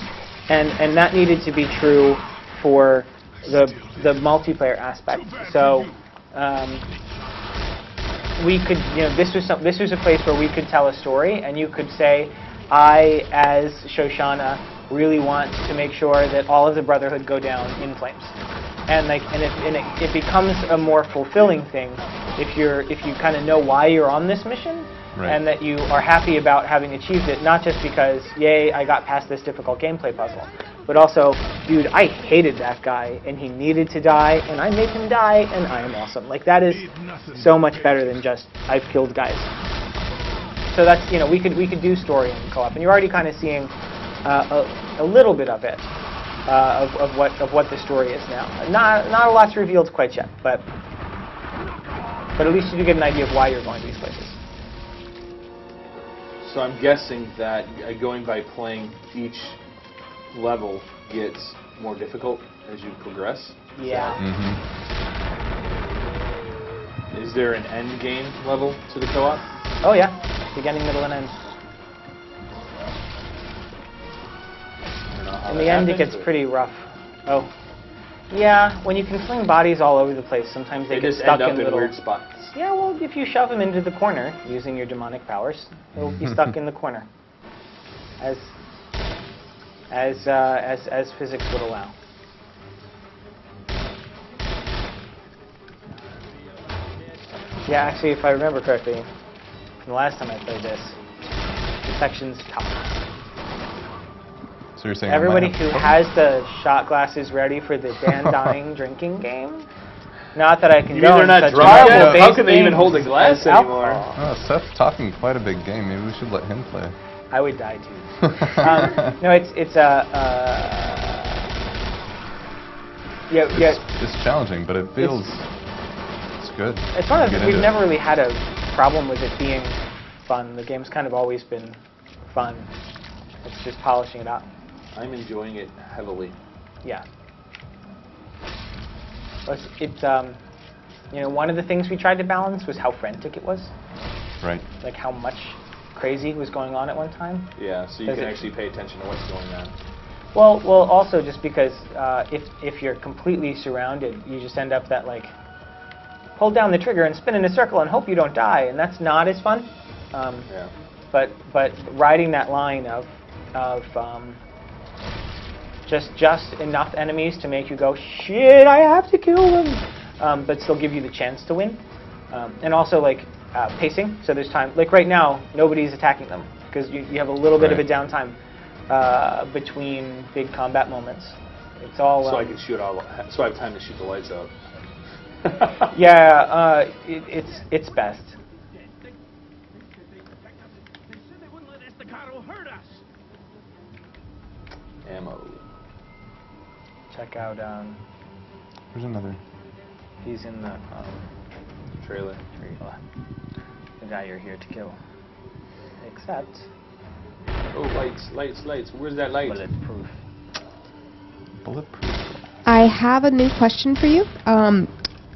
and that needed to be true for the multiplayer aspect. So. We could, you know, this was a place where we could tell a story, and you could say, I, as Shoshana, really want to make sure that all of the Brotherhood go down in flames, and it becomes a more fulfilling thing if you kind of know why you're on this mission, and that you are happy about having achieved it, not just because, yay, I got past this difficult gameplay puzzle, but also, dude, I hated that guy, and he needed to die, and I made him die, and I am awesome. Like, that is so much better than just, I've killed guys. So that's, you know, we could do story in co-op, and you're already kind of seeing a little bit of it, of what the story is now. Not a lot's revealed quite yet, but at least you do get an idea of why you're going to these places. So I'm guessing that going by playing each level gets more difficult as you progress. Yeah. Is there an end game level to the co-op? Oh yeah, beginning, middle, and end. In the end, it gets pretty rough. Oh. Yeah, when you can fling bodies all over the place, sometimes they get just stuck end up in weird spots. Yeah, well, if you shove them into the corner using your demonic powers, they'll be stuck in the corner, as physics would allow. Yeah, actually, if I remember correctly, from the last time I played this, the section's tough. So you're saying Everybody who has the shot glasses ready for the Dan dying drinking game. Not that I can. You mean they're not drunk yet? How can they even hold a glass anymore? Oh, Seth's talking quite a big game. Maybe we should let him play. I would die too. No, it's It's challenging, but it feels it's good. It's one of we've never really had a problem with it being fun. The game's kind of always been fun. It's just polishing it up. I'm enjoying it heavily. Yeah. It's one of the things we tried to balance was how frantic it was. Right. Like how much crazy was going on at one time. Yeah, so you can actually pay attention to what's going on. Well, also just because if you're completely surrounded, you just end up that like hold down the trigger and spin in a circle and hope you don't die, and that's not as fun. Yeah. But riding that line of just enough enemies to make you go, shit, I have to kill them, but still give you the chance to win. And also like pacing, so there's time. Like right now, nobody's attacking them because you have a little bit of a downtime between big combat moments. It's all so I can shoot all. So I have time to shoot the lights out. Yeah, it's best. Ammo. Check out. There's another. He's in the trailer. The guy you're here to kill. Except. Oh, lights. Where's that light? Bulletproof. Bulletproof. I have a new question for you.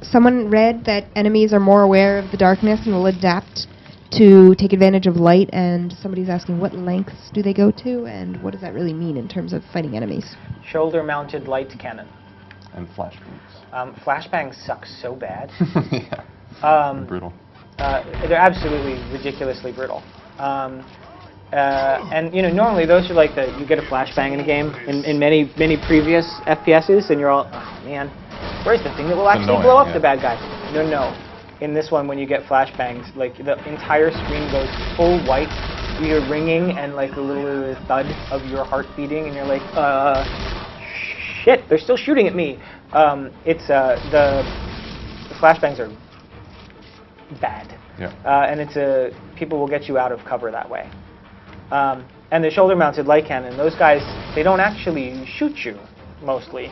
Someone read that enemies are more aware of the darkness and will adapt to take advantage of light, and somebody's asking what lengths do they go to, and what does that really mean in terms of fighting enemies? Shoulder-mounted light cannon. And flashbangs. Flashbangs suck so bad. Yeah. Brutal. They're absolutely ridiculously brutal. And normally those are like you get a flashbang in a game in many previous FPSs, and you're all, oh man, where's the thing that will actually blow up the bad guy? No. In this one, when you get flashbangs, like the entire screen goes full white, you hear ringing and like a little thud of your heart beating, and you're like, shit, they're still shooting at me. The flashbangs are bad. Yeah. And people will get you out of cover that way. And the shoulder-mounted light cannon, those guys, they don't actually shoot you, mostly,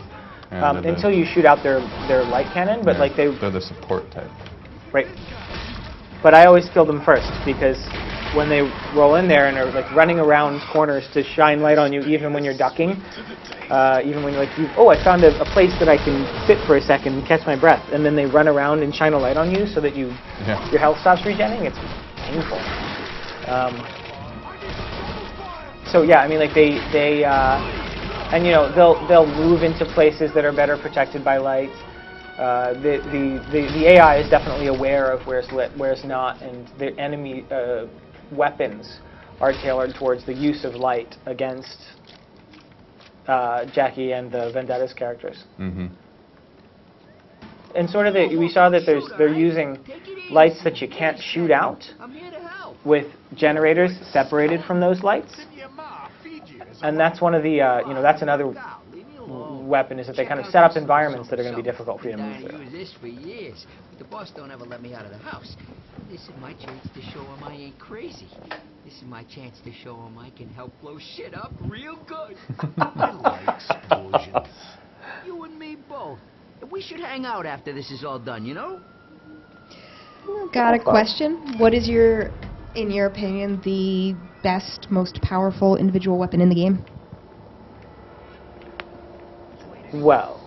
until you shoot out their light cannon, but like they're the support type. Right. But I always kill them first, because when they roll in there and are like running around corners to shine light on you, even when you're ducking, even when you're like, I found a place that I can sit for a second and catch my breath, and then they run around and shine a light on you so that your health stops regenerating. It's painful. So yeah, I mean, like they and they'll move into places that are better protected by light. The AI is definitely aware of where's lit, where's not, and the enemy weapons are tailored towards the use of light against Jackie and the Vendettas characters. Mm-hmm. And sort of we saw that they're using lights that you can't shoot out with generators separated from those lights. And that's one of the that's another weapon, is that they kind of set up environments that are going to be difficult for you to move through. This for years, but the boss don't ever let me out of the house. This is my chance to show him I ain't crazy. This is my chance to show him I can help blow shit up real good. Explosions. You and me both. We should hang out after this is all done, Got a question. What is in your opinion, the best, most powerful individual weapon in the game? Well,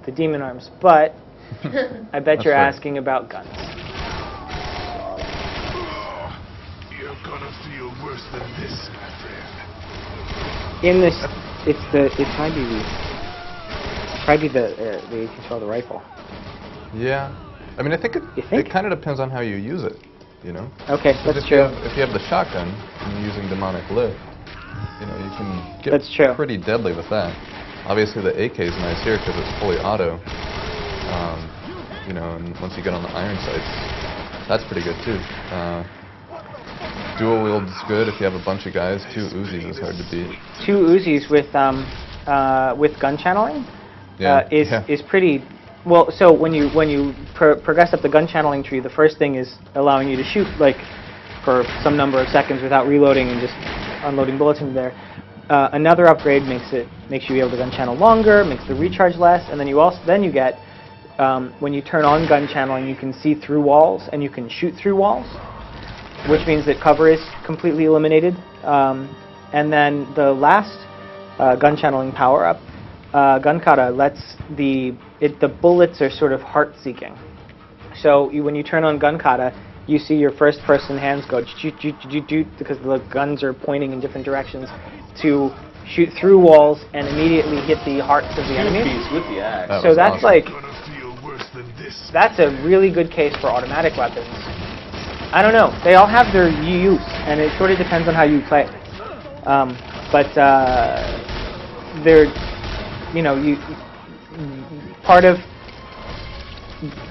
the demon arms, but I bet you're asking about guns. You're gonna feel worse than this, my friend. In this, it might be the you control the rifle. Yeah, I mean, I think it kind of depends on how you use it. Okay, that's true. If you have the shotgun and you're using demonic lift, you can get pretty deadly with that. Obviously, the AK is nice here because it's fully auto. And once you get on the iron sights, That's pretty good too. Dual wield is good if you have a bunch of guys. 2 Uzis is hard to beat. 2 Uzis with gun channeling is pretty well. So when you progress up the gun channeling tree, the first thing is allowing you to shoot like for some number of seconds without reloading and just unloading bullets into there. Another upgrade makes you able to gun channel longer, makes the recharge less, and then you get when you turn on gun channeling, you can see through walls and you can shoot through walls, which means that cover is completely eliminated. And then the last gun channeling power up, Gun Kata, lets the bullets are sort of heart seeking. So when you turn on Gun Kata, you see your first person hands go because the guns are pointing in different directions to shoot through walls and immediately hit the hearts of the enemies. With the axe. So that's like that's a really good case for automatic weapons. I don't know. They all have their use, and it sort of depends on how you play. But they're, part of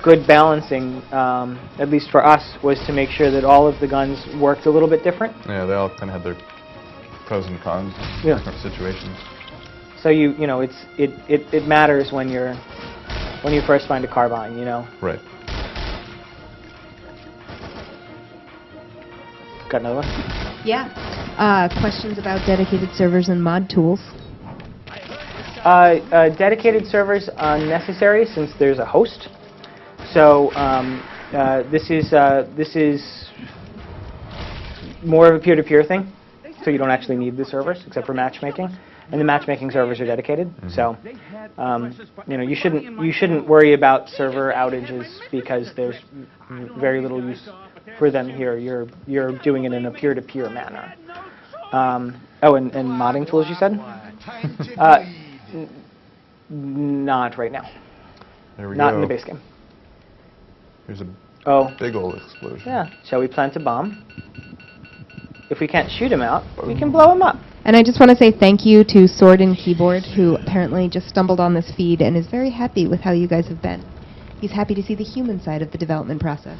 good balancing, at least for us, was to make sure that all of the guns worked a little bit different. Yeah, they all kind of had their pros and cons in different situations. So it matters when you first find a carbine, Right. Got another one? Yeah. Questions about dedicated servers and mod tools. Dedicated servers are necessary since there's a host. So this is more of a peer-to-peer thing. So you don't actually need the servers except for matchmaking, and the matchmaking servers are dedicated. So you shouldn't worry about server outages because there's very little use for them here. You're doing it in a peer-to-peer manner. And modding tools, you said? Not right now. There we Not go. in the base game. There's a big old explosion. Yeah. Shall we plant a bomb? If we can't shoot him out, we can blow him up. And I just want to say thank you to Sword and Keyboard, who apparently just stumbled on this feed and is very happy with how you guys have been. He's happy to see the human side of the development process.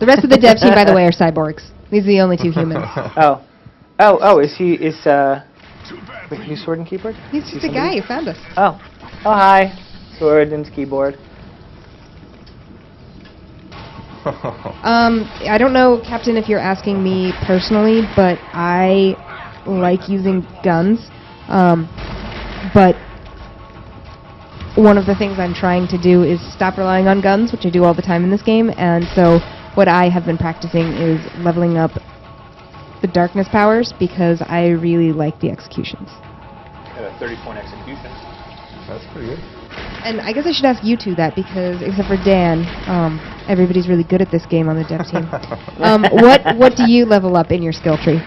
The rest of the dev team, by the way, are cyborgs. These are the only 2 humans. Wait, he's Sword and Keyboard? He's just a guy who found us. Oh, hi, Sword and Keyboard. I don't know, Captain, if you're asking me personally, but I like using guns. But one of the things I'm trying to do is stop relying on guns, which I do all the time in this game, and so what I have been practicing is leveling up the darkness powers because I really like the executions. 30-point execution. That's pretty good. And I guess I should ask you two that because, except for Dan, everybody's really good at this game on the dev team. What do you level up in your skill tree?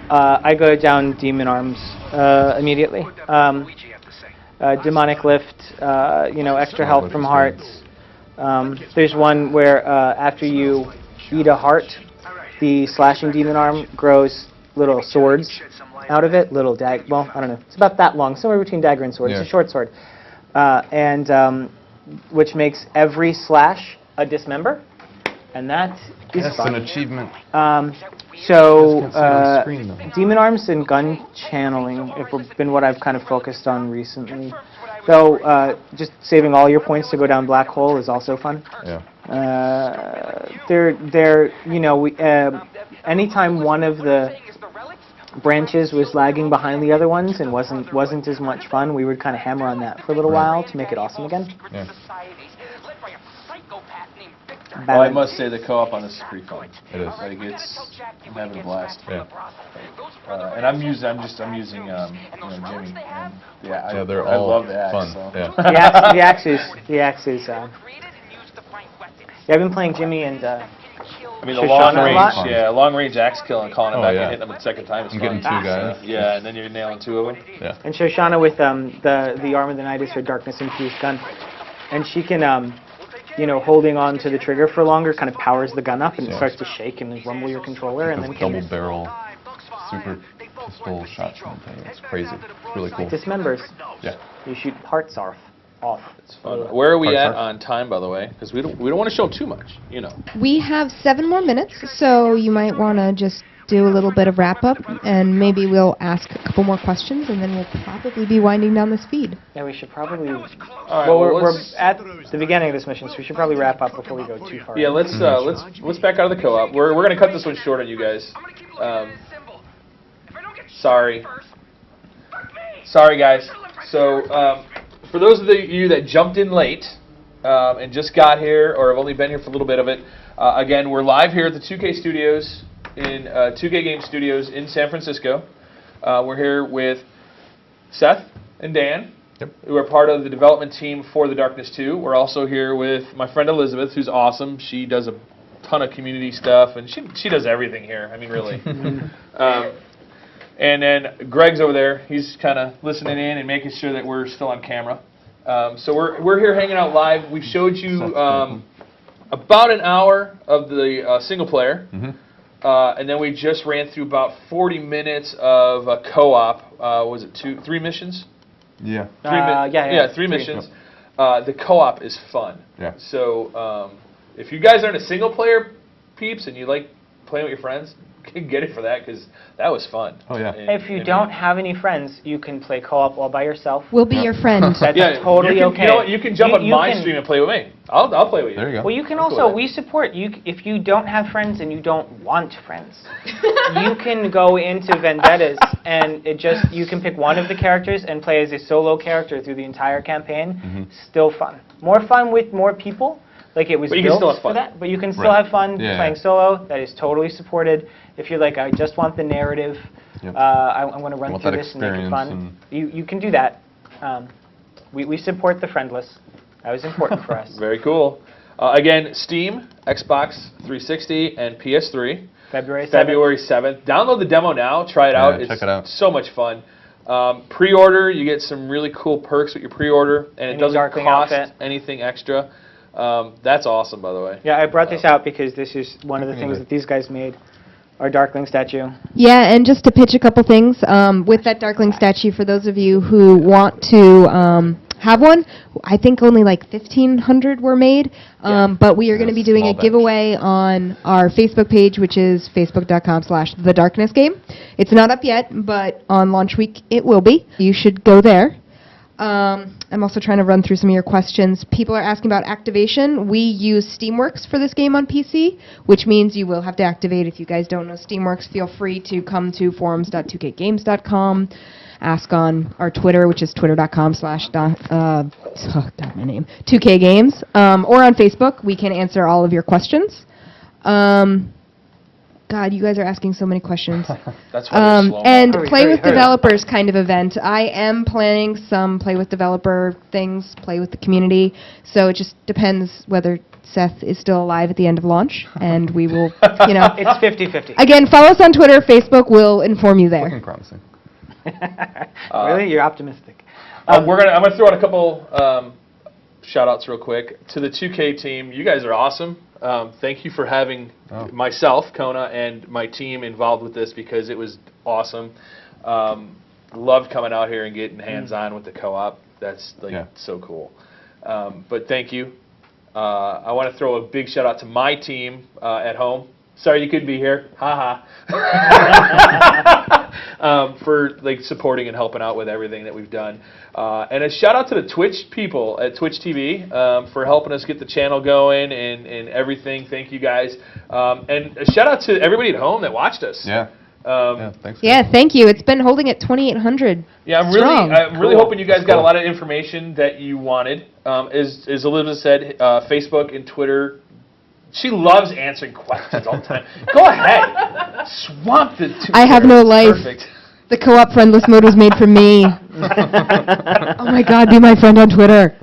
I go down Demon Arms immediately. Demonic Lift, extra health from hearts. There's one where after you eat a heart, the slashing demon arm grows little swords out of it, little I don't know. It's about that long, somewhere between dagger and sword. Yeah. It's a short sword. Which makes every slash a dismember, and that is fun. That's an achievement. Demon Arms and gun channeling have been what I've kind of focused on recently. Though, just saving all your points to go down Black Hole is also fun. Yeah. Anytime one of the branches was lagging behind the other ones and wasn't as much fun, we would kind of hammer on that for a little while to make it awesome again. Yeah. Well, I must say the co-op on this is pretty fun. It is. I'm having a blast. Yeah. And I'm using Jimmy. And they're I all love the axe. fun. So. Yeah. The axe is. I've been playing Jimmy and. The long range axe kill and calling it back and hitting them a second time is fun. Getting 2 guys. Yeah, and then you're nailing 2 of them. Yeah. And Shoshana with the Arm of the Night is her darkness infused gun, and she can holding on to the trigger for longer kind of powers the gun up and it starts to shake and rumble your controller and then double barrel super pistol shotgun thing. It's crazy. It's really cool. It dismembers. Yeah. You shoot hearts off. off. It's fun. Where are we at on time, by the way? Because we don't want to show them too much, you know. We have 7 more minutes, so you might want to just do a little bit of wrap-up, and maybe we'll ask a couple more questions, and then we'll probably be winding down this feed. Yeah, we should probably... All right, well, we're at the beginning of this mission, so we should probably wrap up before we go too far. Yeah, let's back out of the co-op. We're going to cut this one short on you guys. Sorry. Sorry, guys. So, for those of you that jumped in late and just got here or have only been here for a little bit of it, again, we're live here at the 2K Studios, in 2K Game Studios in San Francisco. We're here with Seth and Dan, who are part of the development team for The Darkness 2. We're also here with my friend Elizabeth, who's awesome. She does a ton of community stuff, and she does everything here. I mean, really. And then Greg's over there. He's kind of listening in and making sure that we're still on camera. So we're here hanging out live. We showed you about an hour of the single player. And then we just ran through about 40 minutes of a co-op. Was it 3 missions? Yeah. 3 missions. The co-op is fun. Yeah. So if you guys aren't a single player peeps and you like playing with your friends, get it for that, because that was fun. Oh, yeah. If you don't have any friends, you can play co-op all by yourself. We'll be your friend. That's totally okay. You know what? You can jump on my stream and play with me. I'll play with you. There you go. Well, you can also, we support you. If you don't have friends and you don't want friends, you can go into Vendettas and you can pick one of the characters and play as a solo character through the entire campaign. Still fun. More fun with more people. Like, it was built for that, but you can still have fun playing solo. That is totally supported. If you're like, I just want the narrative, I'm going to run through this and make it fun, you can do that. We support the friendless. That was important for us. Very cool. Again, Steam, Xbox 360, and PS3. February 7th. Download the demo now. Try it out. Check it out. So much fun. Pre-order, you get some really cool perks with your pre-order, and it doesn't cost anything extra. That's awesome, by the way. Yeah, I brought this out because this is one of the things that these guys made, our Darkling statue. Yeah, and just to pitch a couple things, with that Darkling statue, for those of you who want to have one, I think only like 1,500 were made, but we are going to be doing a giveaway on our Facebook page, which is facebook.com/thedarknessgame. It's not up yet, but on launch week it will be. You should go there. I'm also trying to run through some of your questions. People are asking about activation. We use Steamworks for this game on PC, which means you will have to activate. If you guys don't know Steamworks, feel free to come to forums.2kgames.com, ask on our Twitter, which is twitter.com/2kgames, or on Facebook. We can answer all of your questions. God, you guys are asking so many questions. That's why slow. And Play with Developers kind of event. I am planning some Play with Developer things, play with the community. So it just depends whether Seth is still alive at the end of launch, and we will, It's 50-50. Again, follow us on Twitter, Facebook. We'll inform you there. Looking promising. Really? You're optimistic. I'm gonna throw out a couple shout-outs real quick to the 2K team. You guys are awesome. Thank you for having myself, Kona, and my team involved with this, because it was awesome. Loved coming out here and getting hands-on with the co-op. That's so cool. But thank you. I want to throw a big shout-out to my team at home. Sorry you couldn't be here. Ha ha. For supporting and helping out with everything that we've done. And a shout out to the Twitch people at Twitch TV for helping us get the channel going and everything. Thank you guys. And a shout out to everybody at home that watched us. Yeah. Thanks. Yeah, thank you. It's been holding at 2,800. Yeah, I'm really hoping you guys got a lot of information that you wanted. As Elizabeth said, Facebook and Twitter. She loves answering questions all the time. Go ahead. Swamp the two. I have no life. Perfect. The co-op friendless mode was made for me. Oh my God, be my friend on Twitter.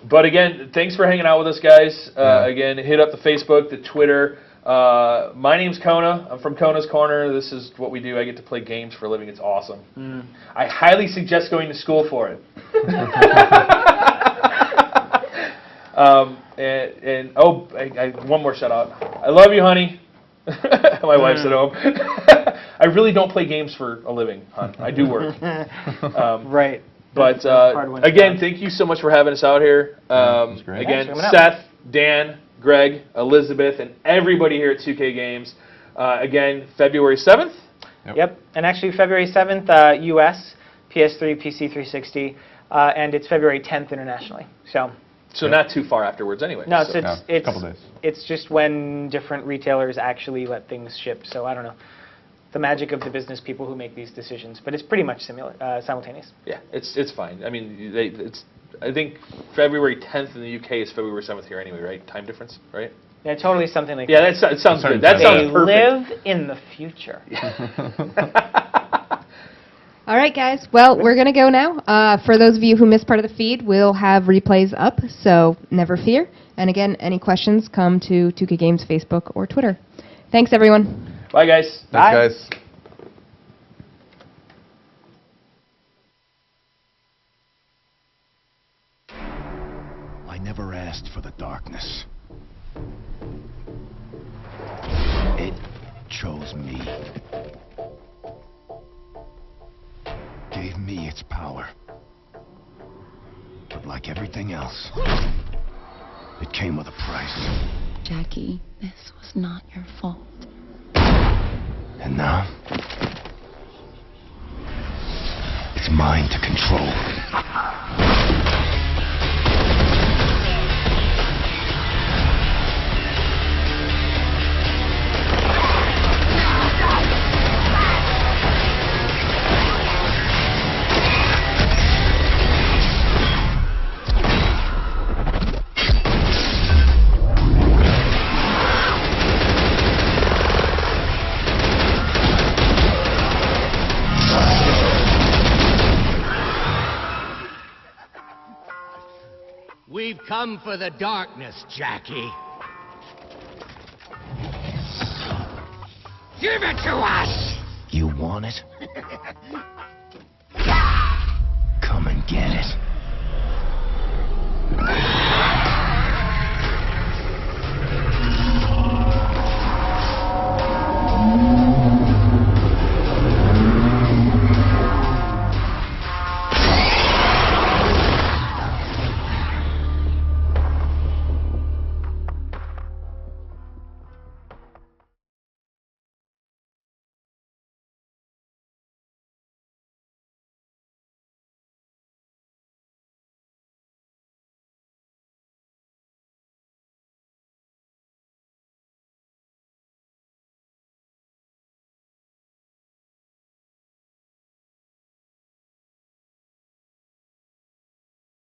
But again, thanks for hanging out with us, guys. Again, hit up the Facebook, the Twitter. My name's Kona. I'm from Kona's Corner. This is what we do. I get to play games for a living. It's awesome. I highly suggest going to school for it. One more shout out. I love you, honey. My wife's at home. I really don't play games for a living, hon. I do work. Right. But hard ones again, down. thank you so much for having us out here. great. Again, Thanks for coming out. Seth, Dan, Greg, Elizabeth, and everybody here at 2K Games. Again, February 7th. Yep. And actually, February 7th, US, PS3, PC 360, and it's February 10th internationally. So not too far afterwards, anyway. no, so. so Yeah, it's a couple days. It's just when different retailers actually let things ship. So I don't know. The magic of the business people who make these decisions, but it's pretty much simultaneous. Yeah, it's fine. I mean, I think February 10th in the UK is February 7th here anyway, right? Time difference, right? Yeah, totally something like Yeah, that. it sounds good. That That sounds They perfect. live in the future. All right, guys. Well, we're going to go now. For those of you who missed part of the feed, we'll have replays up, so never fear. And again, any questions, come to 2K Games Facebook or Twitter. Thanks, everyone. Bye, guys. Bye. Thanks, guys. I never asked for the darkness. It chose me. Gave me its power. But like everything else, it came with a price. Jackie, this was not your fault. And now, it's mine to control. We've come for the darkness, Jackie. Give it to us! You want it? Come and get it.